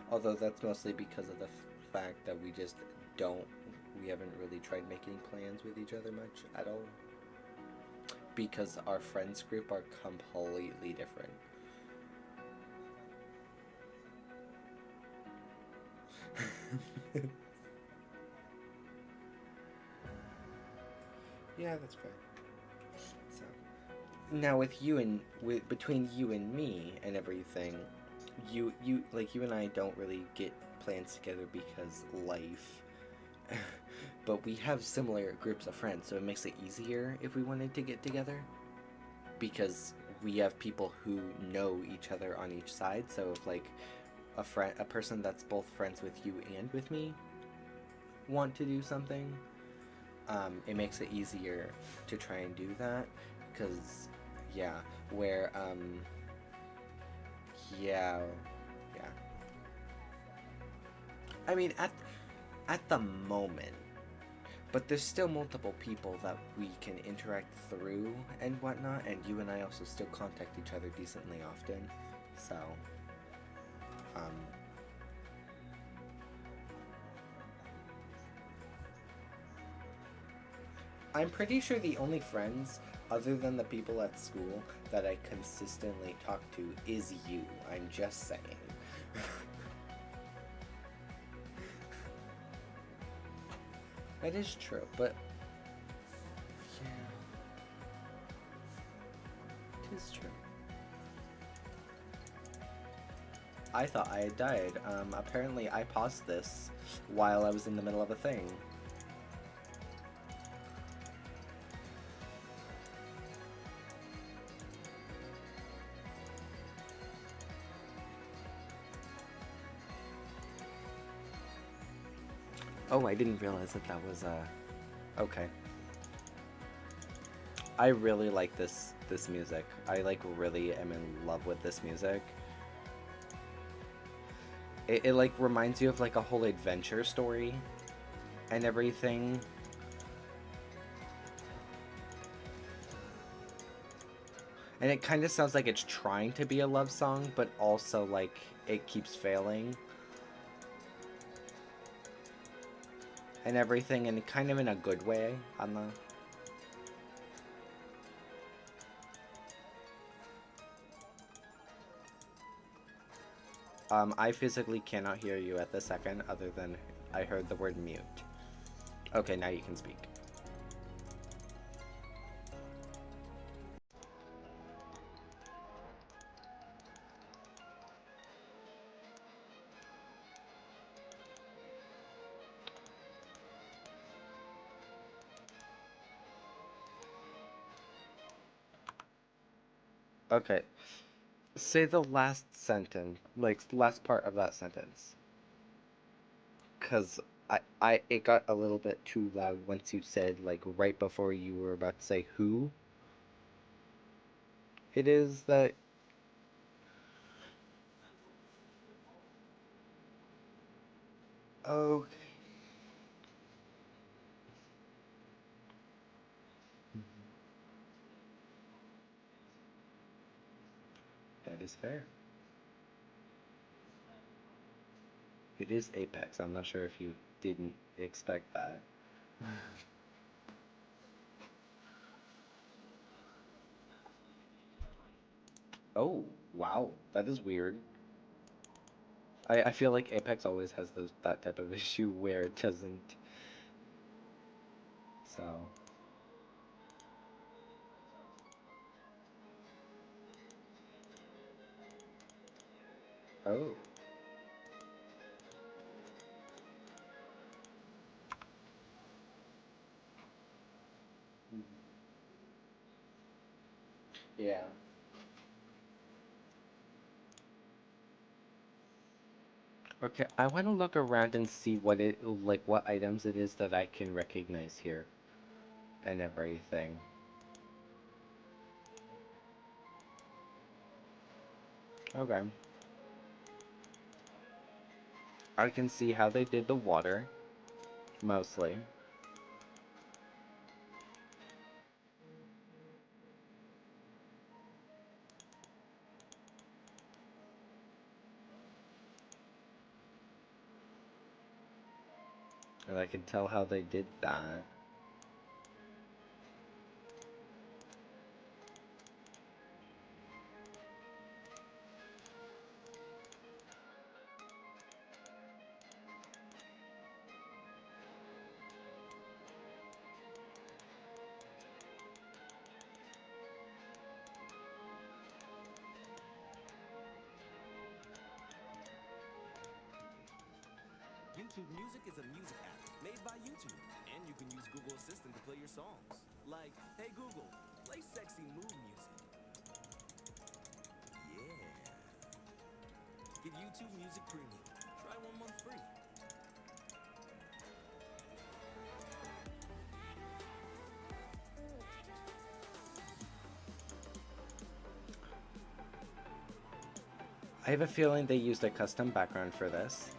Although that's mostly because of the fact that we just we haven't really tried making plans with each other much at all. Because our friends group are completely different. Yeah, that's fair. So now with you and between you and me and everything, you and I don't really get plans together because life. But we have similar groups of friends, so it makes it easier if we wanted to get together. Because we have people who know each other on each side, so if like a person that's both friends with you and with me want to do something, it makes it easier to try and do that. Because yeah, yeah. I mean, at the moment, but there's still multiple people that we can interact through and whatnot, and you and I also still contact each other decently often, so, I'm pretty sure the only friends, other than the people at school, that I consistently talk to is you. I'm just saying. That is true, but yeah, it is true. I thought I had died. Apparently I paused this while I was in the middle of a thing. Oh, I didn't realize that was, okay. I really like this music. I, like, really am in love with this music. It like, reminds you of, like, a whole adventure story and everything. And it kind of sounds like it's trying to be a love song, but also, like, it keeps failing. And everything, and kind of in a good way, on the... I physically cannot hear you at the second, other than I heard the word mute. Okay, now you can speak. Okay. Say the last sentence, like, last part of that sentence. Cause it got a little bit too loud once you said, like, right before you were about to say who it is that... Okay. That is fair. It is Apex. I'm not sure if you didn't expect that. Oh, wow. That is weird. I feel like Apex always has that type of issue where it doesn't. So. Oh. Yeah. Okay, I want to look around and see what items it is that I can recognize here and everything. Okay. I can see how they did the water, mostly. And I can tell how they did that. YouTube Music is a music app made by YouTube, and you can use Google Assistant to play your songs. Like, hey Google, play sexy mood music. Yeah. Get YouTube Music Premium. Try 1 month free. I have a feeling they used a custom background for this.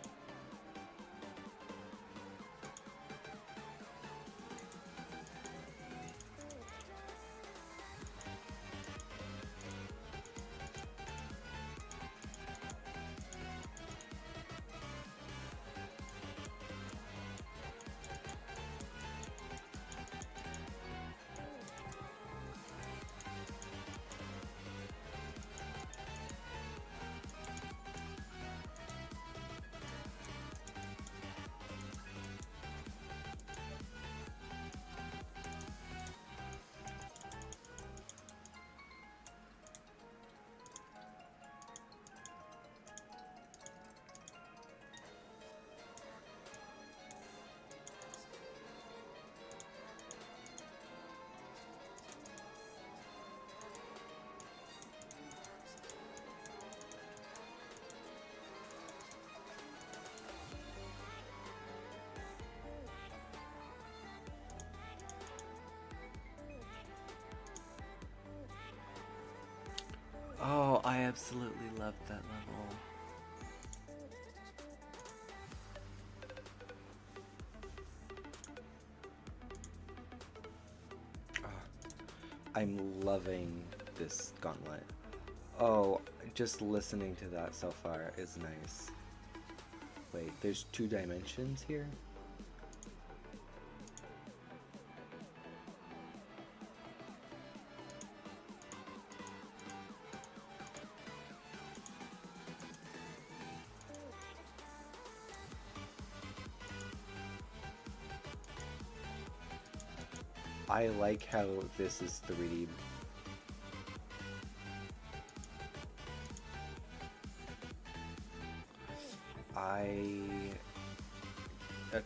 Oh, I absolutely loved that level. I'm loving this gauntlet. Oh, just listening to that so far is nice. Wait, there's 2 dimensions here? I like how this is 3D. Okay.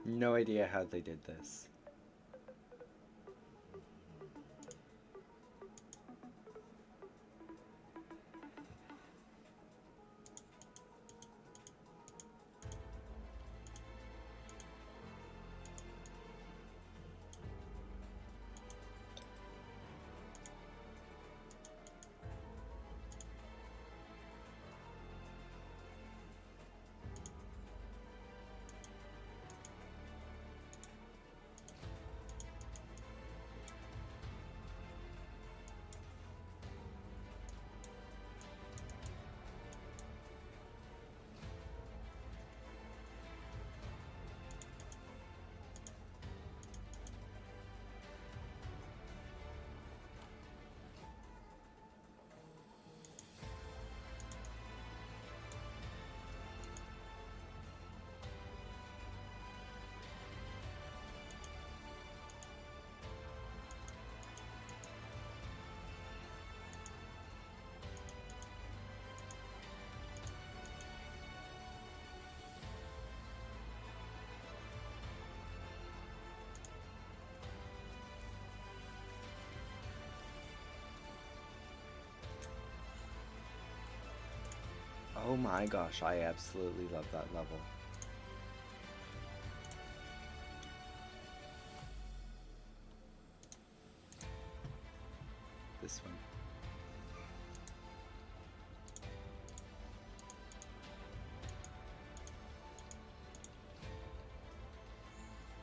No idea how they did this. Oh my gosh, I absolutely love that level. This one.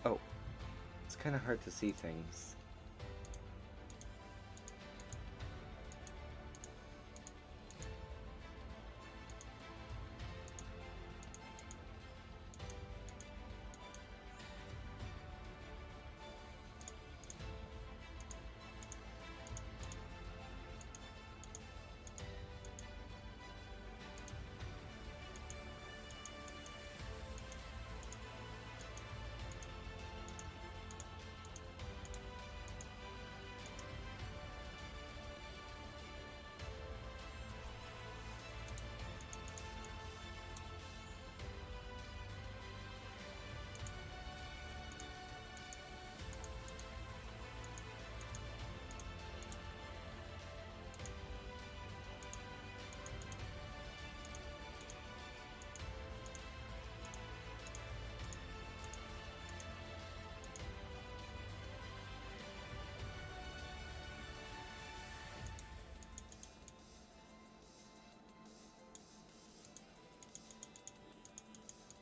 Oh, it's kind of hard to see things.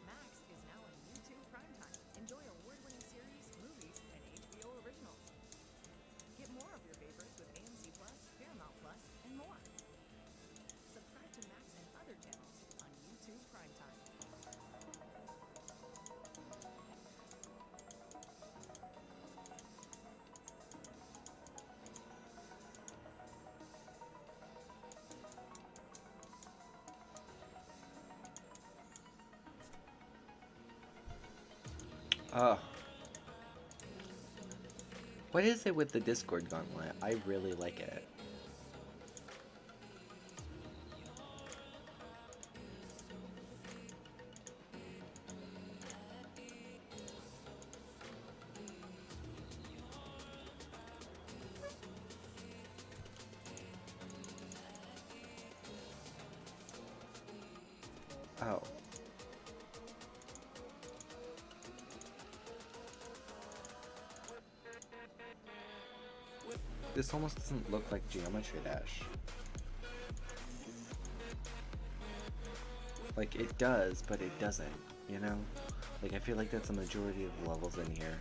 Max is now on YouTube Primetime. Enjoy award-winning series, movies, and HBO originals. Get more of your favorites with AMC Plus, Paramount Plus, and more. Subscribe to Max and other channels on YouTube Primetime. Oh. What is it with the Discord gauntlet? I really like it. Oh. This almost doesn't look like Geometry Dash. Like, it does, but it doesn't, you know? Like, I feel like that's a majority of the levels in here.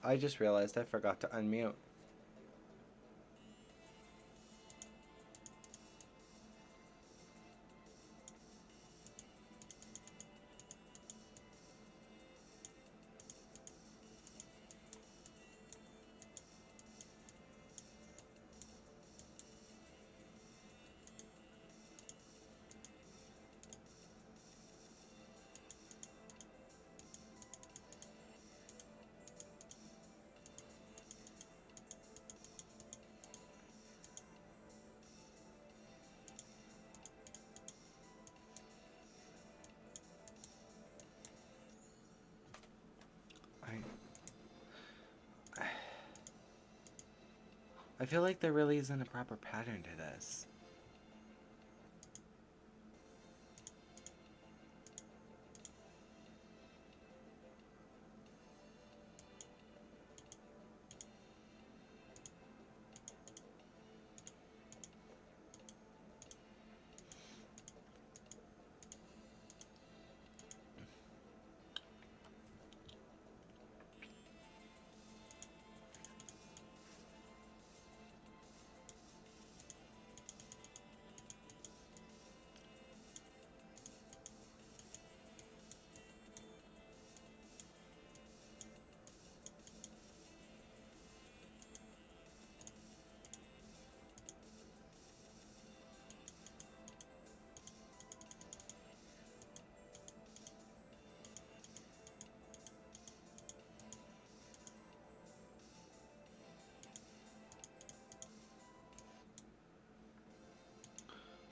I just realized I forgot to unmute. I feel like there really isn't a proper pattern to this.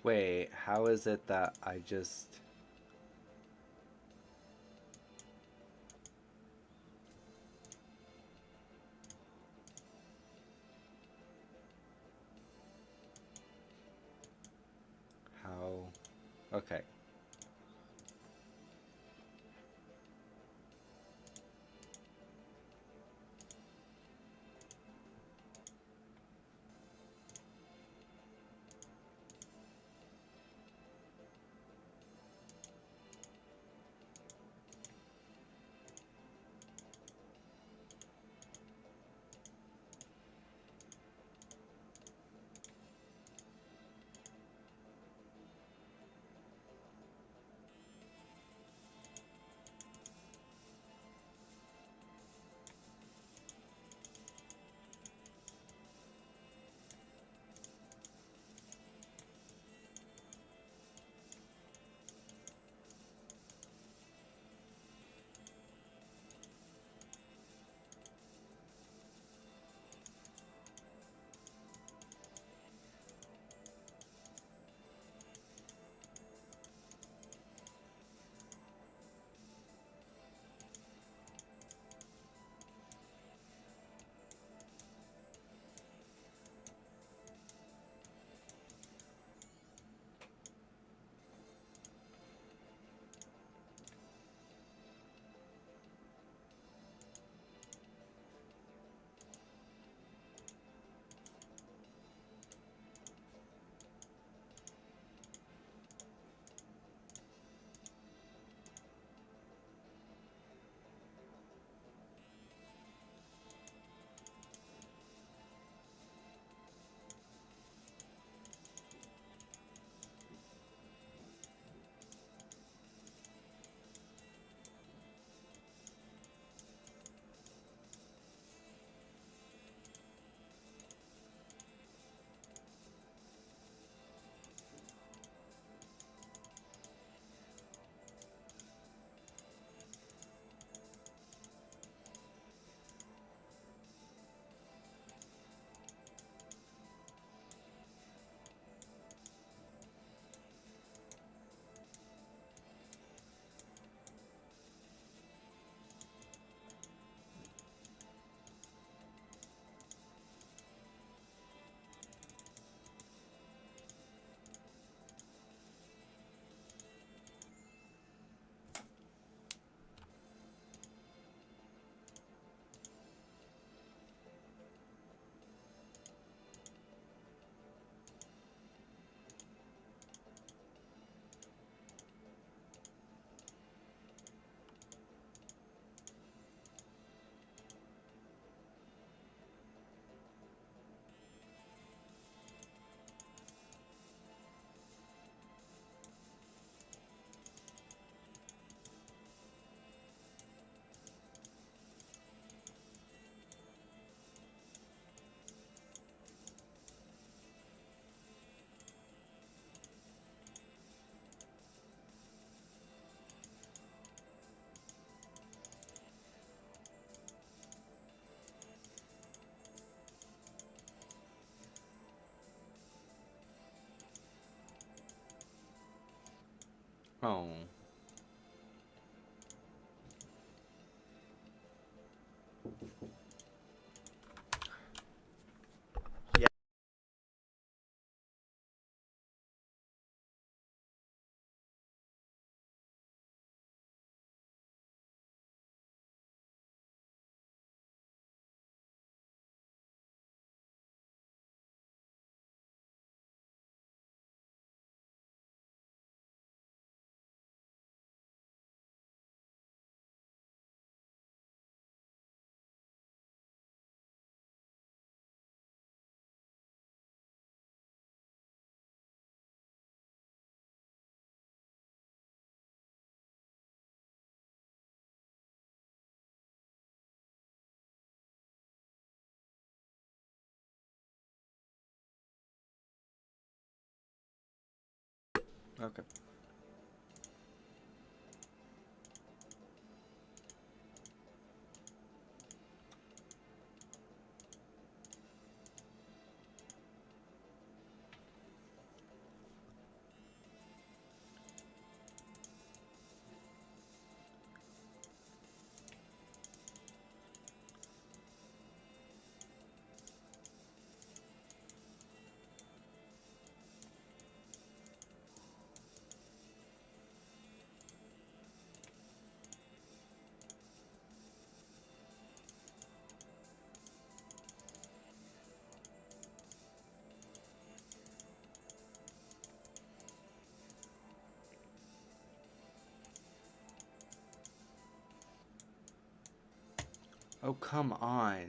Wait, how is it that I just... How... Okay. Oh. Yeah. Okay. Oh, come on.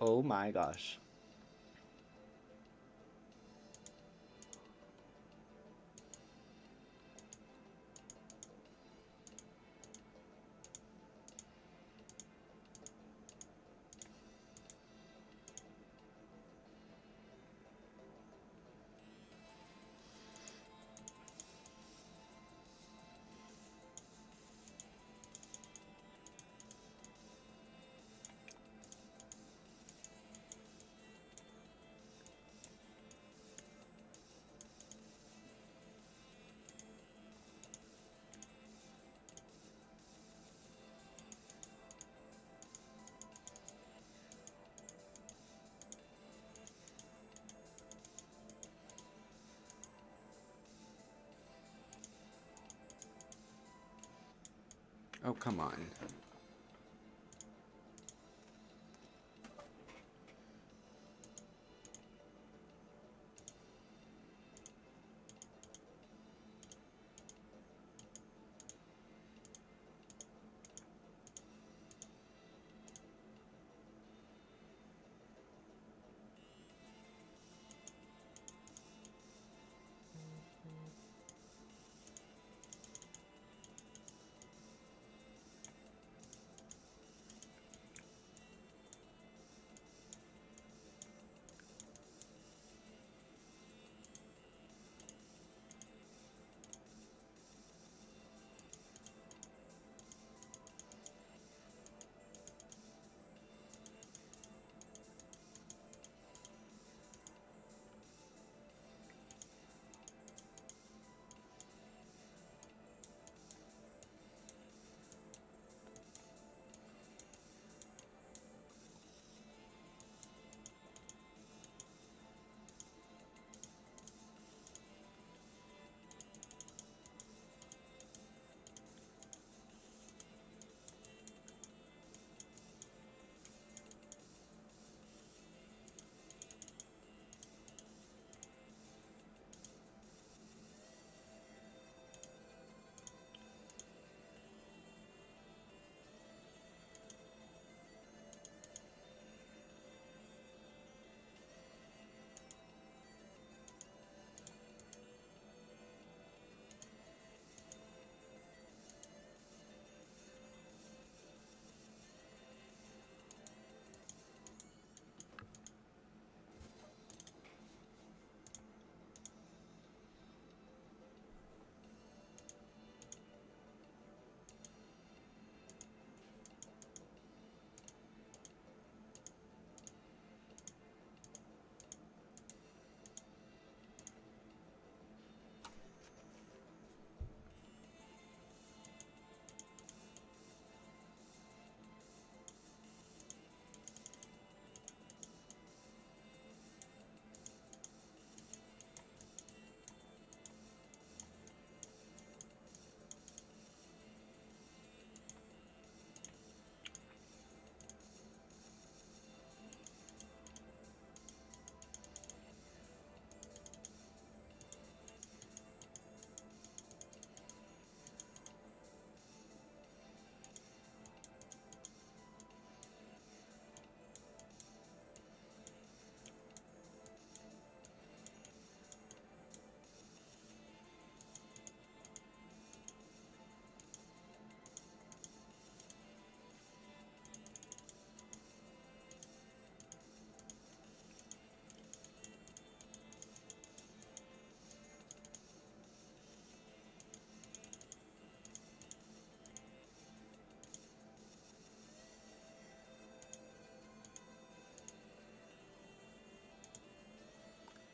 Oh my gosh. Oh, come on.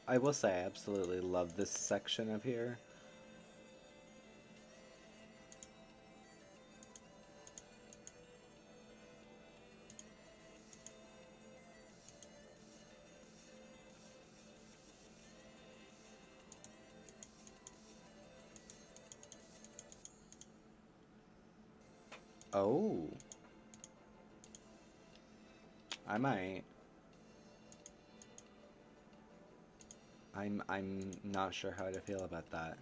I will say I absolutely love this section of here. Oh. I might. I'm not sure how to feel about that.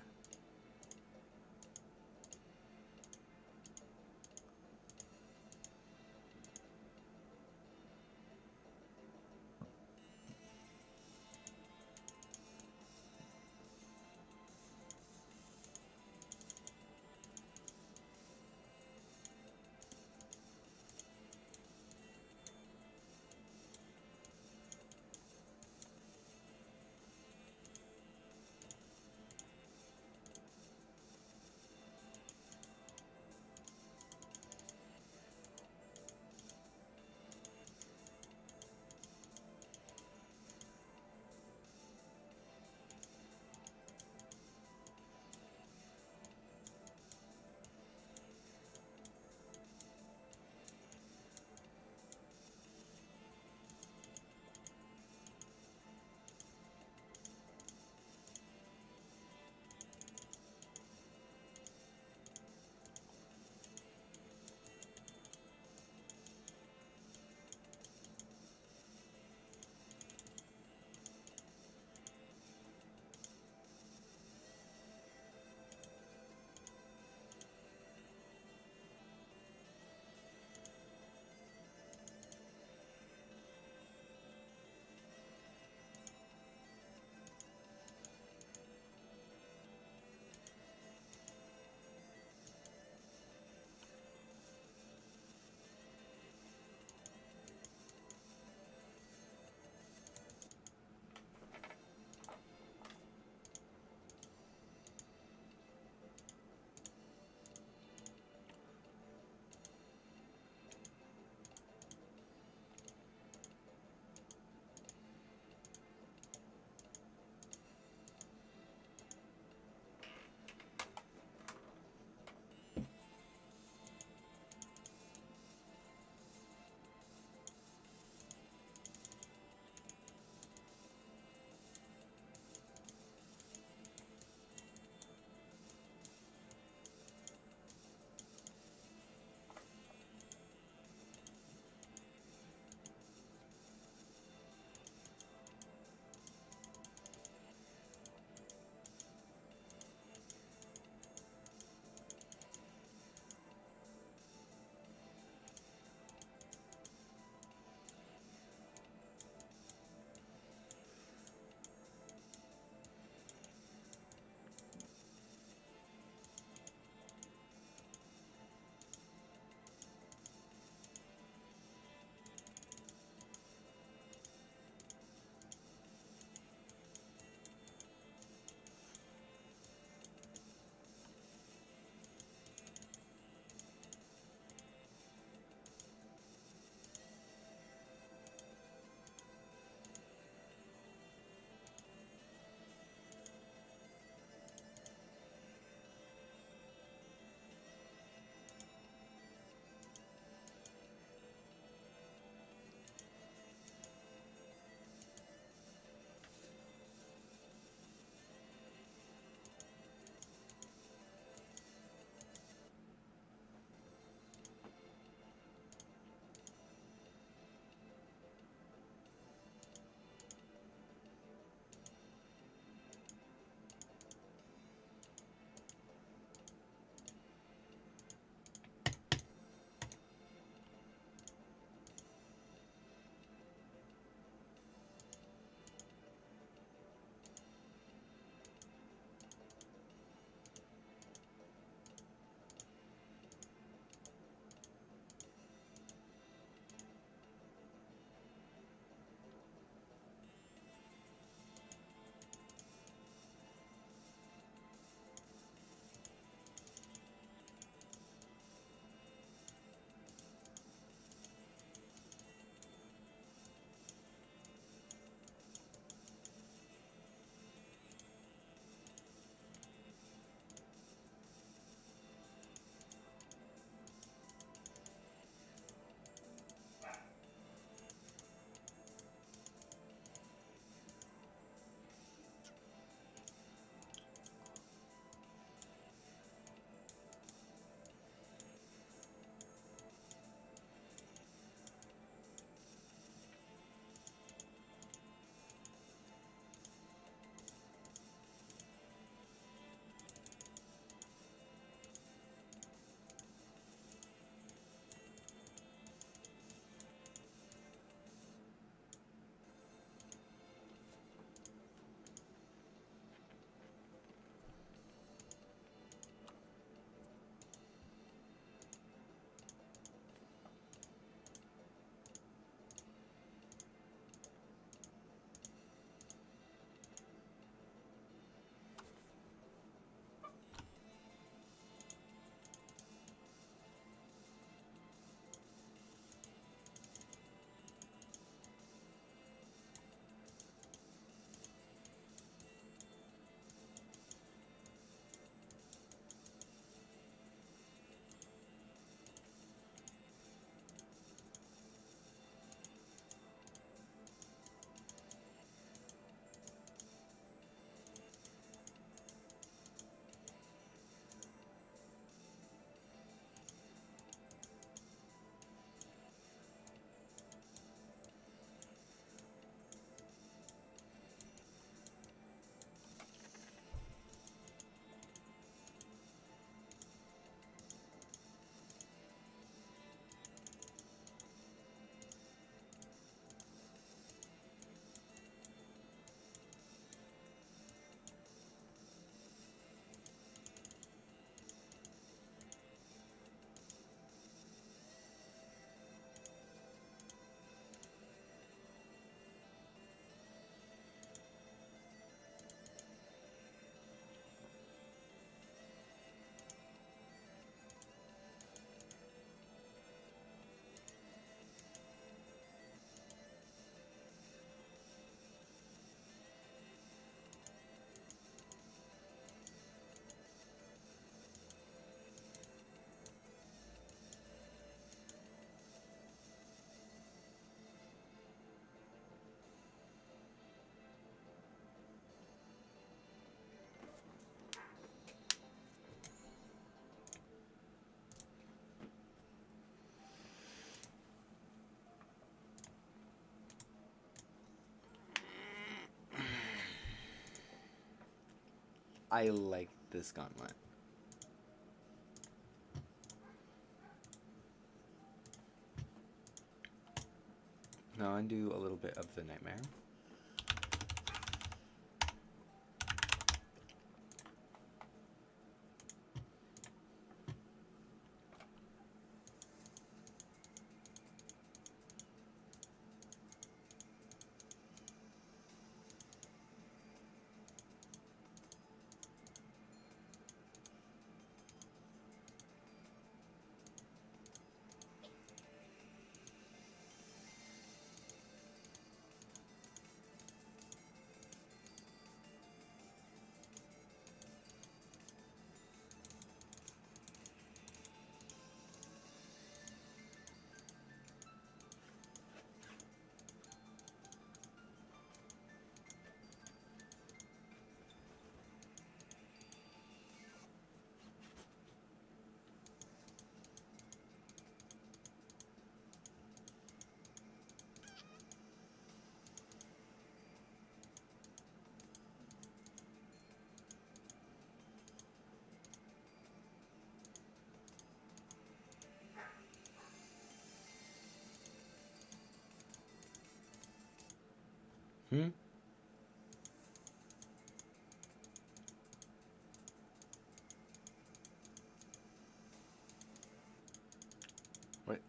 I like this gauntlet. Now undo a little bit of the nightmare. Hmm? What?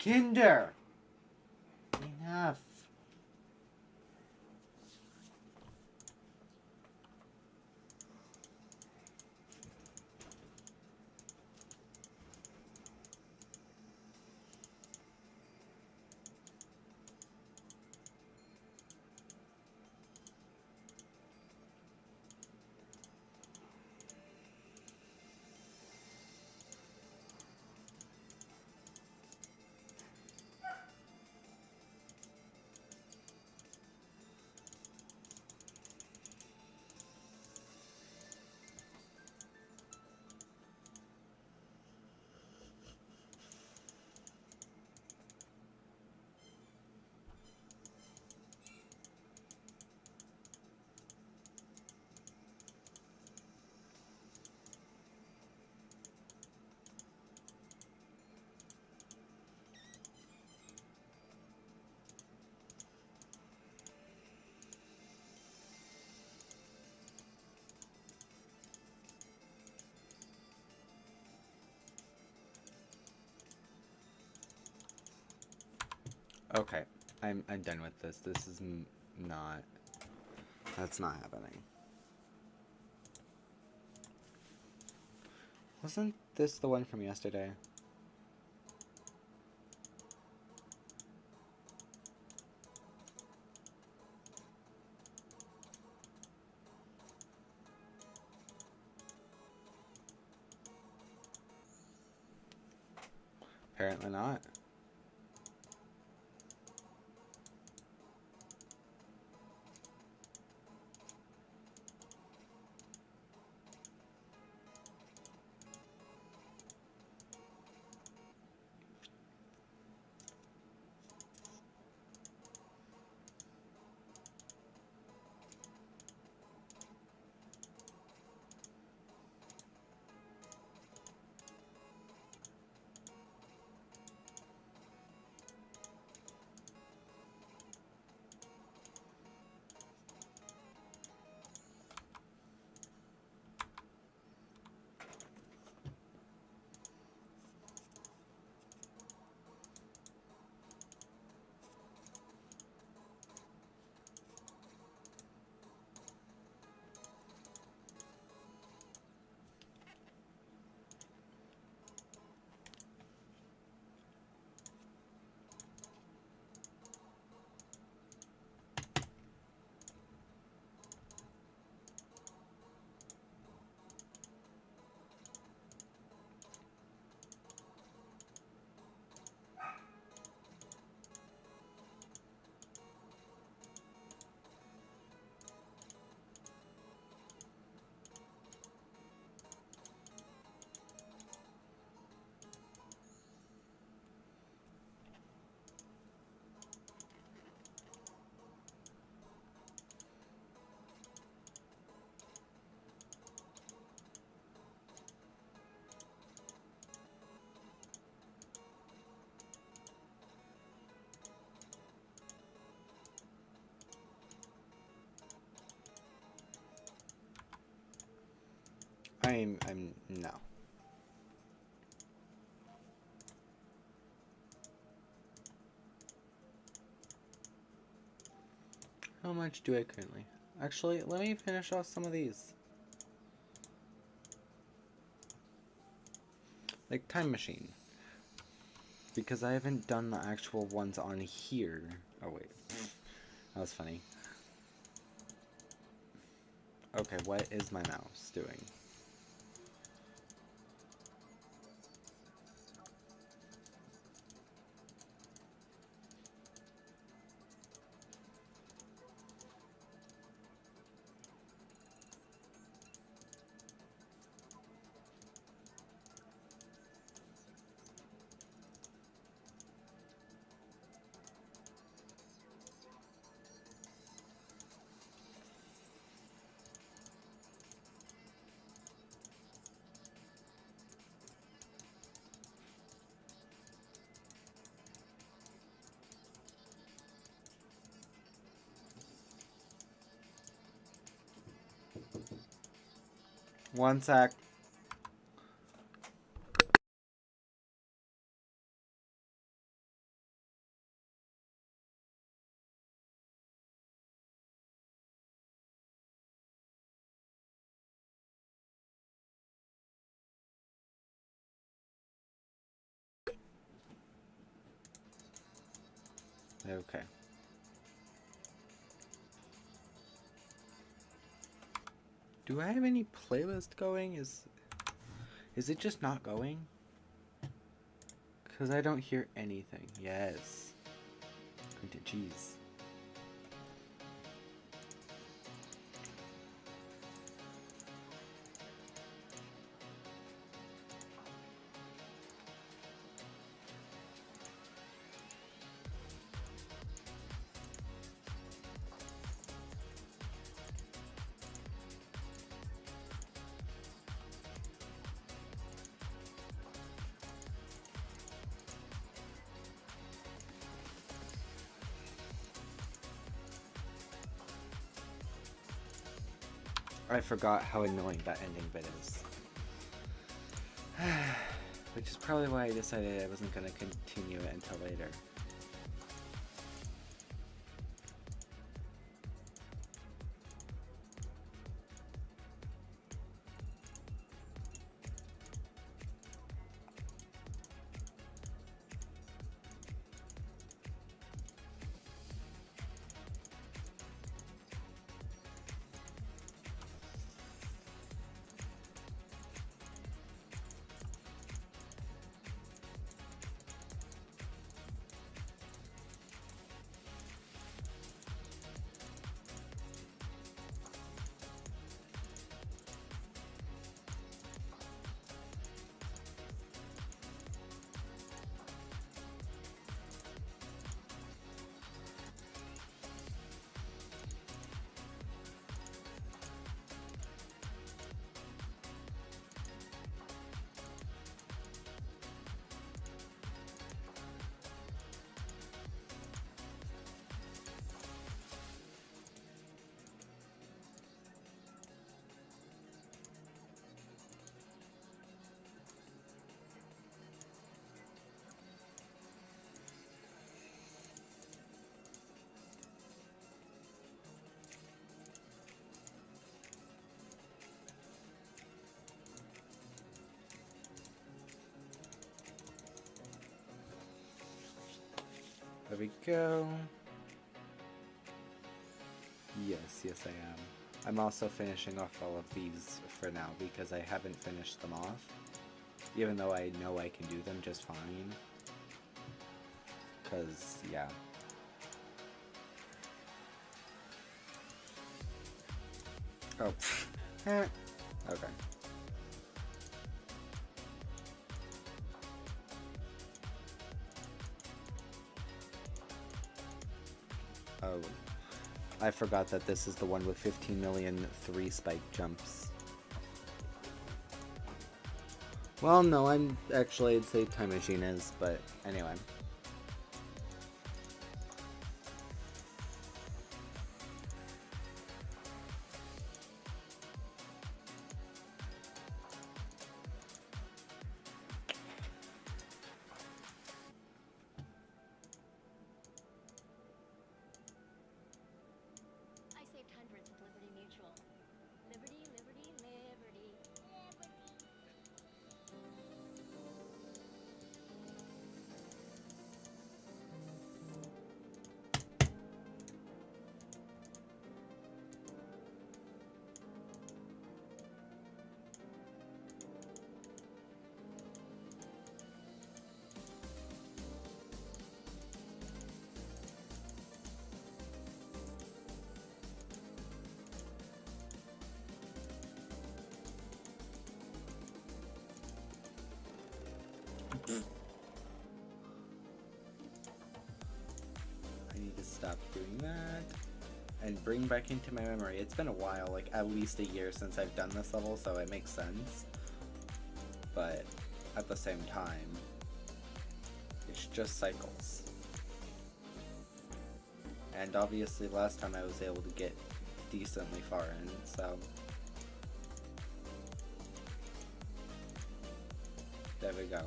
Kinder! Enough. Okay, I'm done with this. This is not. That's not happening. Wasn't this the one from yesterday? Apparently not. I'm no. How much do I currently? Actually, let me finish off some of these. Like Time Machine. Because I haven't done the actual ones on here. Oh wait. That was funny. Okay, what is my mouse doing? One sec. Okay. Do I have any playlist going? Is it just not going? Because I don't hear anything. Yes. Jeez. I forgot how annoying that ending bit is. Which is probably why I decided I wasn't going to continue it until later. There we go. Yes, I am. I'm also finishing off all of these for now because I haven't finished them off. Even though I know I can do them just fine. Because, yeah. Oh. Okay. Oh, I forgot that this is the one with 15 million 3 spike jumps. Well, no, I'm actually, I'd say Time Machine is, but anyway. I need to stop doing that and bring back into my memory. It's been a while, like at least a year since I've done this level, so it makes sense. But at the same time, it's just cycles. And obviously last time I was able to get decently far in, so there we go.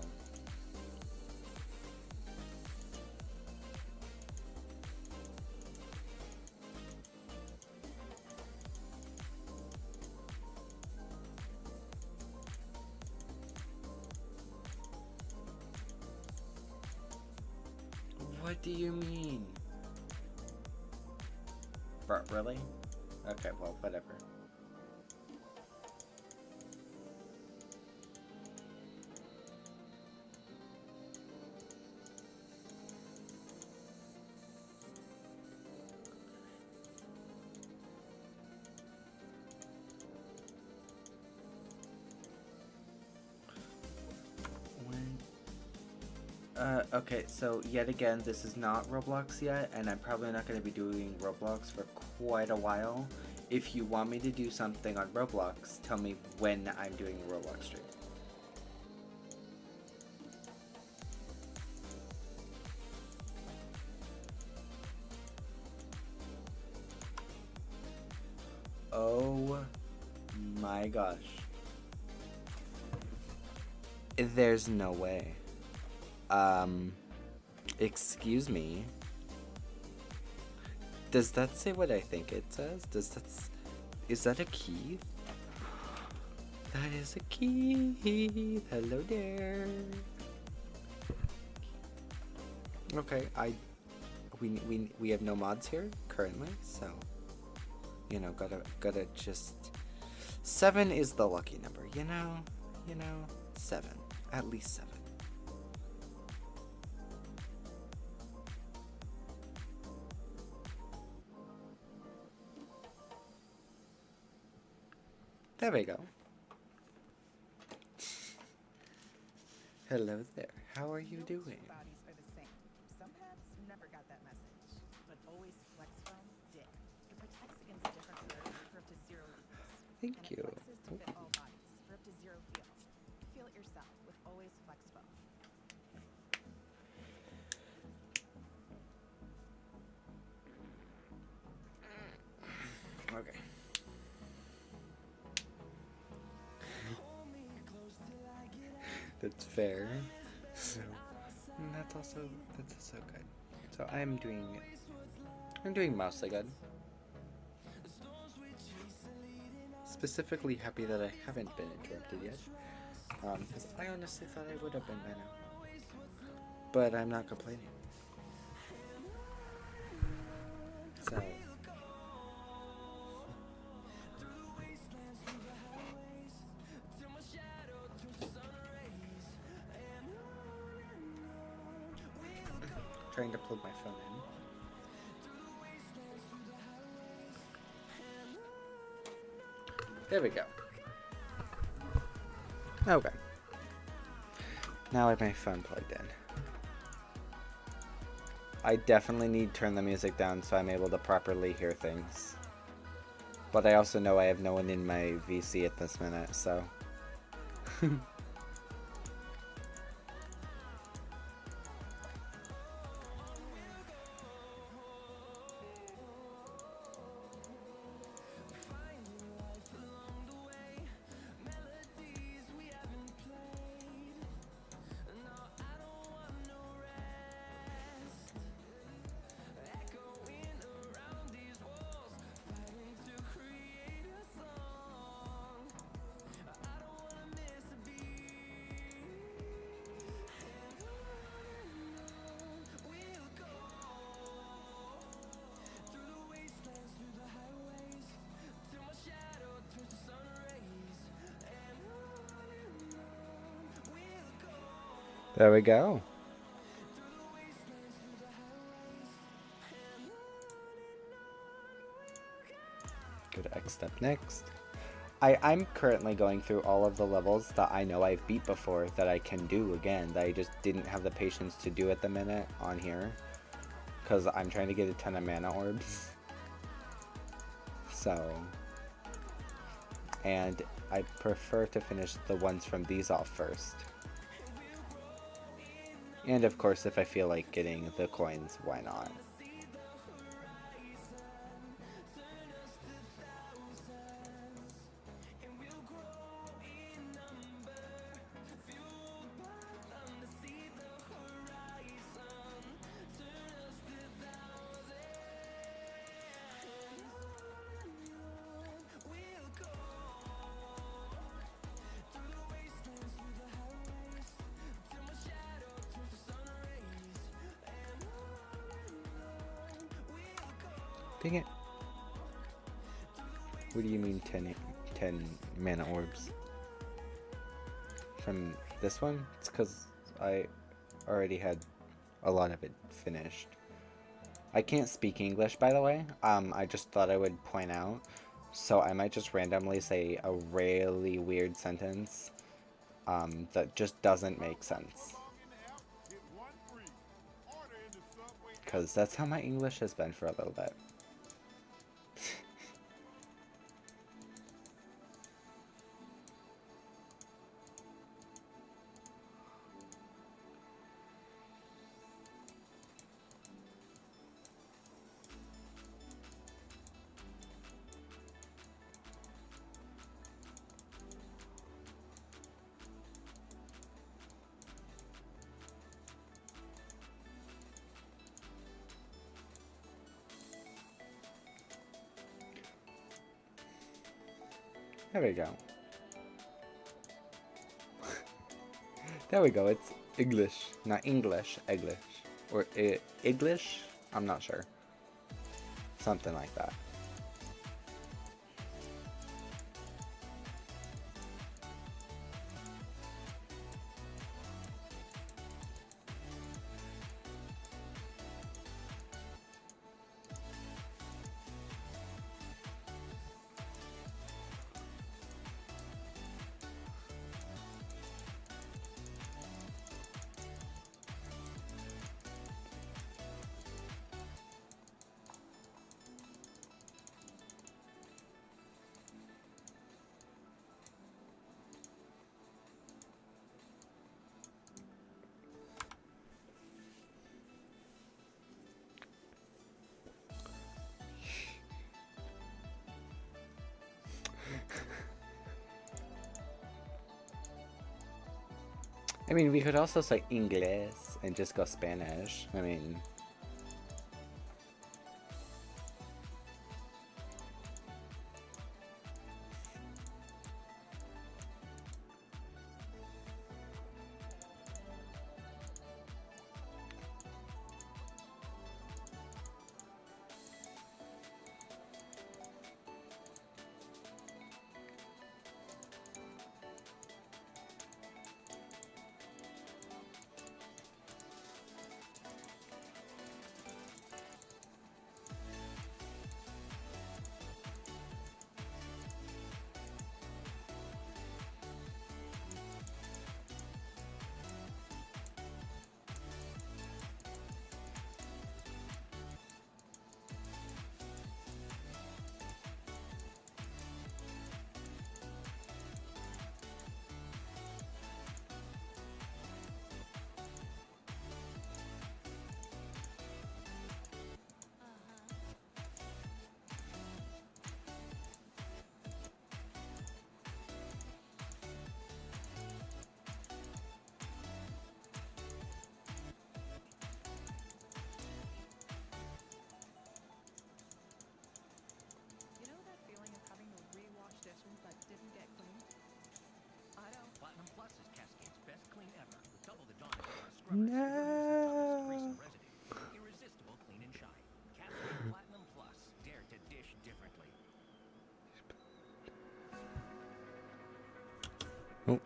What do you mean? Really? Okay, well, whatever. Okay, so yet again, this is not Roblox yet, and I'm probably not going to be doing Roblox for quite a while. If you want me to do something on Roblox, tell me when I'm doing a Roblox stream. Oh my gosh. There's no way. Excuse me. Does that say what I think it says? Is that a key? That is a key. Hello there. Okay, we have no mods here currently, so you know, gotta just 7 is the lucky number, you know, 7, at least 7. There we go. Hello there. How are you doing? Bodies are the same. Some hats never got that message, but always flex foam did. It protects against different curves for up to 0 weakness. Thank And you. it flexes to fit all bodies for up to 0 feel. Feel it yourself with always flex foam. Okay. That's fair. So that's also good. So I'm doing mostly good. Specifically happy that I haven't been interrupted yet. Because I honestly thought I would have been by now. But I'm not complaining. So trying to plug my phone in. There we go. Okay. Now I have my phone plugged in. I definitely need to turn the music down so I'm able to properly hear things. But I also know I have no one in my VC at this minute, so... There we go. Go to X step next. I'm currently going through all of the levels that I know I've beat before that I can do again, that I just didn't have the patience to do at the minute on here. Because I'm trying to get a ton of mana orbs. So... And I prefer to finish the ones from these off first. And of course, if I feel like getting the coins, why not? Dang it. What do you mean 10 mana orbs? From this one? It's because I already had a lot of it finished. I can't speak English, by the way. I just thought I would point out. So I might just randomly say a really weird sentence that just doesn't make sense. Because that's how my English has been for a little bit. There we go. There we go, it's English. Not English, English. Or English? I'm not sure. Something like that. I mean, we could also say English and just go Spanish. I mean... You know that feeling of having to rewash dishes that didn't get cleaned? I don't. Platinum Plus is Cascade's best clean ever. With double the Dawn Explorer scrubbers to reduce the toughest grease and residue. Irresistible clean and shine. Cascade Platinum Plus. Dare to dish differently. Oh.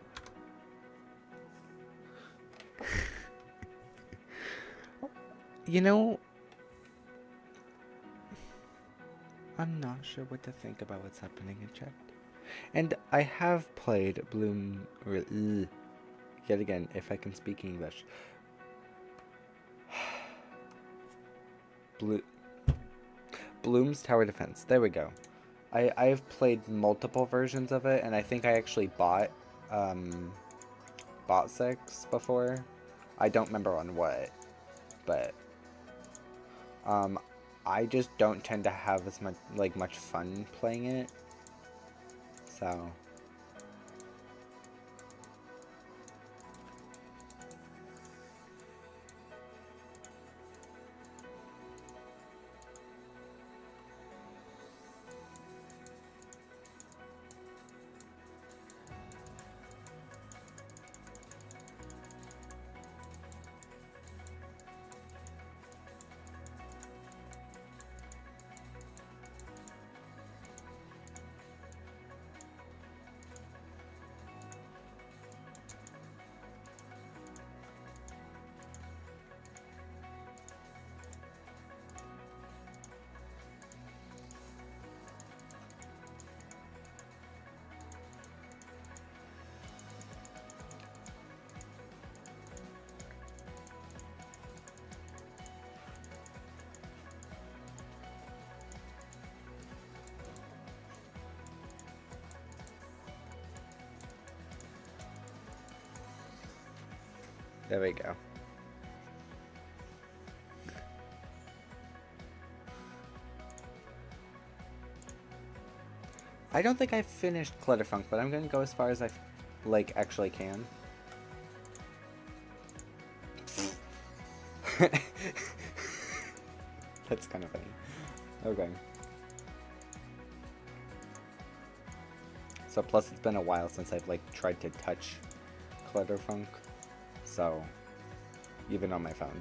You know... I'm not sure what to think about what's happening in chat. And I have played yet again, if I can speak English. Bloom's Tower Defense. There we go. I've played multiple versions of it, and I think I actually bought Ep.6 before. I don't remember on what, but I just don't tend to have as much fun playing it. So There we go. I don't think I've finished Clutterfunk, but I'm gonna go as far as I like actually can. That's kind of funny. Okay. So plus it's been a while since I've like tried to touch Clutterfunk, so even on my phone.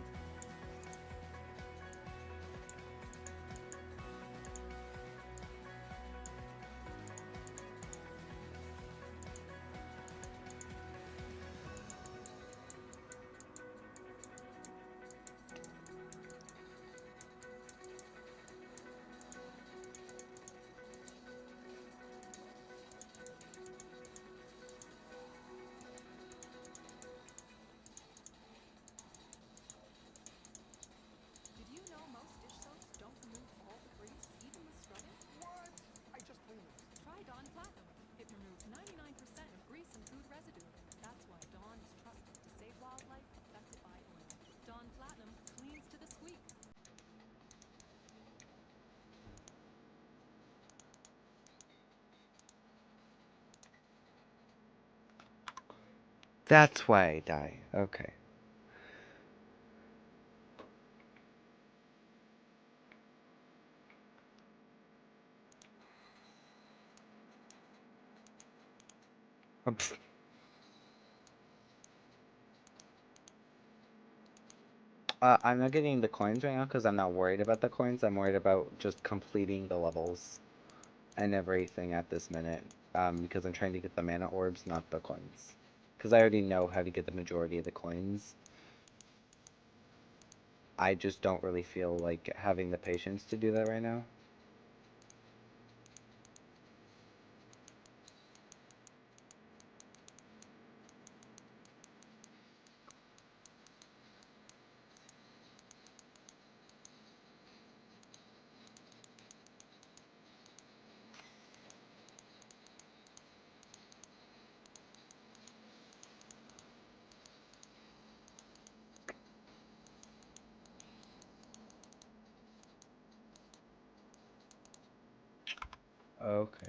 Did you know most dish soaps don't remove all the grease, even with scrubbing? What? I just cleaned them. Try Dawn Platinum. It removes 99% of grease and food residue. That's why Dawn is trusted to save wildlife affected by oil. Dawn Platinum cleans to the squeak. That's why I die. Okay. Oops. I'm not getting the coins right now because I'm not worried about the coins. I'm worried about just completing the levels and everything at this minute. Because I'm trying to get the mana orbs, not the coins. Because I already know how to get the majority of the coins. I just don't really feel like having the patience to do that right now. Okay.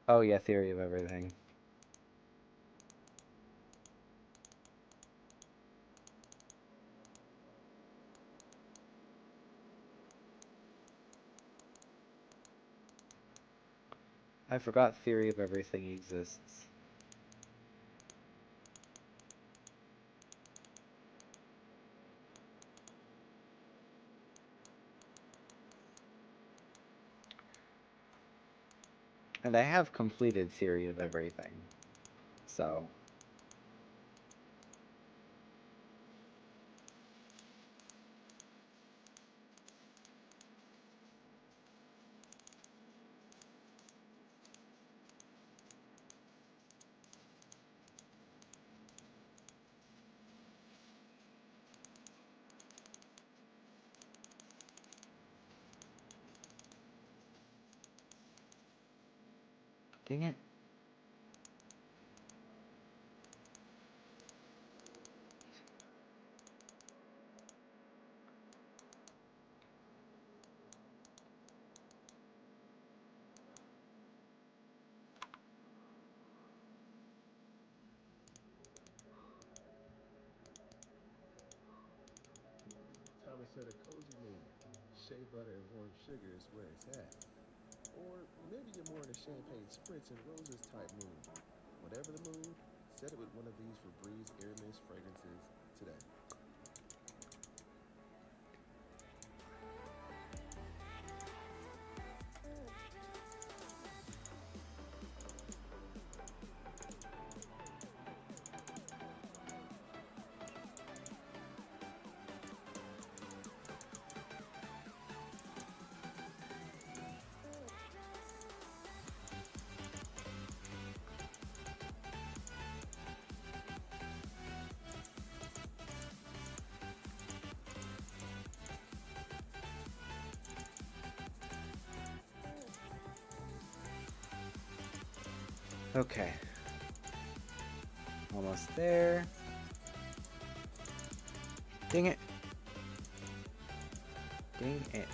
Oh yeah, theory of everything. I forgot theory of everything exists. And I have completed theory of everything. So... Dang it. Thomas said a cozy mood. Shea butter and warm sugar is where it's at. Or maybe you're more in a champagne spritz and roses type mood. Whatever the mood, set it with one of these Febreze Air Mist fragrances today. Okay. Almost there. Dang it. Dang it.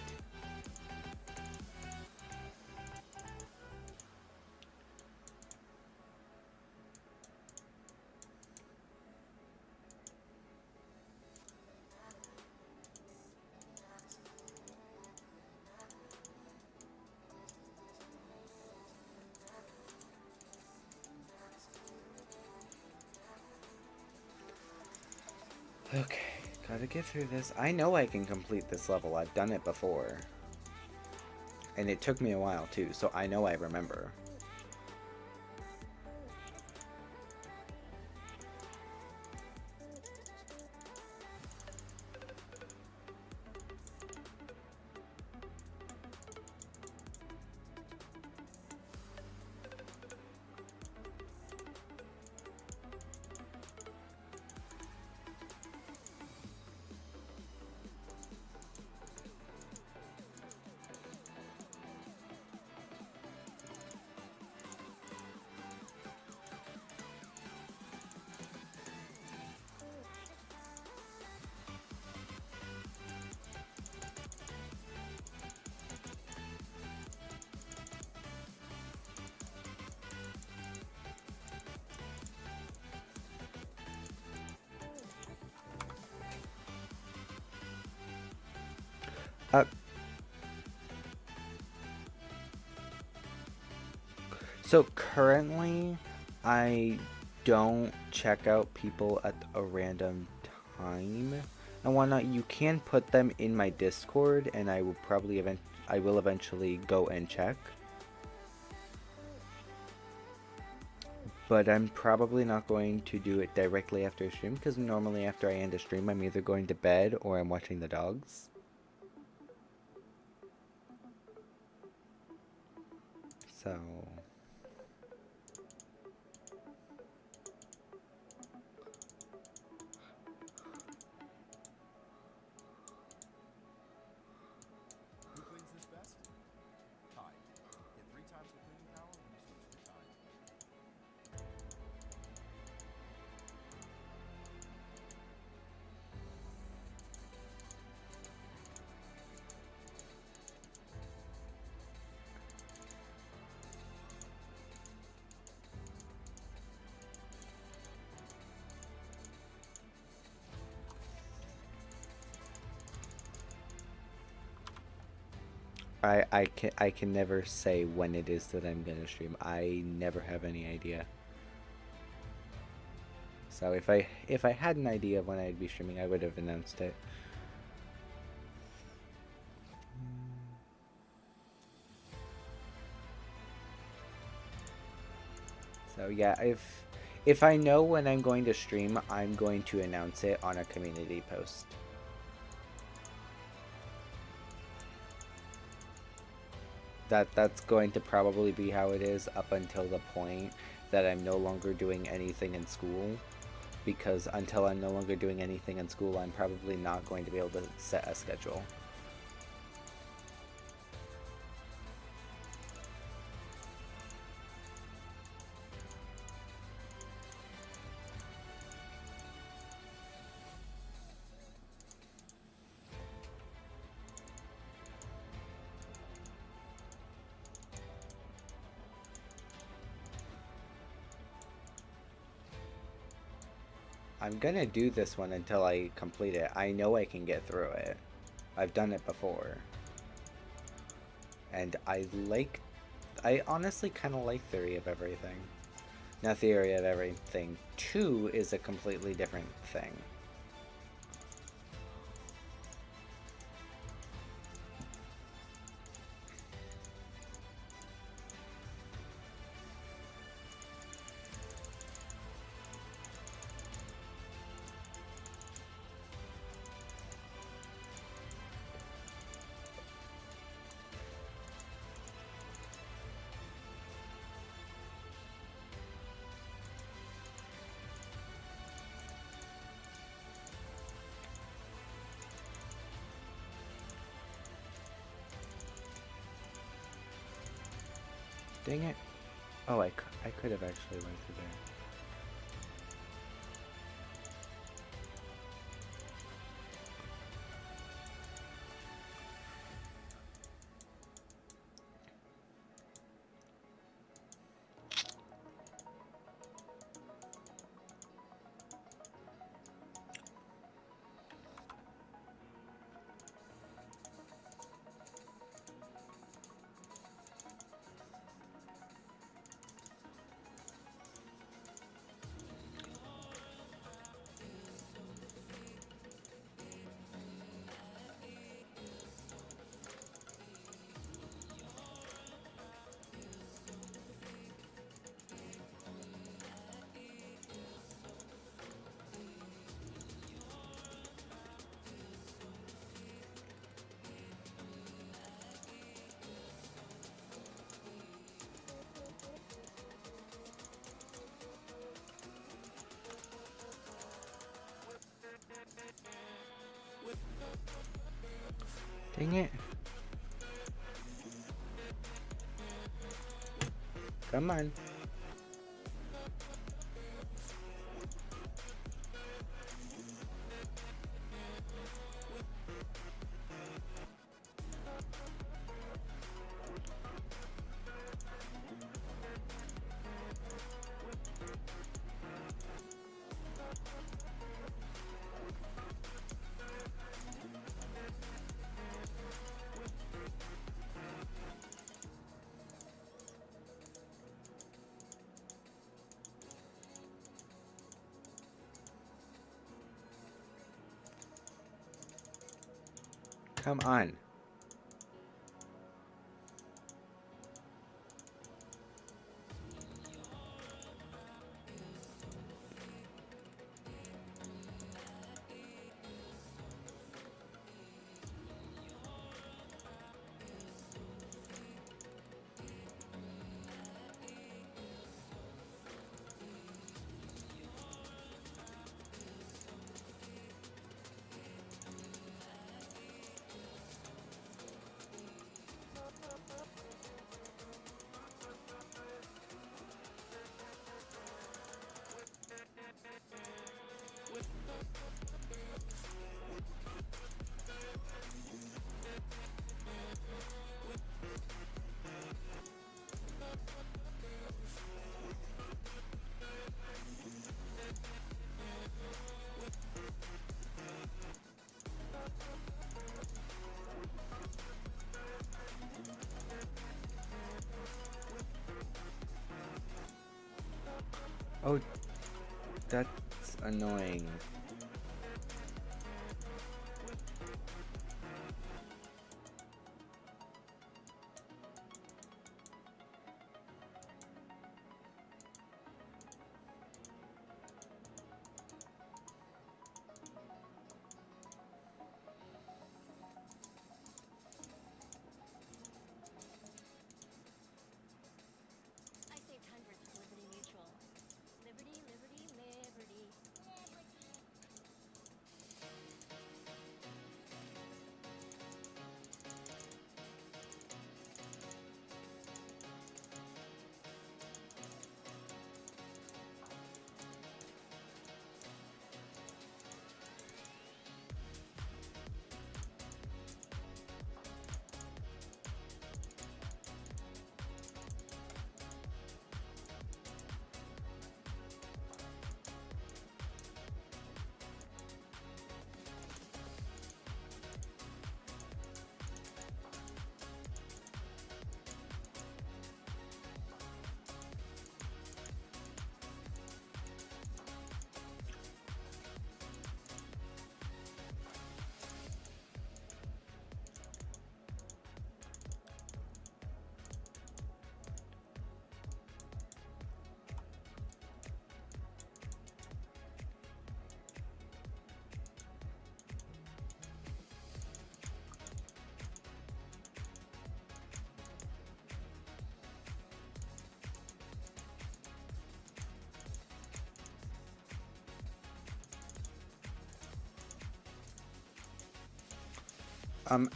Okay, gotta get through this. I know I can complete this level. I've done it before. And it took me a while too, so I know I remember. So currently, I don't check out people at a random time and whatnot. You can put them in my Discord, and I will probably eventually go and check. But I'm probably not going to do it directly after a stream, because normally after I end a stream, I'm either going to bed or I'm watching the dogs. So... Who cleans this best? Tide. Get 3 times the cleaning power when you switch to Tide. I can never say when it is that I'm gonna stream. I never have any idea. So if I had an idea of when I'd be streaming, I would have announced it. So yeah, if I know when I'm going to stream, I'm going to announce it on a community post. That's going to probably be how it is up until the point that I'm no longer doing anything in school. Because until I'm no longer doing anything in school, I'm probably not going to be able to set a schedule. I'm gonna do this one until I complete it. I know I can get through it. I've done it before. And I honestly kind of like Theory of Everything. Now Theory of Everything 2 is a completely different thing. Dang it. Oh, I could have actually went through there. Dang it. Come on. Come on. Oh, that's annoying. I saved hundreds with Liberty Mutual. Liberty, liberty, liberty.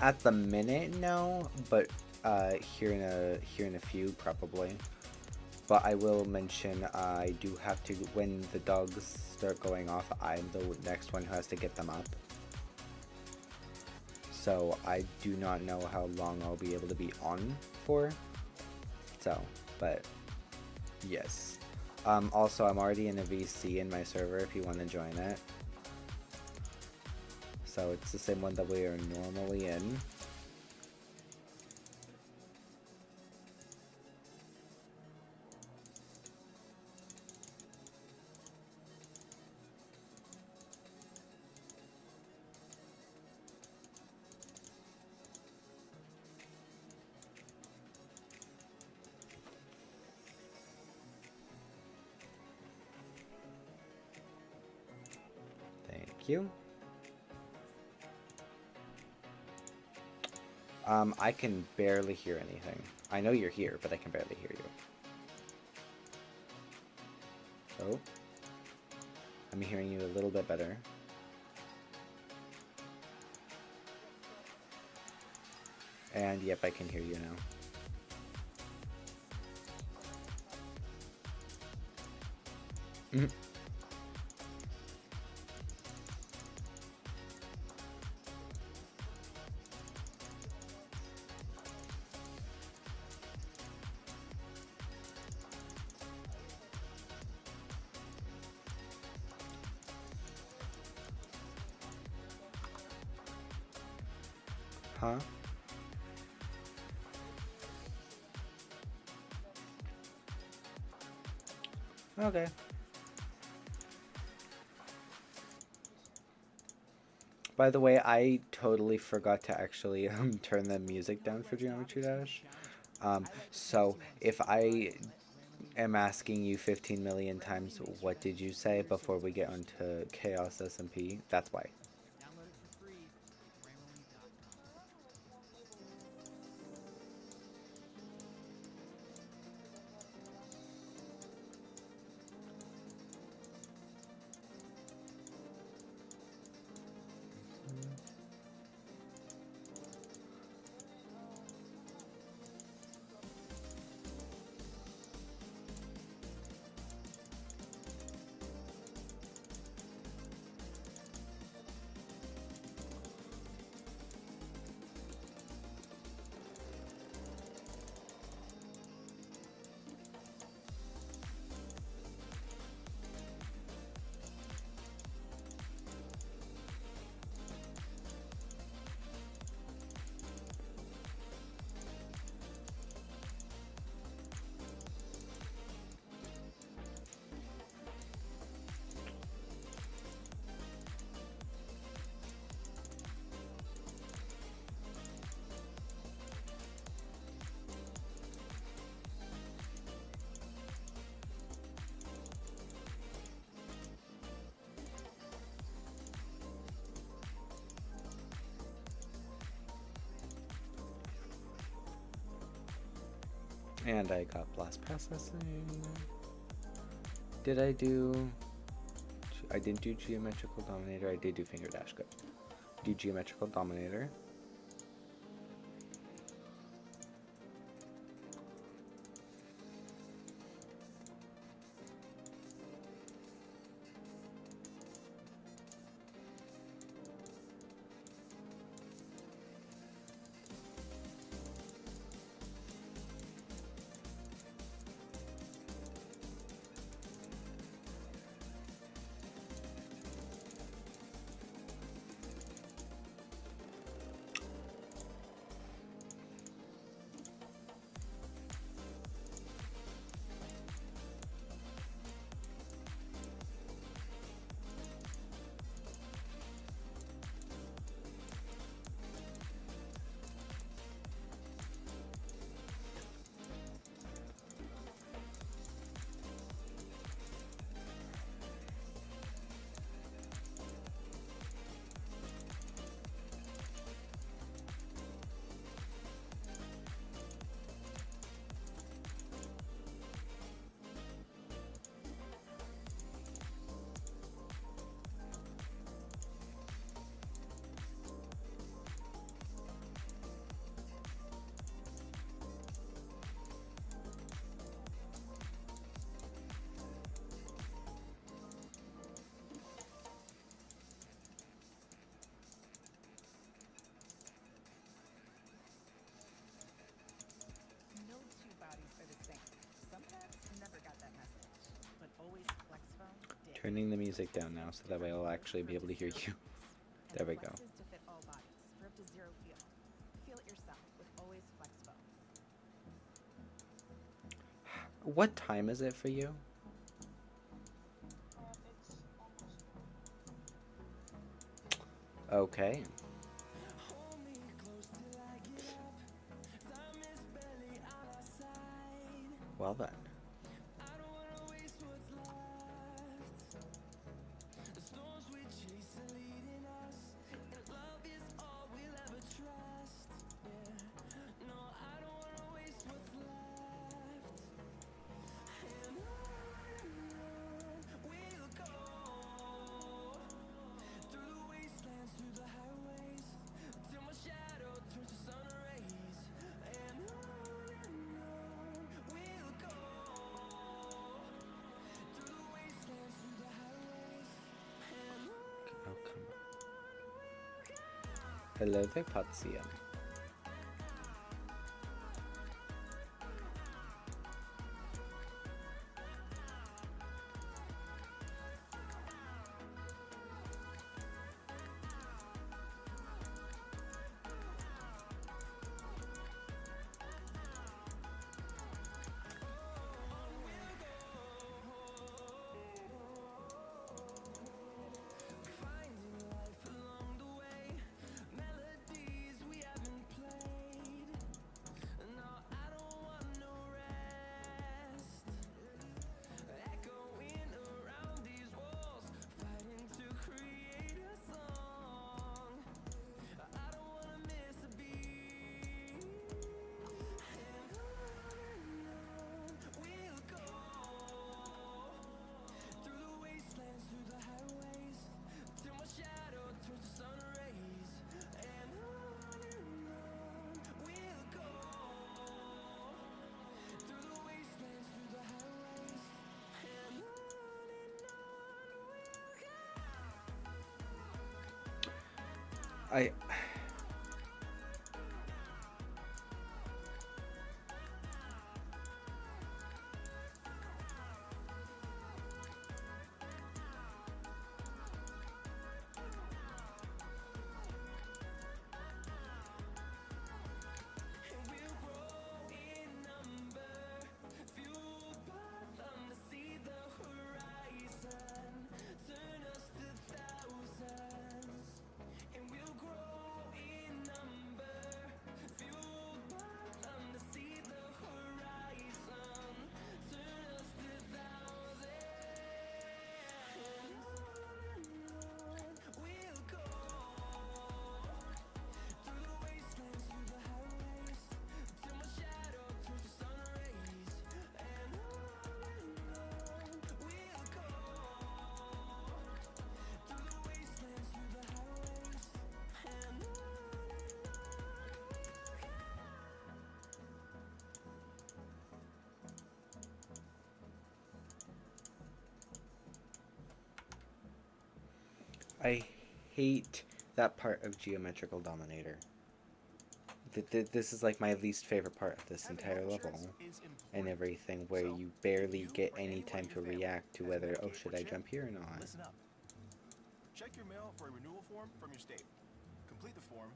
At the minute, no, but here in a few probably. But I will mention I do have to, when the dogs start going off, I'm the next one who has to get them up. So I do not know how long I'll be able to be on for. So, but yes. Also, I'm already in a VC in my server if you want to join it. So it's the same one that we are normally in. Thank you. I can barely hear anything. I know you're here, but I can barely hear you. So, I'm hearing you a little bit better. And yep, I can hear you now. Huh? Okay. By the way, I totally forgot to actually turn the music down for Geometry Dash. So if I am asking you 15 million times, what did you say before we get onto ChaosSMP? That's why. Download it for free at Grammarly.com. And I got blast processing. Did I do... I didn't do geometrical dominator. I did do finger dash. Good. Do geometrical dominator. No two bodies are the same. Some parents never got that message, but always flex phone did. Turning the music down now so that way I'll actually be able to hear you. There we go. Flexes to fit all bodies for up to zero feel. Feel it yourself with always flex phone. What time is it for you? It's almost. Okay. Well then. Hello there, Patsia. I hate that part of Geometrical Dominator. This is like my least favorite part of this entire level and everything, where you barely get any time to react to whether, oh, should I jump here or not? Listen up. Check your mail for a renewal form from your state. Complete the form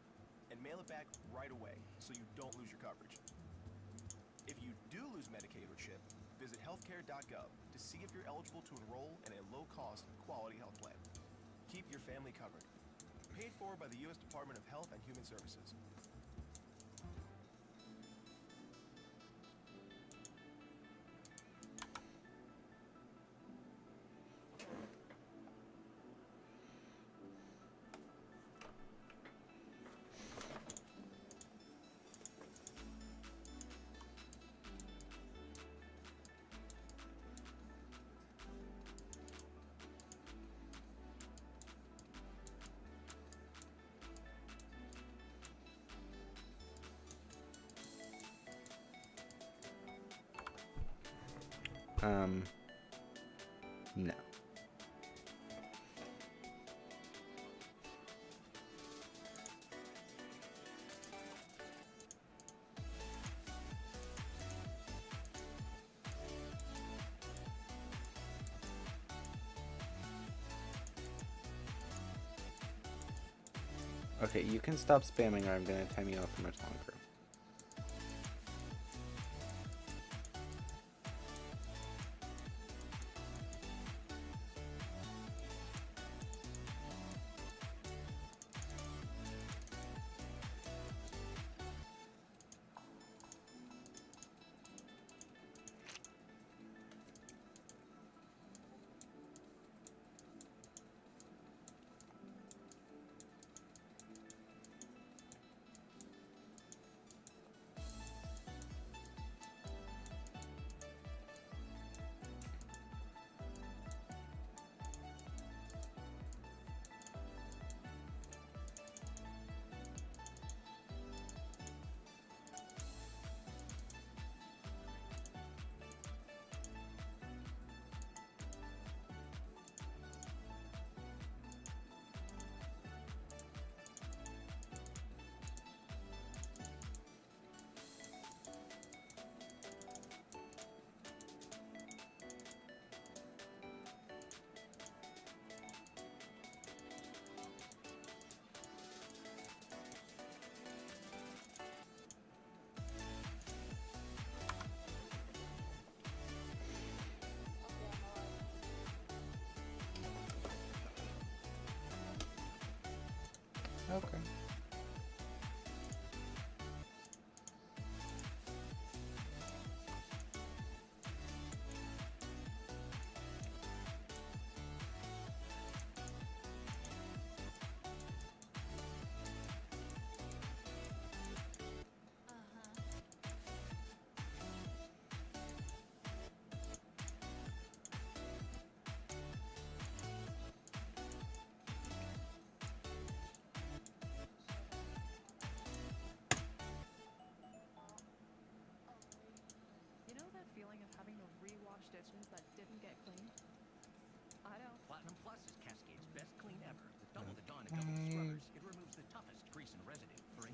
and mail it back right away so you don't lose your coverage. If you do lose Medicaid or CHIP, visit healthcare.gov to see if you're eligible to enroll in a low-cost, quality health plan. Keep your family covered. Paid for by the U.S. Department of Health and Human Services. No. Okay, you can stop spamming or I'm gonna time you out for much longer.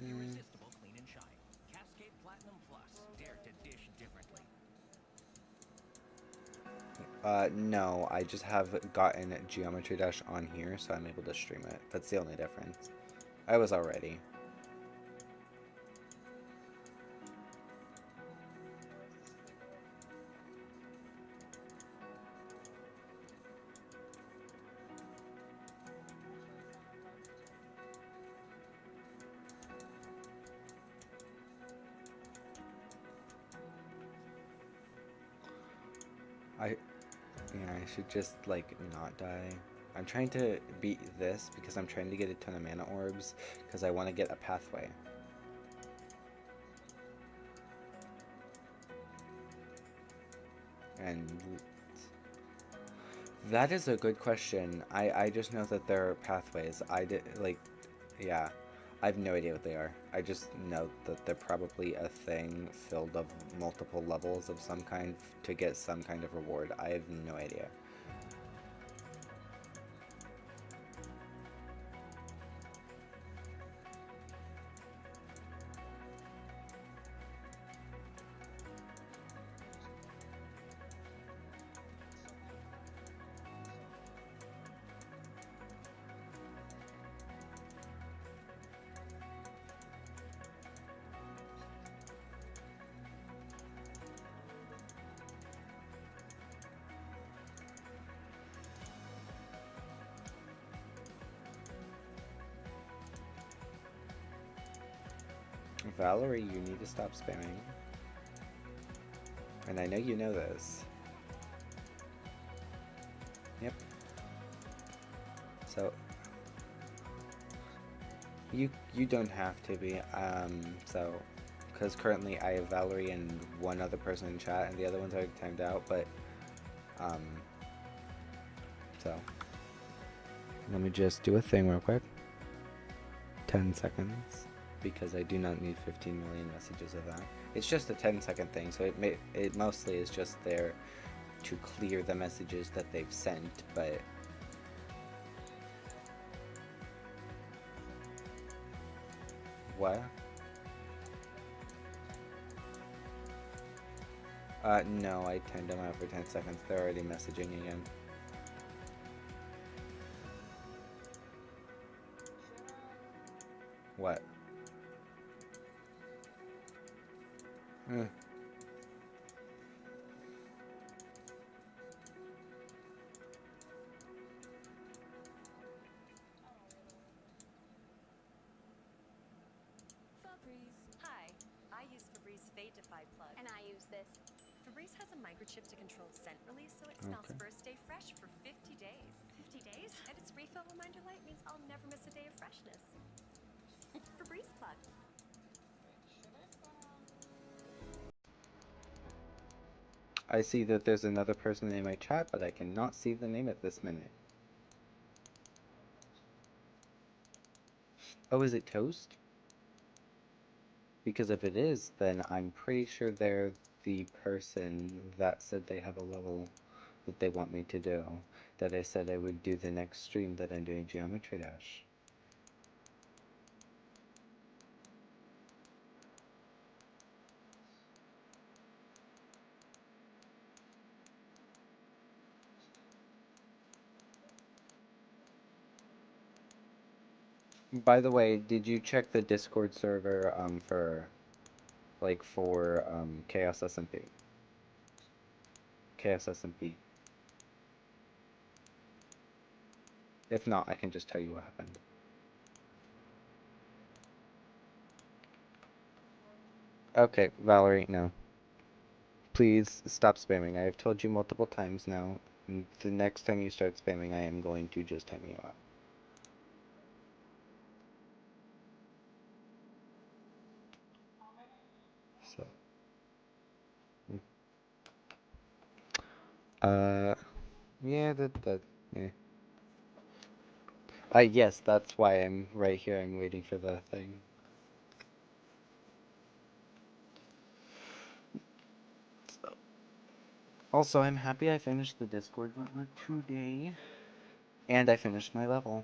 Irresistible, clean and shine. Cascade Platinum Plus. Dare to dish differently. No, I just have gotten Geometry Dash on here, so I'm able to stream it. That's the only difference. I was already. Yeah, I should just, like, not die. I'm trying to beat this because I'm trying to get a ton of mana orbs because I want to get a pathway. And that is a good question. I just know that there are pathways. I did, like, yeah. I have no idea what they are. I just know that they're probably a thing filled of multiple levels of some kind to get some kind of reward. I have no idea. Valerie, you need to stop spamming. And I know you know this. Yep. So you don't have to be. So because currently I have Valerie and one other person in chat, and the other ones are timed out. But so let me just do a thing real quick. 10 seconds. Because I do not need 15 million messages of that. It's just a 10-second thing, so it mostly is just there to clear the messages that they've sent, but what? No, I timed them out for 10 seconds. They're already messaging again. What? Hi, I use Febreze Fade-Defy plug. And I use this. Febreze has a microchip to control scent release, so it smells first day fresh for 50 days. 50 days? And its refill reminder light means I'll never miss a day of freshness. Febreze plug. I see that there's another person in my chat, but I cannot see the name at this minute. Oh, is it Toast? Because if it is, then I'm pretty sure they're the person that said they have a level that they want me to do. That I said I would do the next stream that I'm doing Geometry Dash. By the way, did you check the Discord server for ChaosSMP? ChaosSMP. If not, I can just tell you what happened. Okay, Valerie, no. Please stop spamming. I have told you multiple times now. The next time you start spamming, I am going to just time you out. So. Yeah, yeah. Yes, that's why I'm right here. I'm waiting for the thing. So. Also, I'm happy I finished the Discord butler today. And I finished my level.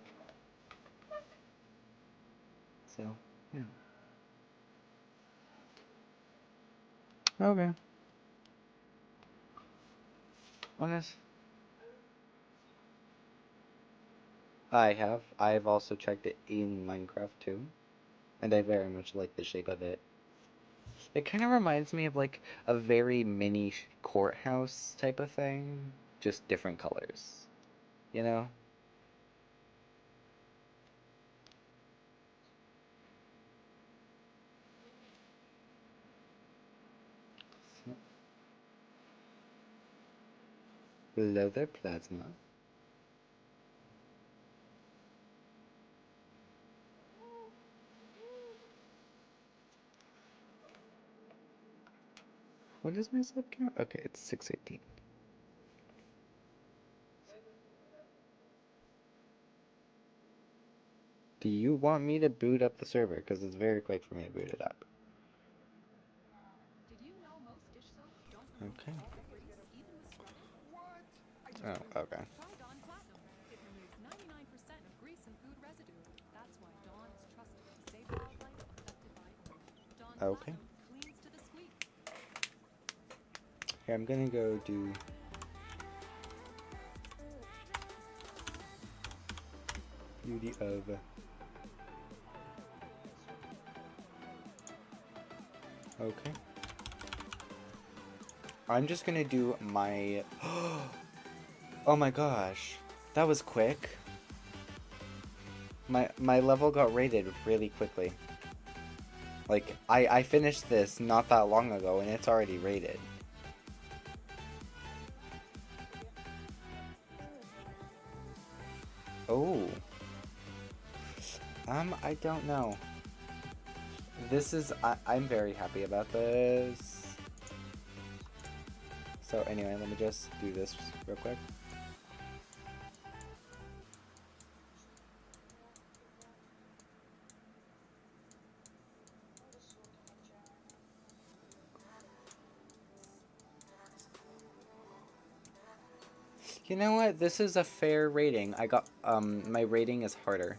So, yeah. Okay. Honest. I have. I've also checked it in Minecraft too, and I very much like the shape of it. It kind of reminds me of like a very mini courthouse type of thing, just different colors. You know? Below their plasma. What is my sub count? Okay, it's 618. Do you want me to boot up the server? Because it's very quick for me to boot it up. Okay. Oh, okay. It removes 99% of grease and food residue. That's why Dawn is trusted to save wildlife affected by oil. Dawn Okay. Platinum cleans to the squeak. Here, I'm gonna go do... Beauty of... Okay. I'm just gonna do my... Oh my gosh. That was quick. My level got rated really quickly. Like, I finished this not that long ago and it's already rated. Oh. I don't know. This is... I'm very happy about this. So anyway, let me just do this real quick. You know what? This is a fair rating. I got my rating is harder.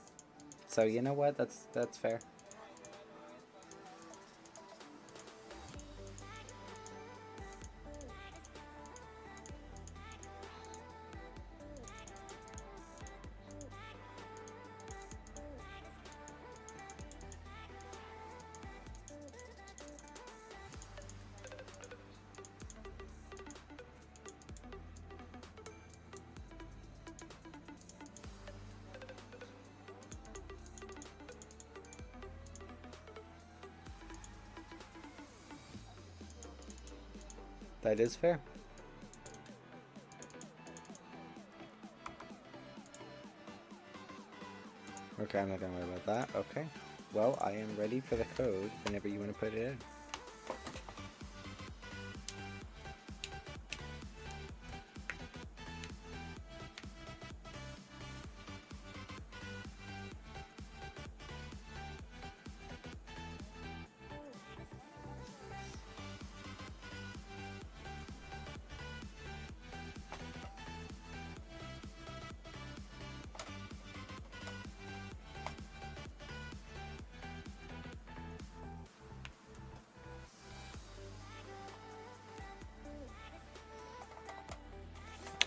So you know what? That's fair. That is fair. Okay, I'm not gonna worry about that. Okay. Well, I am ready for the code whenever you want to put it in.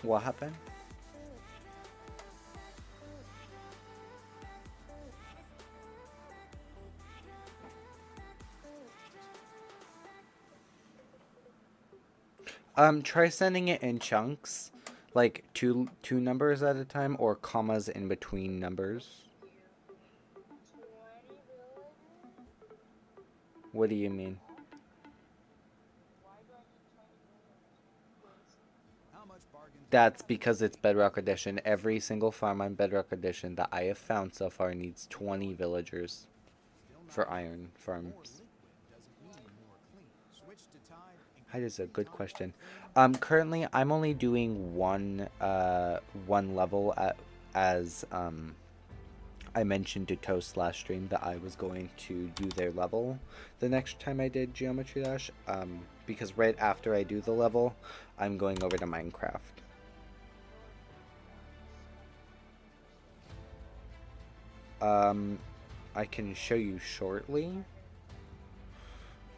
What happened? Try sending it in chunks, like two numbers at a time, or commas in between numbers. What do you mean? That's because it's Bedrock Edition. Every single farm on Bedrock Edition that I have found so far needs 20 villagers for iron farms. That is a good question. Currently, I'm only doing one level as I mentioned to Toast last stream that I was going to do their level the next time I did Geometry Dash. Because right after I do the level, I'm going over to Minecraft. I can show you shortly.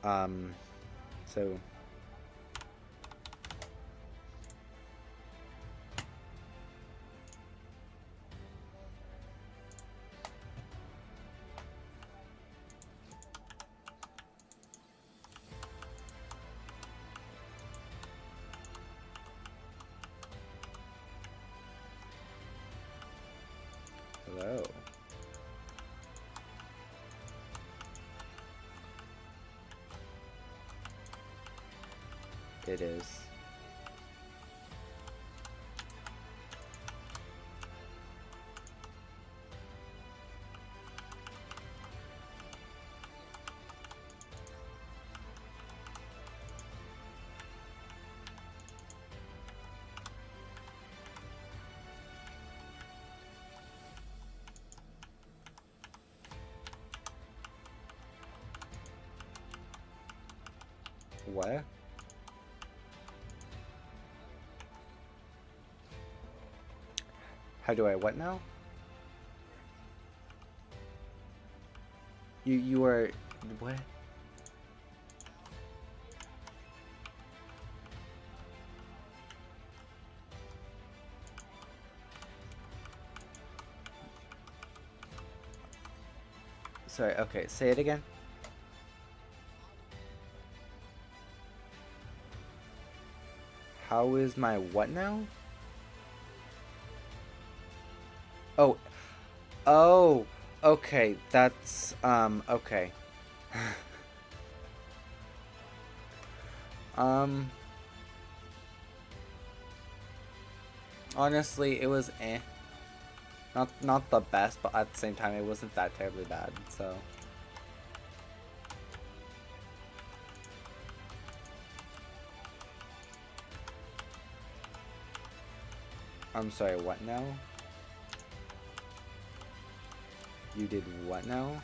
So it is. What? How do I what now? You are what? Sorry, okay, say it again. How is my what now? Oh. Oh, okay, that's, okay. Honestly, it was eh. Not the best, but at the same time, it wasn't that terribly bad, so. I'm sorry, what now? You did what now?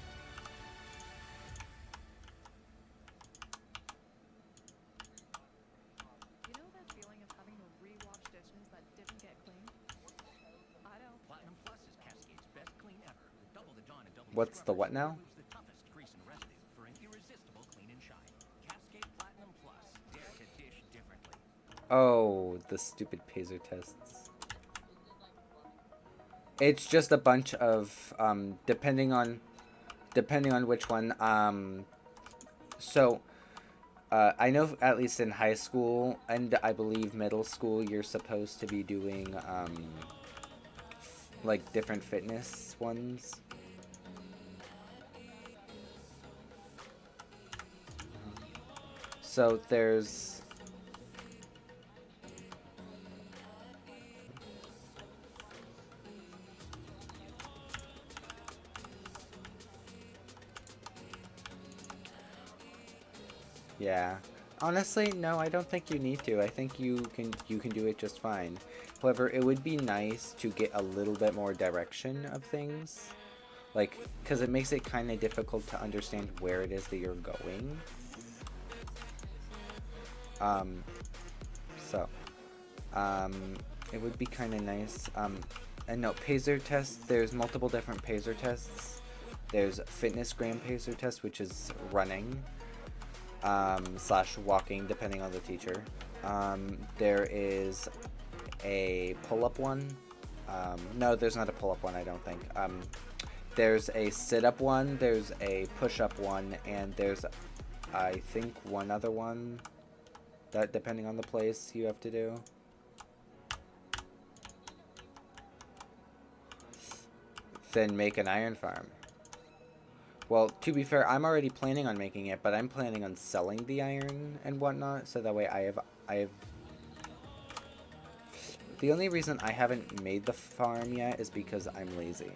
You know that feeling of having to re-wash dishes that didn't get clean? I don't. Platinum Plus is Cascade's best clean ever. Double the Dawn and double What's the what now? removes the toughest grease and residue for an irresistible clean and shine. Cascade Platinum Plus. Dare to dish differently. Oh, the stupid Pazer tests. It's just a bunch of depending on which one. So I know at least in high school and I believe middle school you're supposed to be doing like different fitness ones. So there's yeah. Honestly, no, I don't think you need to. I think you can do it just fine. However, it would be nice to get a little bit more direction of things. Like, because it makes it kind of difficult to understand where it is that you're going. It would be kind of nice. And no, Pazer tests, there's multiple different Pazer tests. There's fitness gram Pazer test, which is running. / walking, depending on the teacher. There is a pull-up one. No, there's not a pull-up one, I don't think. There's a sit-up one, there's a push-up one, and there's, I think, one other one that, depending on the place, you have to do. Then make an iron farm. Well, to be fair, I'm already planning on making it, but I'm planning on selling the iron and whatnot, so that way I have... The only reason I haven't made the farm yet is because I'm lazy.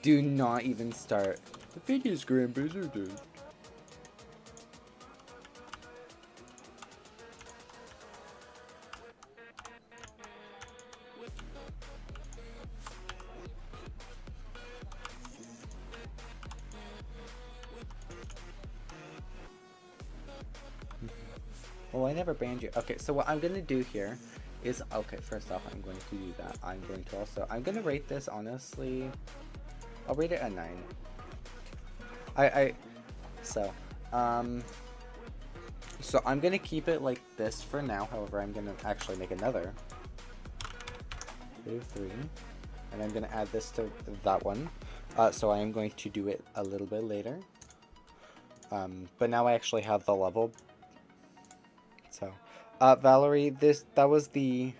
Do not even start. The video's Grandpa's are dead. Well, I never banned you. Okay, so what I'm gonna do here is, okay, first off, I'm going to do that. I'm gonna rate this, honestly, I'll rate it a 9. So I'm gonna keep it like this for now. However, I'm gonna actually make another 3, and I'm gonna add this to that one. So I am going to do it a little bit later. But now I actually have the level So, Valerie, that was the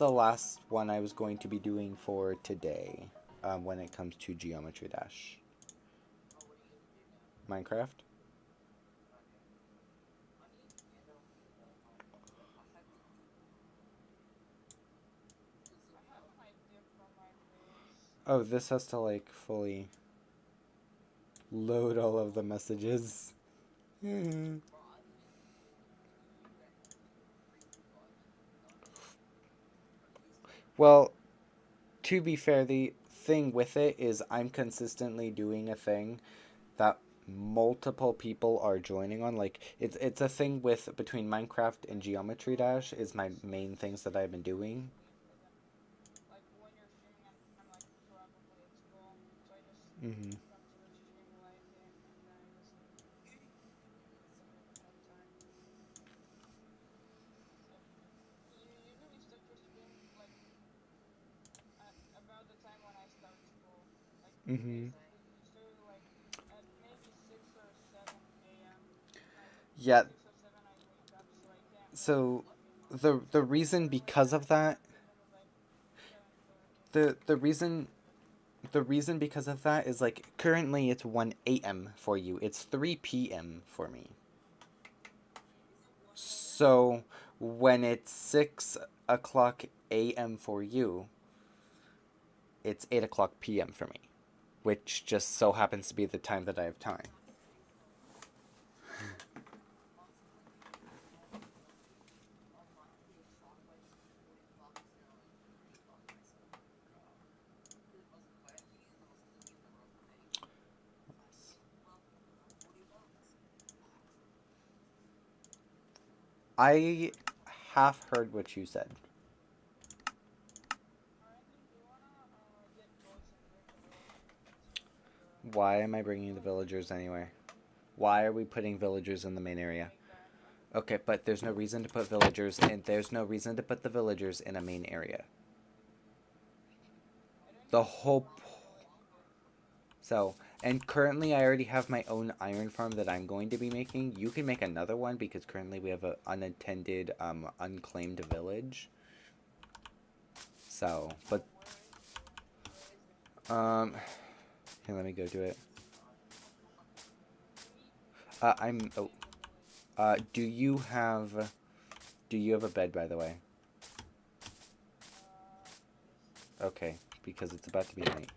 last one I was going to be doing for today. When it comes to Geometry Dash. Minecraft. Oh, this has to like fully load all of the messages. Well, to be fair, the thing with it is I'm consistently doing a thing that multiple people are joining on. Like, it's a thing with between Minecraft and Geometry Dash is my main things that I've been doing. Mm-hmm. Mm-hmm. Yeah. So the reason because of that the reason because of that is like currently it's 1 a.m. for you. It's 3 p.m. for me. So when it's 6 o'clock a.m. for you, it's 8 o'clock p.m. for me, which just so happens to be the time that I have time. I half heard what you said. Why am I bringing the villagers anyway? Why are we putting villagers in the main area? Okay, but there's no reason to put villagers in. There's no reason to put the villagers in a main area. The whole... So, and currently I already have my own iron farm that I'm going to be making. You can make another one because currently we have an unattended, unclaimed village. So, but... Here, let me go do it. Do you have a bed, by the way? Okay, because it's about to be night.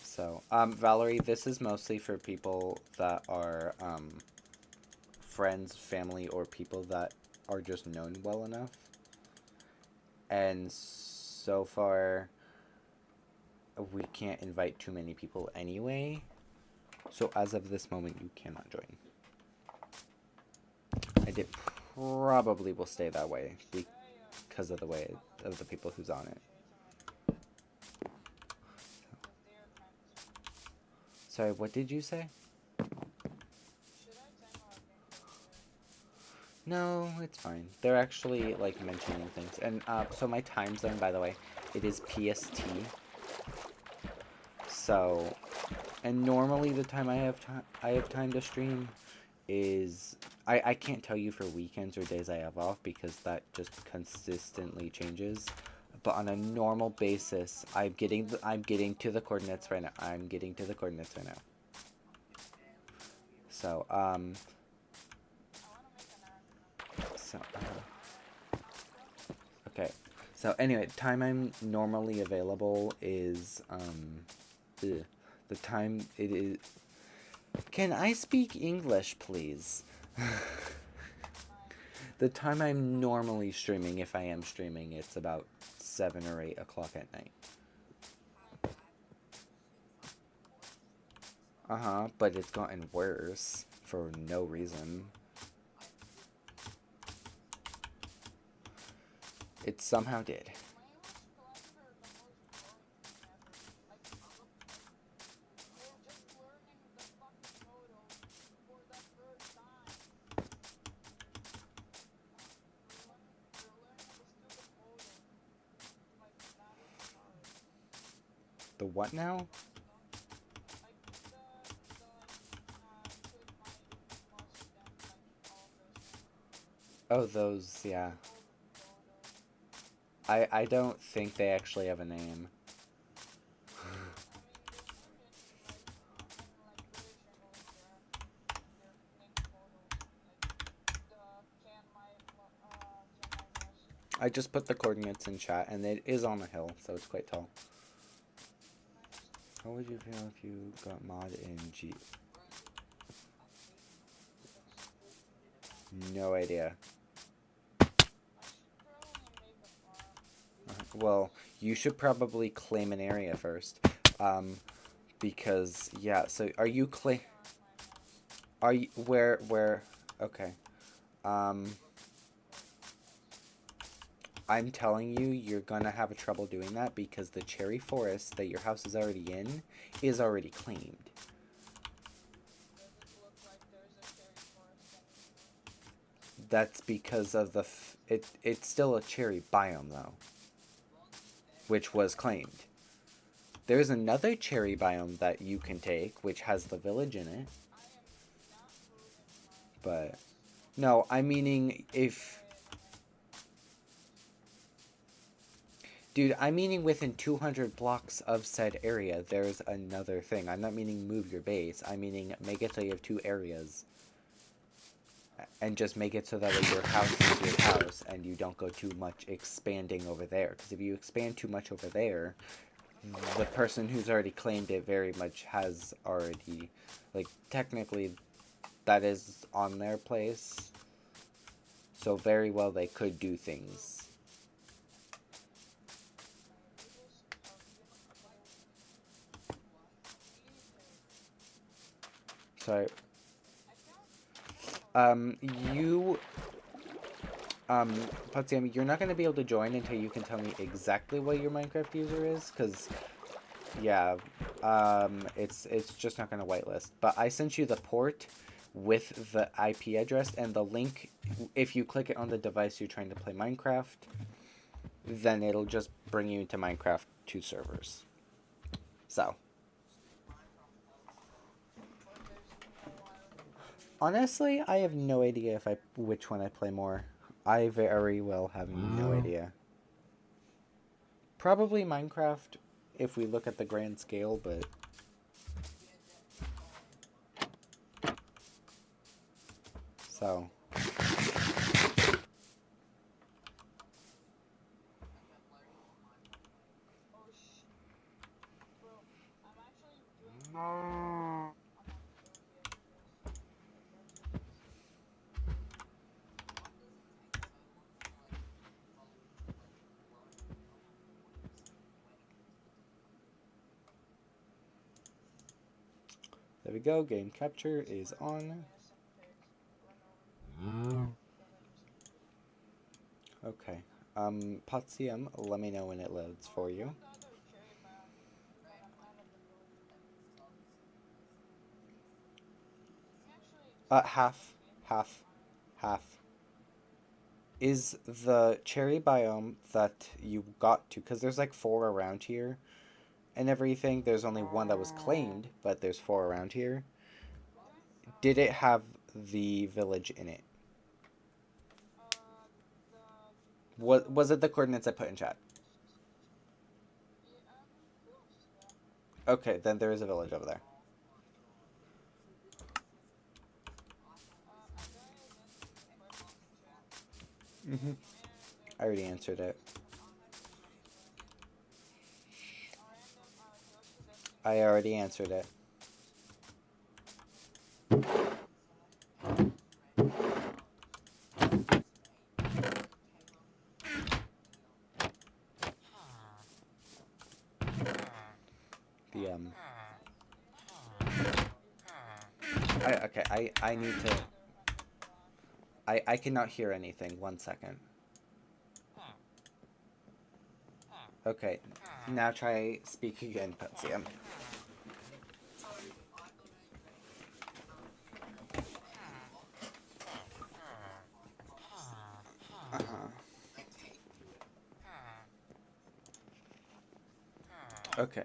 So, Valerie, this is mostly for people that are, friends, family, or people that are just known well enough. And so far, we can't invite too many people anyway. So as of this moment, you cannot join. And it probably will stay that way because of the way of the people who's on it. Sorry, what did you say? No, it's fine. They're actually, like, mentioning things. And, so my time zone, by the way, it is PST. So, and normally the time I have time to stream is... I can't tell you for weekends or days I have off because that just consistently changes. But on a normal basis, I'm getting to the coordinates right now. I'm getting to the coordinates right now. So, okay. So anyway, time I'm normally available is the time it is. Can I speak English, please? The time I'm normally streaming, if I am streaming, it's about 7 or 8 o'clock at night. But it's gotten worse for no reason. It somehow did. The what now? Oh, those, yeah. I don't think they actually have a name. I just put the coordinates in chat, and it is on a hill, so it's quite tall. How would you feel if you got mod in G? No idea. Well, you should probably claim an area first. Because, yeah, so are you Are you, where, okay. I'm telling you, you're gonna have a trouble doing that because the cherry forest that your house is already in is already claimed. That's because of the it's still a cherry biome though, which was claimed. There's another cherry biome that you can take, which has the village in it. But no, I'm meaning if dude, I'm meaning within 200 blocks of said area, there's another thing. I'm not meaning move your base. I'm meaning make it so you have 2 areas. And just make it so that way your house is your house and you don't go too much expanding over there. Because if you expand too much over there, the person who's already claimed it very much has already, like, technically that is on their place. So very well they could do things. Sorry. Potsdam, you're not going to be able to join until you can tell me exactly what your Minecraft user is, because, yeah, it's just not going to whitelist. But I sent you the port with the IP address and the link. If you click it on the device you're trying to play Minecraft, then it'll just bring you into Minecraft 2 servers. So. Honestly, I have no idea which one I play more. I very well have no idea. Probably Minecraft if we look at the grand scale, but so there we go, game capture is on. Okay. Potsium, let me know when it loads for you. Half. Is the cherry biome that you got to, because there's like 4 around here and everything. There's only 1 that was claimed, but there's 4 around here. Did it have the village in it? Was it the coordinates I put in chat? Okay, then there is a village over there. I already answered it. I already answered it. I need to... I cannot hear anything. 1 second. Okay, now try speak again, Potsium. Okay.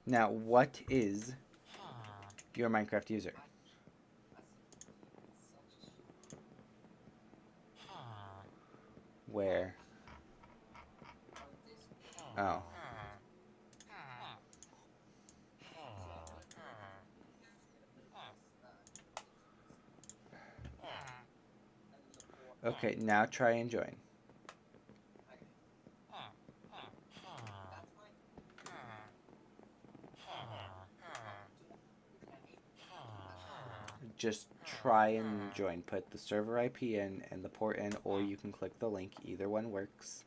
Now, what is your Minecraft user? Oh. Okay, now try and join. Just try and join. Put the server IP in and the port in, or you can click the link. Either one works.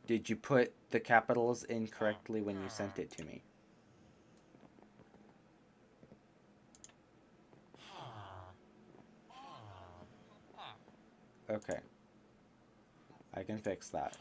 Did you put the capitals incorrectly when you sent it to me? Okay. I can fix that.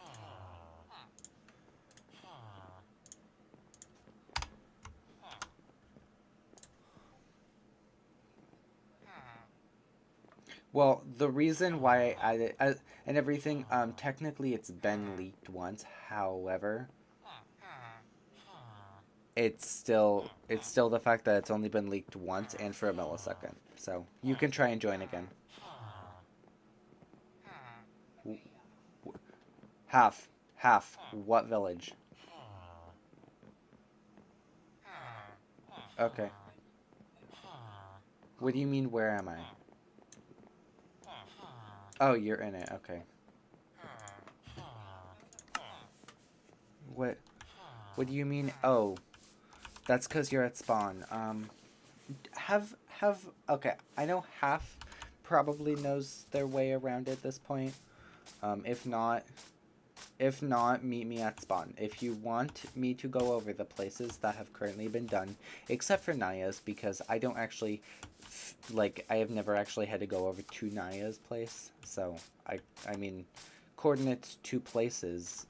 Well, the reason why I added and everything, technically it's been leaked once. However, it's still the fact that it's only been leaked once and for a millisecond. So you can try and join again. Half. What village? Okay. What do you mean, where am I? Oh, you're in it, okay. What do you mean, oh? That's because you're at spawn. Okay, I know half probably knows their way around at this point. If not, meet me at spawn. If you want me to go over the places that have currently been done, except for Naya's, because I don't actually, I have never actually had to go over to Naya's place. So, I mean, coordinates to places.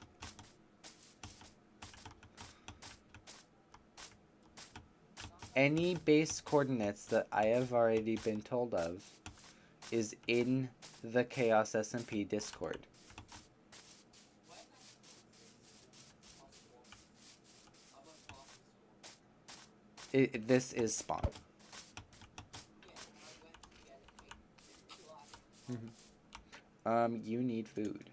Any base coordinates that I have already been told of is in the ChaosSMP Discord. This is spawn. You need food.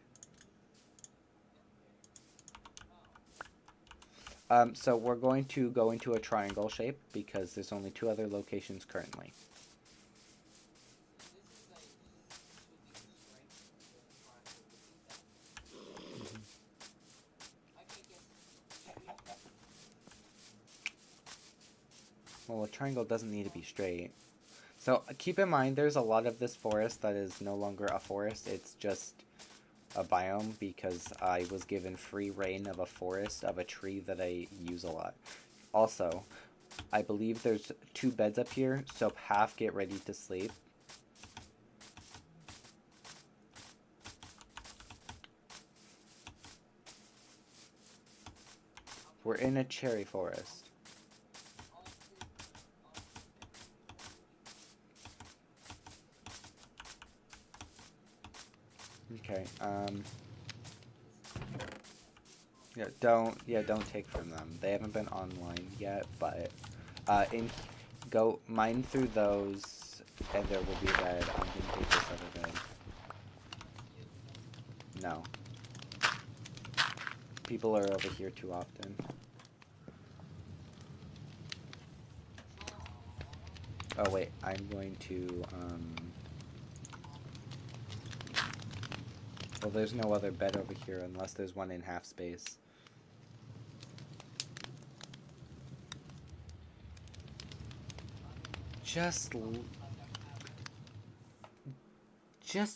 So we're going to go into a triangle shape because there's only 2 other locations currently. Well, a triangle doesn't need to be straight. So keep in mind there's a lot of this forest that is no longer a forest, it's just a biome because I was given free reign of a forest of a tree that I use a lot. Also, I believe there's 2 beds up here, so half get ready to sleep. We're in a cherry forest. Okay, don't take from them. They haven't been online yet, but, go mine through those, and there will be red. I'm gonna take this other bed. No. People are over here too often. Oh wait, I'm going to, well, there's no other bed over here unless there's one in half space. Just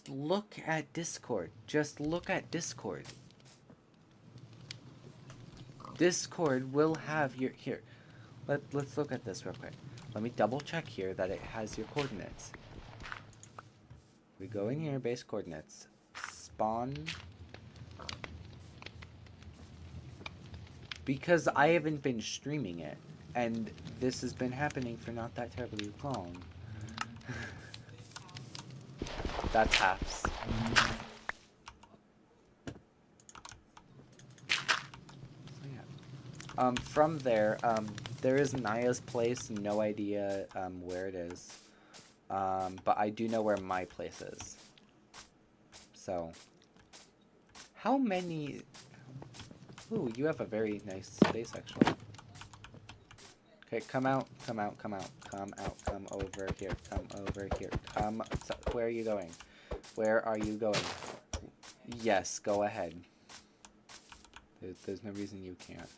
look at Discord. Just look at Discord. Discord will have your... Here, let's look at this real quick. Let me double check here that it has your coordinates. We go in here, base coordinates. Spawn. Because I haven't been streaming it, and this has been happening for not that terribly long. That's halves. So yeah. From there, there is Naya's place. No idea where it is. But I do know where my place is. So, how many... Ooh, you have a very nice space, actually. Okay, come out, come out, come out, come out, come over here, come over here, come... So, where are you going? Where are you going? Yes, go ahead. There's no reason you can't.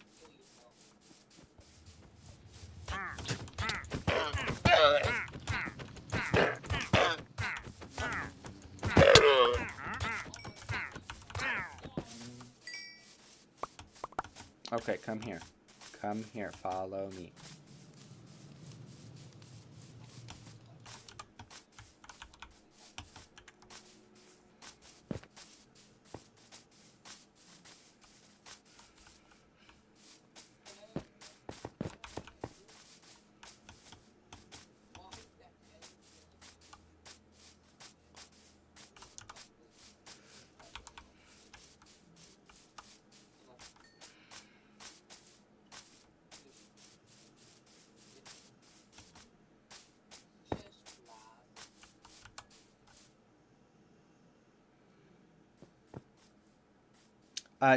Okay, come here. Come here, follow me.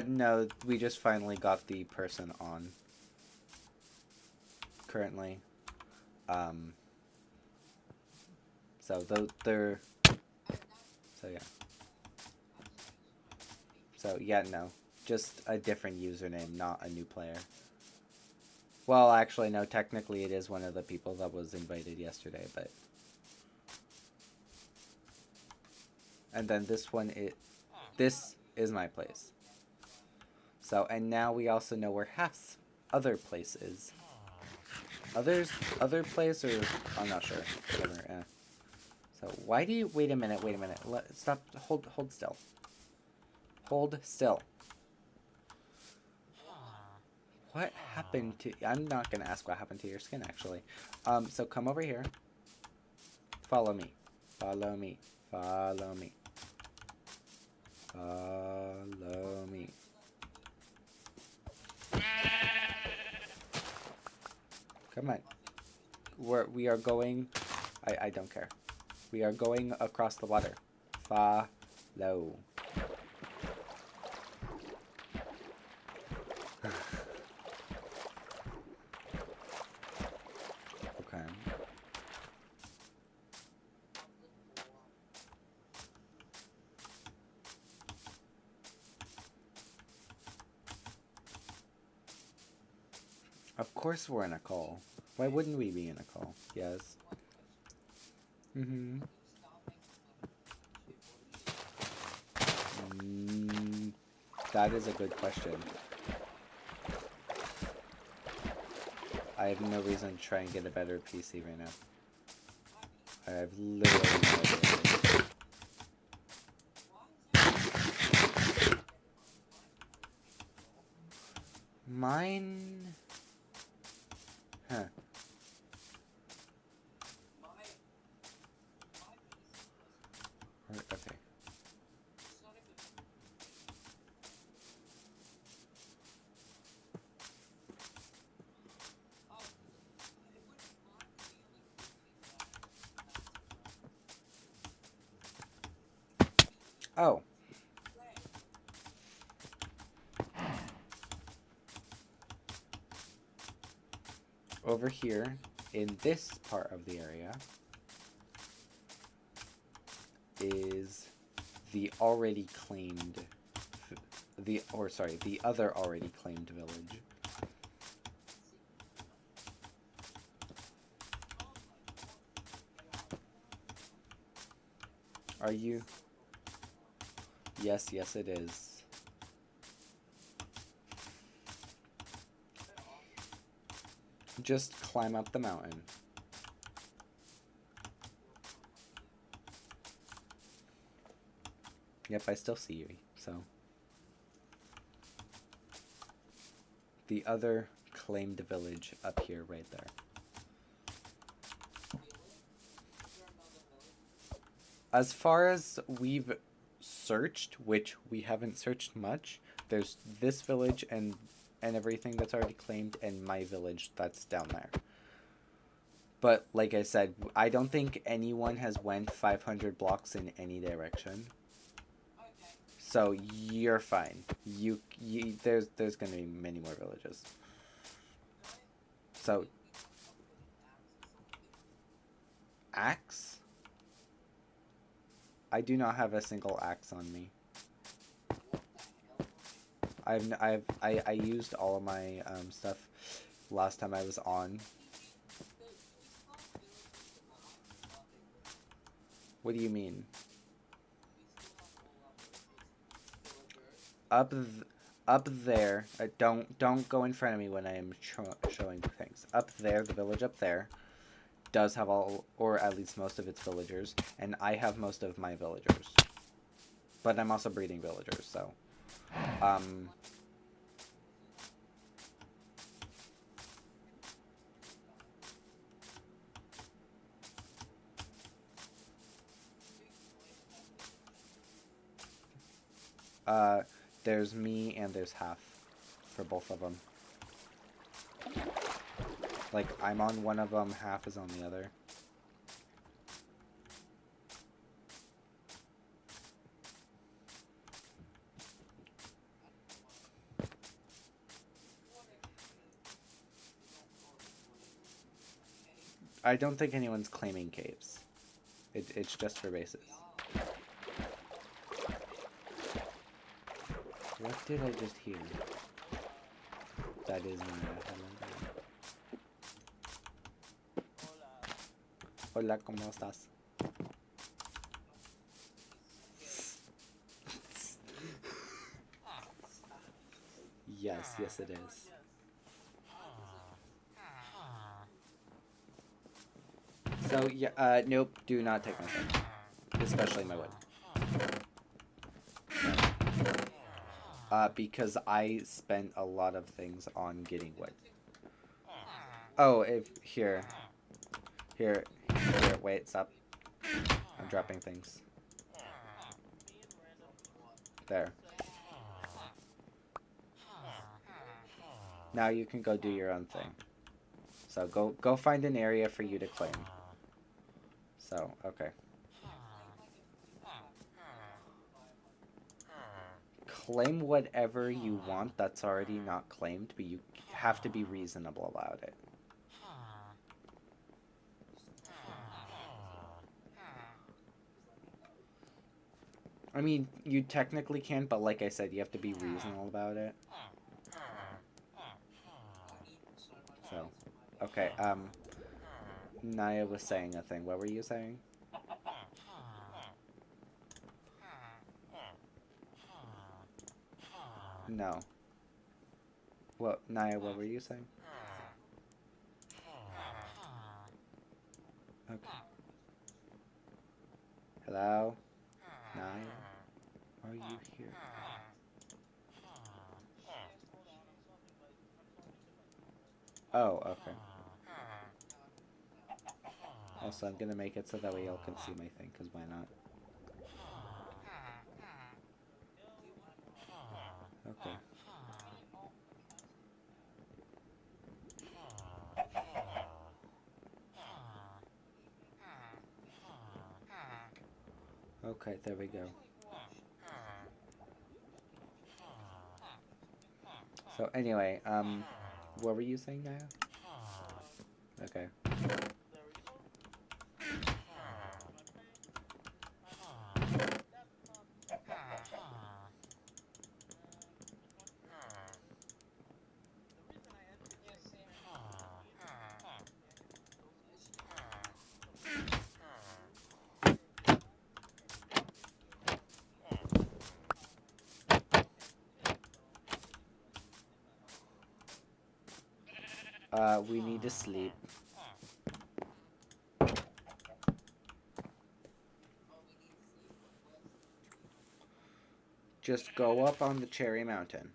No, we just finally got the person on. Currently. So they're... So yeah. So yeah, no. Just a different username, not a new player. Well, actually, no, technically it is one of the people that was invited yesterday, but... And then this one, this is my place. So, and now we also know where Half's other place is. Other place, or I'm not sure. Whatever. So why do you? Wait a minute. Stop. Hold still. Hold still. What happened to? I'm not gonna ask what happened to your skin, actually. So come over here. Follow me. Follow me. Follow me. Follow me. Come on. We are going... I don't care. We are going across the water. Follow. Okay. Of course we're in a call. Why wouldn't we be in a call? Yes. That is a good question. I have no reason to try and get a better PC right now. I have literally no idea. Mine... Huh. Okay. Oh. Over here, in this part of the area, is the already claimed, the other already claimed village. Are you? Yes, yes it is. Just climb up the mountain. Yep, I still see you, so. The other claimed village up here, right there. As far as we've searched, which we haven't searched much, there's this village and and everything that's already claimed, and my village that's down there. But like I said, I don't think anyone has went 500 blocks in any direction. So you're fine. There's gonna be many more villages. So axe? I do not have a single axe on me. I used all of my stuff last time I was on. What do you mean? Up there. Don't go in front of me when I am showing things. Up there, the village up there does have all, or at least most of its villagers, and I have most of my villagers. But I'm also breeding villagers, so there's me and there's half for both of them. Like, I'm on one of them, half is on the other. I don't think anyone's claiming caves. It's just for bases. What did I just hear? That is me. Hola, ¿cómo estás? Yes, yes it is. So, yeah, nope, do not take my stuff. Especially my wood. Because I spent a lot of things on getting wood. Oh, here, wait, stop. I'm dropping things. There. Now you can go do your own thing. So go find an area for you to claim. So, okay. Claim whatever you want that's already not claimed, but you have to be reasonable about it. I mean, you technically can, but like I said, you have to be reasonable about it. So, okay, Naya was saying a thing. What were you saying? No. What, Naya, what were you saying? Okay. Hello? Naya? Are you here? Oh, okay. Also, I'm gonna make it so that way y'all can see my thing, because why not? Okay. Okay, there we go. So anyway, what were you saying, Naya? Okay. We need to sleep. Just go up on the cherry mountain.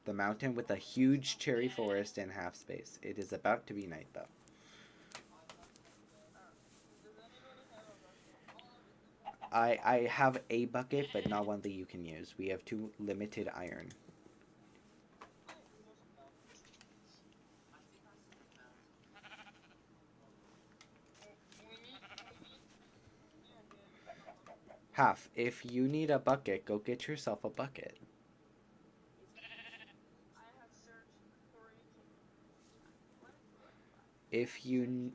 The mountain with a huge cherry forest and half space. It is about to be night, though. I have a bucket, but not one that you can use. We have too limited iron. Half, if you need a bucket, go get yourself a bucket. I have searched 3 If you... 3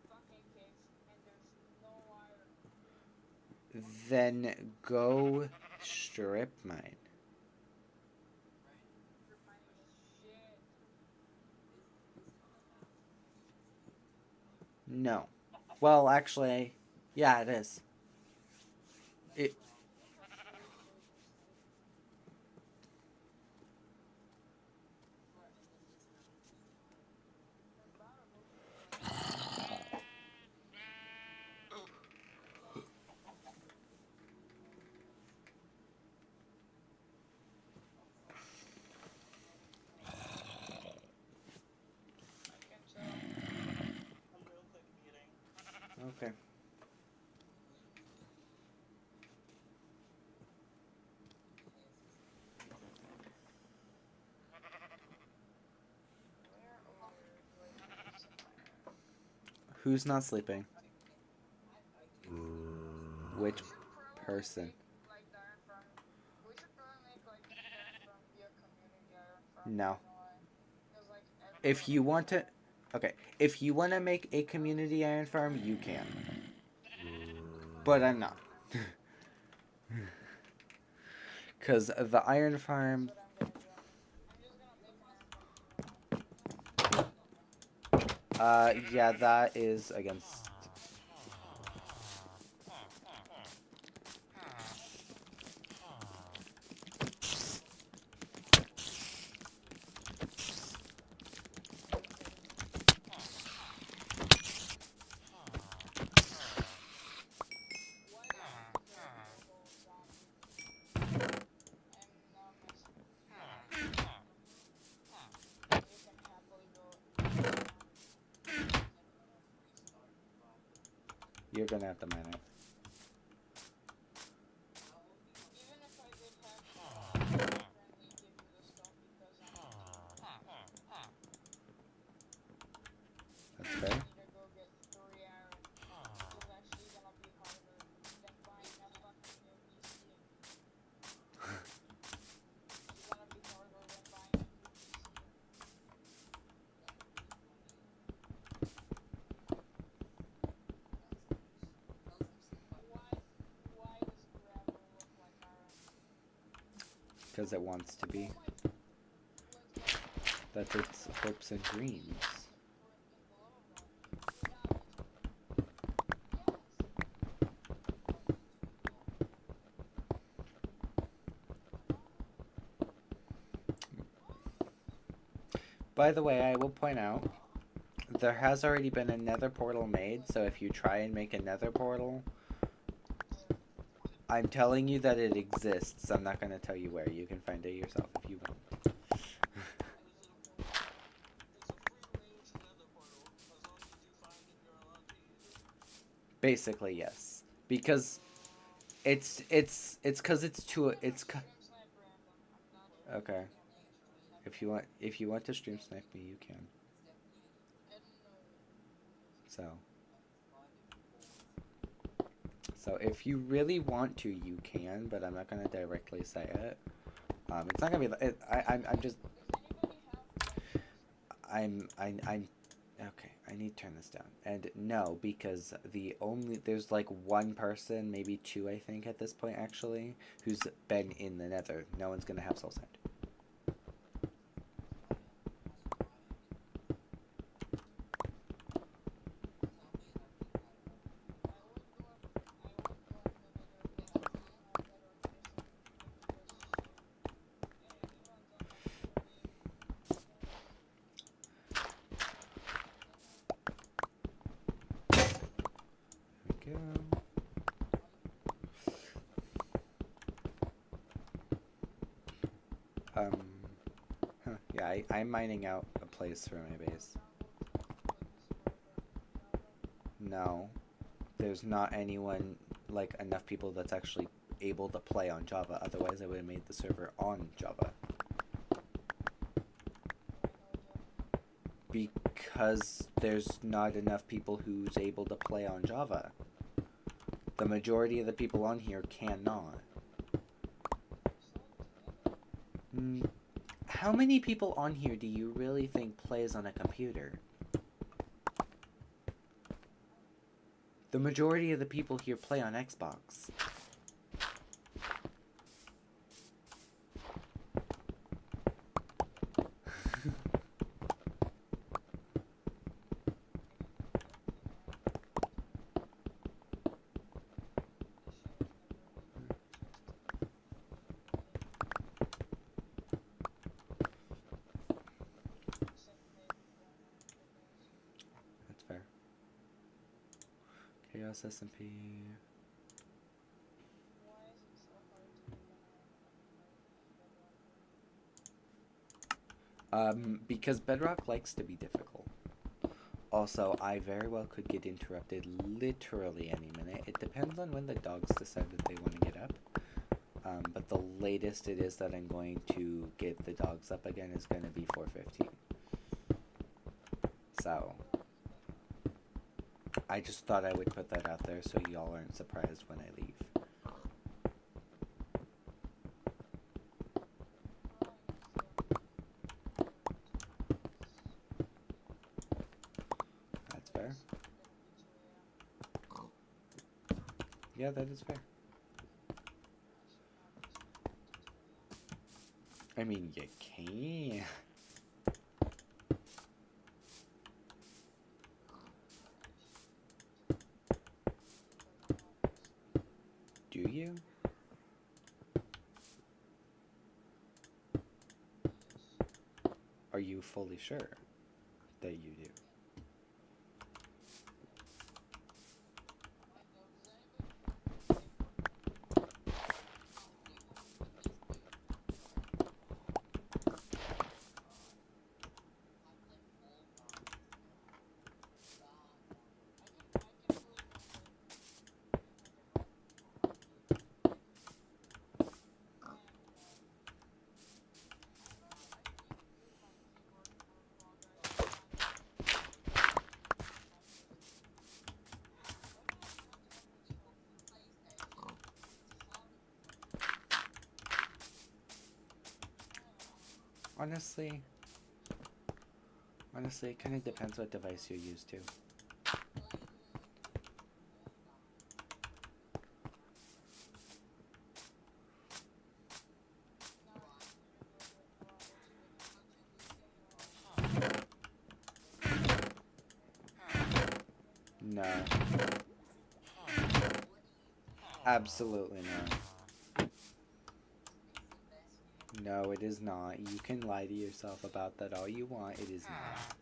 fucking caves and there's no iron. Then go strip mine. Strip mining is shit. No. Well, actually, yeah, it is. It... I can tell. I'm real quick eating. Okay. Who's not sleeping? Which person? No. If you want to... Okay. If you want to make a community iron farm, you can. But I'm not. Because the iron farm... yeah, that is against... You're gonna have to mine it. That's fair. Because it wants to be. That's its hopes and dreams. By the way, I will point out, there has already been a nether portal made, so if you try and make a nether portal, I'm telling you that it exists. I'm not going to tell you where. You can find it yourself if you want. Basically, yes. Because it's because it's too... Okay. If you want to stream snipe me, you can. So if you really want to, you can, but I'm not gonna directly say it. It's not gonna be. Okay. I need to turn this down. And no, because there's like one person, maybe 2, I think, at this point actually, who's been in the Nether. No one's gonna have soul sand. Yeah, I'm mining out a place for my base. No, there's not anyone, like, enough people that's actually able to play on Java. Otherwise, I would have made the server on Java. Because there's not enough people who's able to play on Java. The majority of the people on here cannot. How many people on here do you really think plays on a computer? The majority of the people here play on Xbox. That's fair. ChaosSMP. Because Bedrock likes to be difficult. Also, I very well could get interrupted literally any minute. It depends on when the dogs decide that they want to get up. But the latest it is that I'm going to get the dogs up again is going to be 4:15. So, I just thought I would put that out there so y'all aren't surprised when I leave. That's fair. Yeah, that is fair. I mean, you can. Do you? Are you fully sure that you do? Honestly, it kind of depends what device you use too. No. Absolutely not. No, it is not. You can lie to yourself about that all you want. It is not.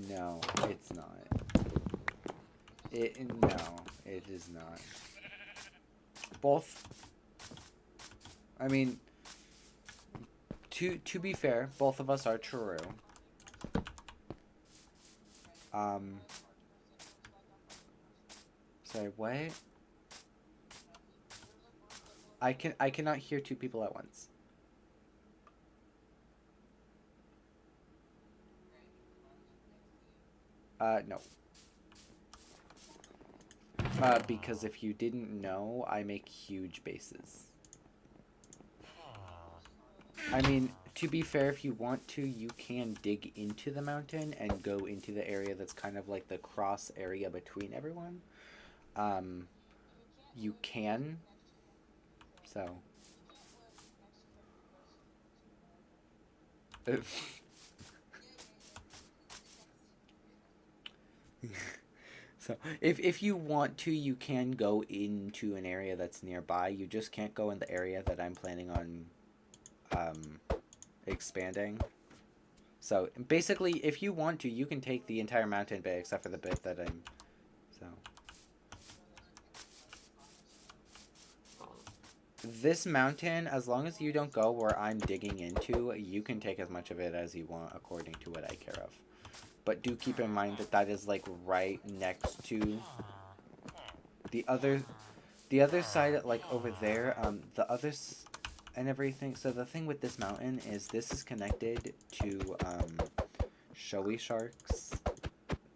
No, it's not. No, it is not. Both. I mean, to be fair, both of us are true. Sorry, what? I cannot hear two people at once. No. Because if you didn't know, I make huge bases. I mean, to be fair, if you want to, you can dig into the mountain and go into the area that's kind of like the cross area between everyone. You can. So. So, if you want to, you can go into an area that's nearby. You just can't go in the area that I'm planning on expanding. So, basically, if you want to, you can take the entire mountain bay except for the bit that I'm... So... This mountain, as long as you don't go where I'm digging into, you can take as much of it as you want according to what I care of. But do keep in mind that that is like right next to the other side, like over there, the others and everything. So the thing with this mountain is this is connected to Showy Shark's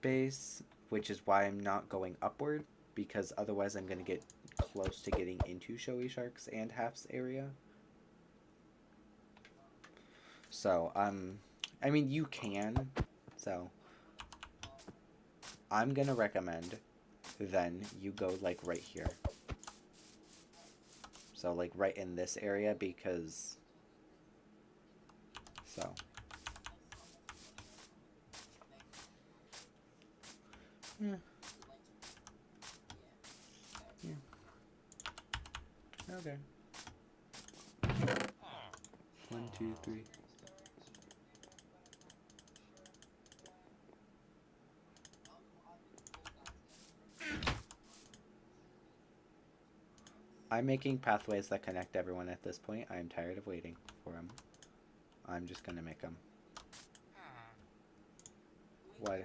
base, which is why I'm not going upward because otherwise I'm going to get close to getting into Showy Sharks and Half's area. So, I mean, you can, so I'm going to recommend then you go, like, right here. So, like, right in this area, because, so. Yeah. Yeah. Okay. 1, 2, 3. I'm making pathways that connect everyone at this point. I'm tired of waiting for them. I'm just gonna make them. What?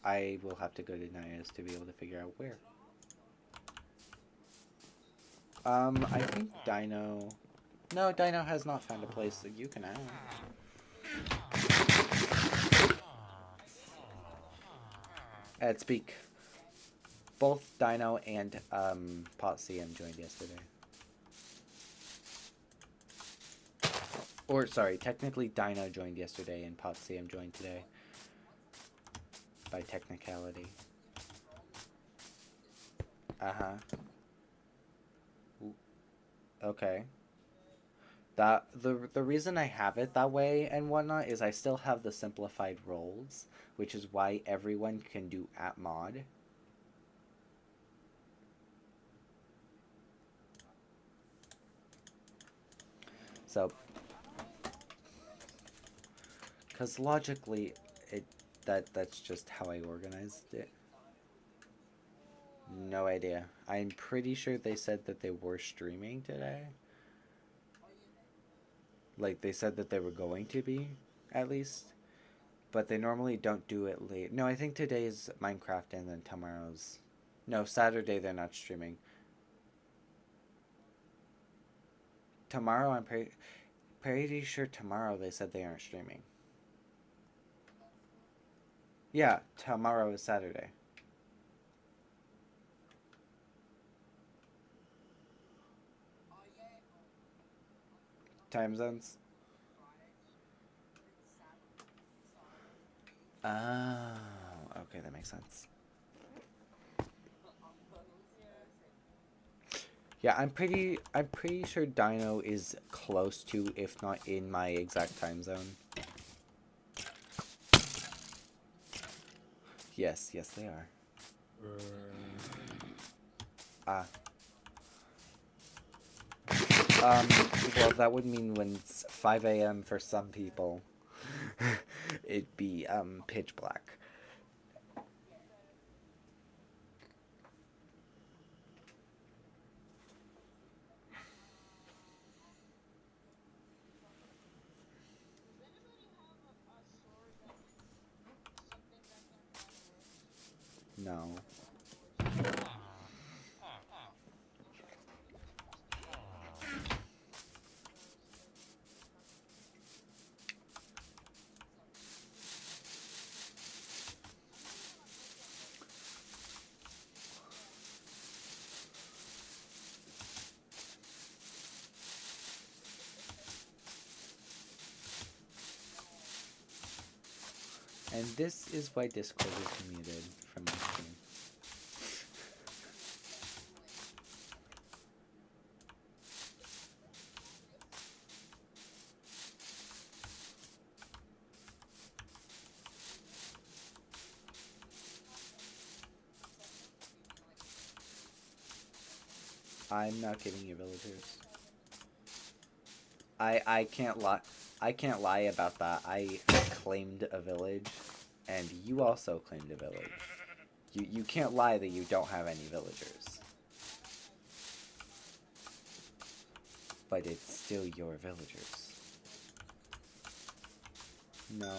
I will have to go to Naya's to be able to figure out where. I think Dino... No, Dino has not found a place that you can ask. At Speak. Both Dino and PotCM joined yesterday. Or, sorry, technically Dino joined yesterday and PotCM joined today. By technicality. Uh-huh. Okay. The reason I have it that way and whatnot is I still have the simplified roles, which is why everyone can do @mod. So, because logically, that's just how I organized it. No idea. I'm pretty sure they said that they were streaming today. Like, they said that they were going to be, at least. But they normally don't do it late. No, I think today's Minecraft and then tomorrow's... No, Saturday they're not streaming. Tomorrow, I'm pretty sure tomorrow they said they aren't streaming. Yeah, tomorrow is Saturday. Time zones? Oh, okay, that makes sense. Yeah, I'm pretty sure Dino is close to, if not in my exact time zone. Yes, yes they are. Well, that would mean when it's 5 a.m. for some people, it'd be, pitch black. No. And this is why Discord is muted from my stream. I'm not giving you villagers. I can't lie. I can't lie about that. I claimed a village, and you also claimed a village. You can't lie that you don't have any villagers. But it's still your villagers. No.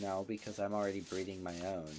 No, because I'm already breeding my own.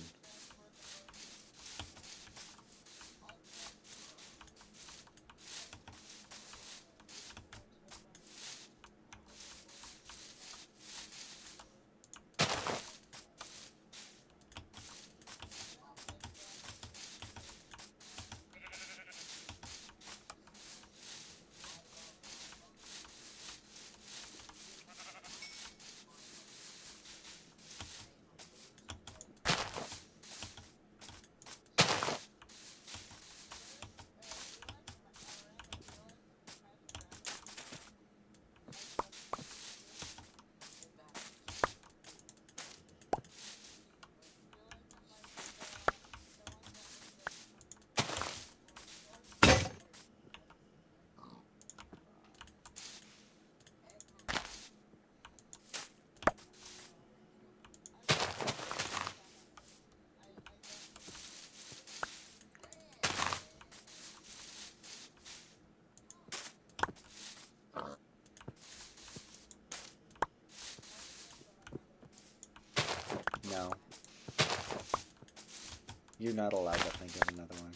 You're not allowed to think of another one.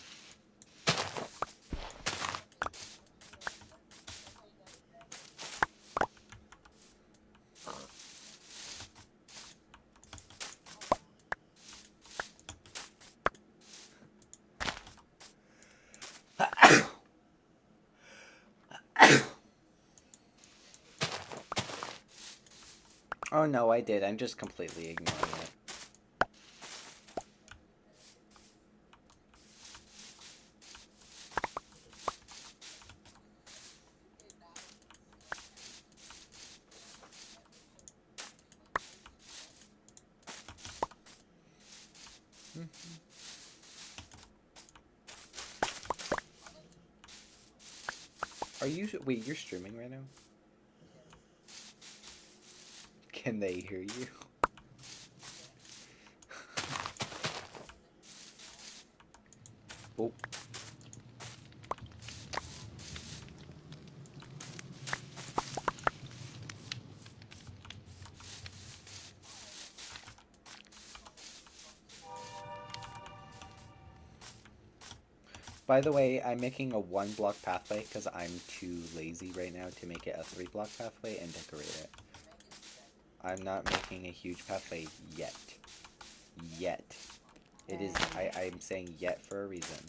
Oh no, I did. I'm just completely ignoring it. Are you... Wait, you're streaming right now? Can they hear you? Oh. By the way, I'm making a 1-block pathway because I'm too lazy right now to make it a 3-block pathway and decorate it. I'm not making a huge pathway yet. Yet. It is... I'm saying yet for a reason.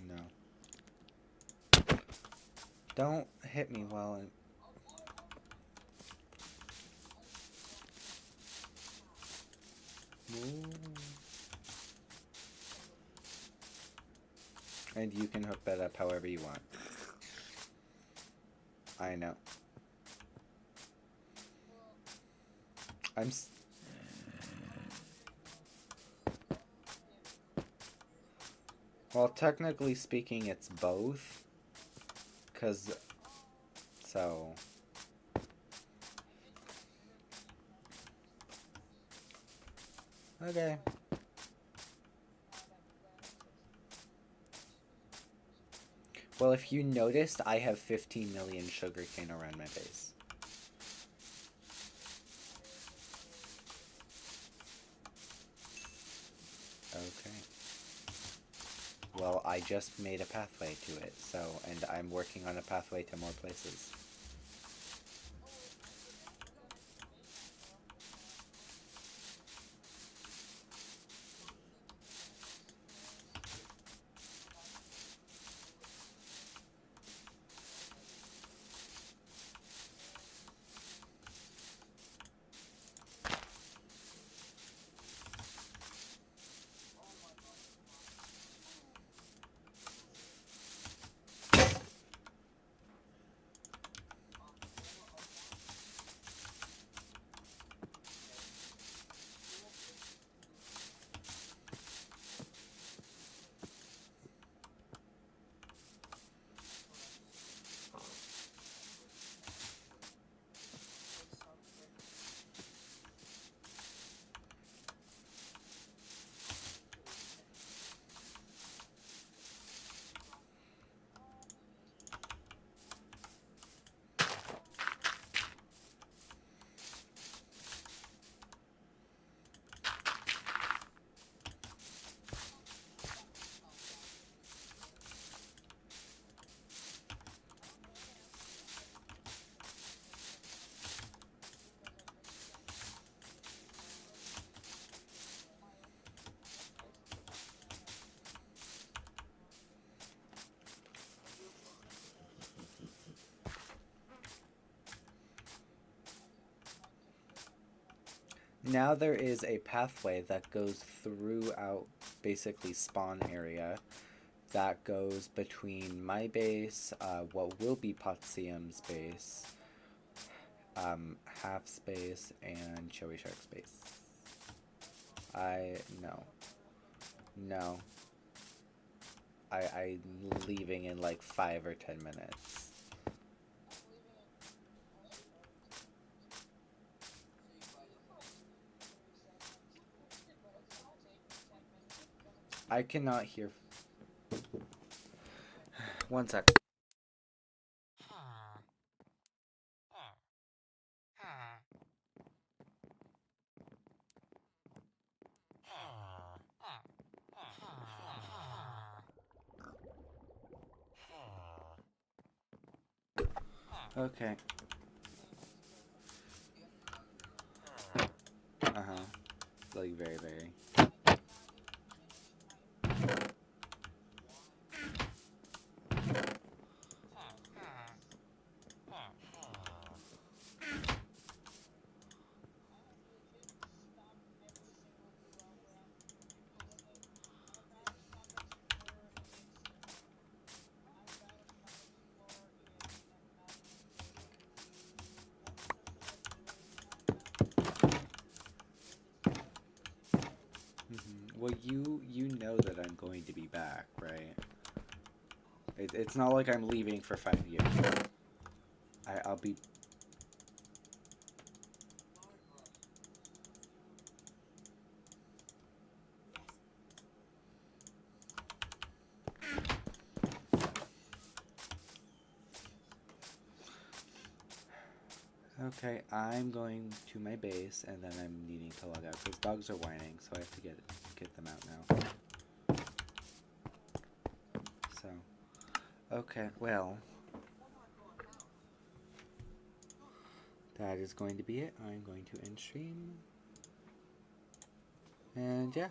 No. Don't hit me while I'm... Ooh. And you can hook that up however you want. I know. Well, technically speaking, it's both. 'Cause... So... Okay. Well, if you noticed, I have 15 million sugarcane around my base. Okay. Well, I just made a pathway to it, so, and I'm working on a pathway to more places. Now there is a pathway that goes throughout basically spawn area that goes between my base, what will be Potsium's base, Half Space, and Choey Shark's base. No. I'm leaving in like 5 or 10 minutes. I cannot hear. One sec. Okay. Like very, very. Well, you know that I'm going to be back, right? It's not like I'm leaving for 5 years. I'll be... Okay, I'm going to my base, and then I'm needing to log out, because dogs are whining, so I have to get them out now. So, okay, well, that is going to be it. I'm going to end stream. And yeah.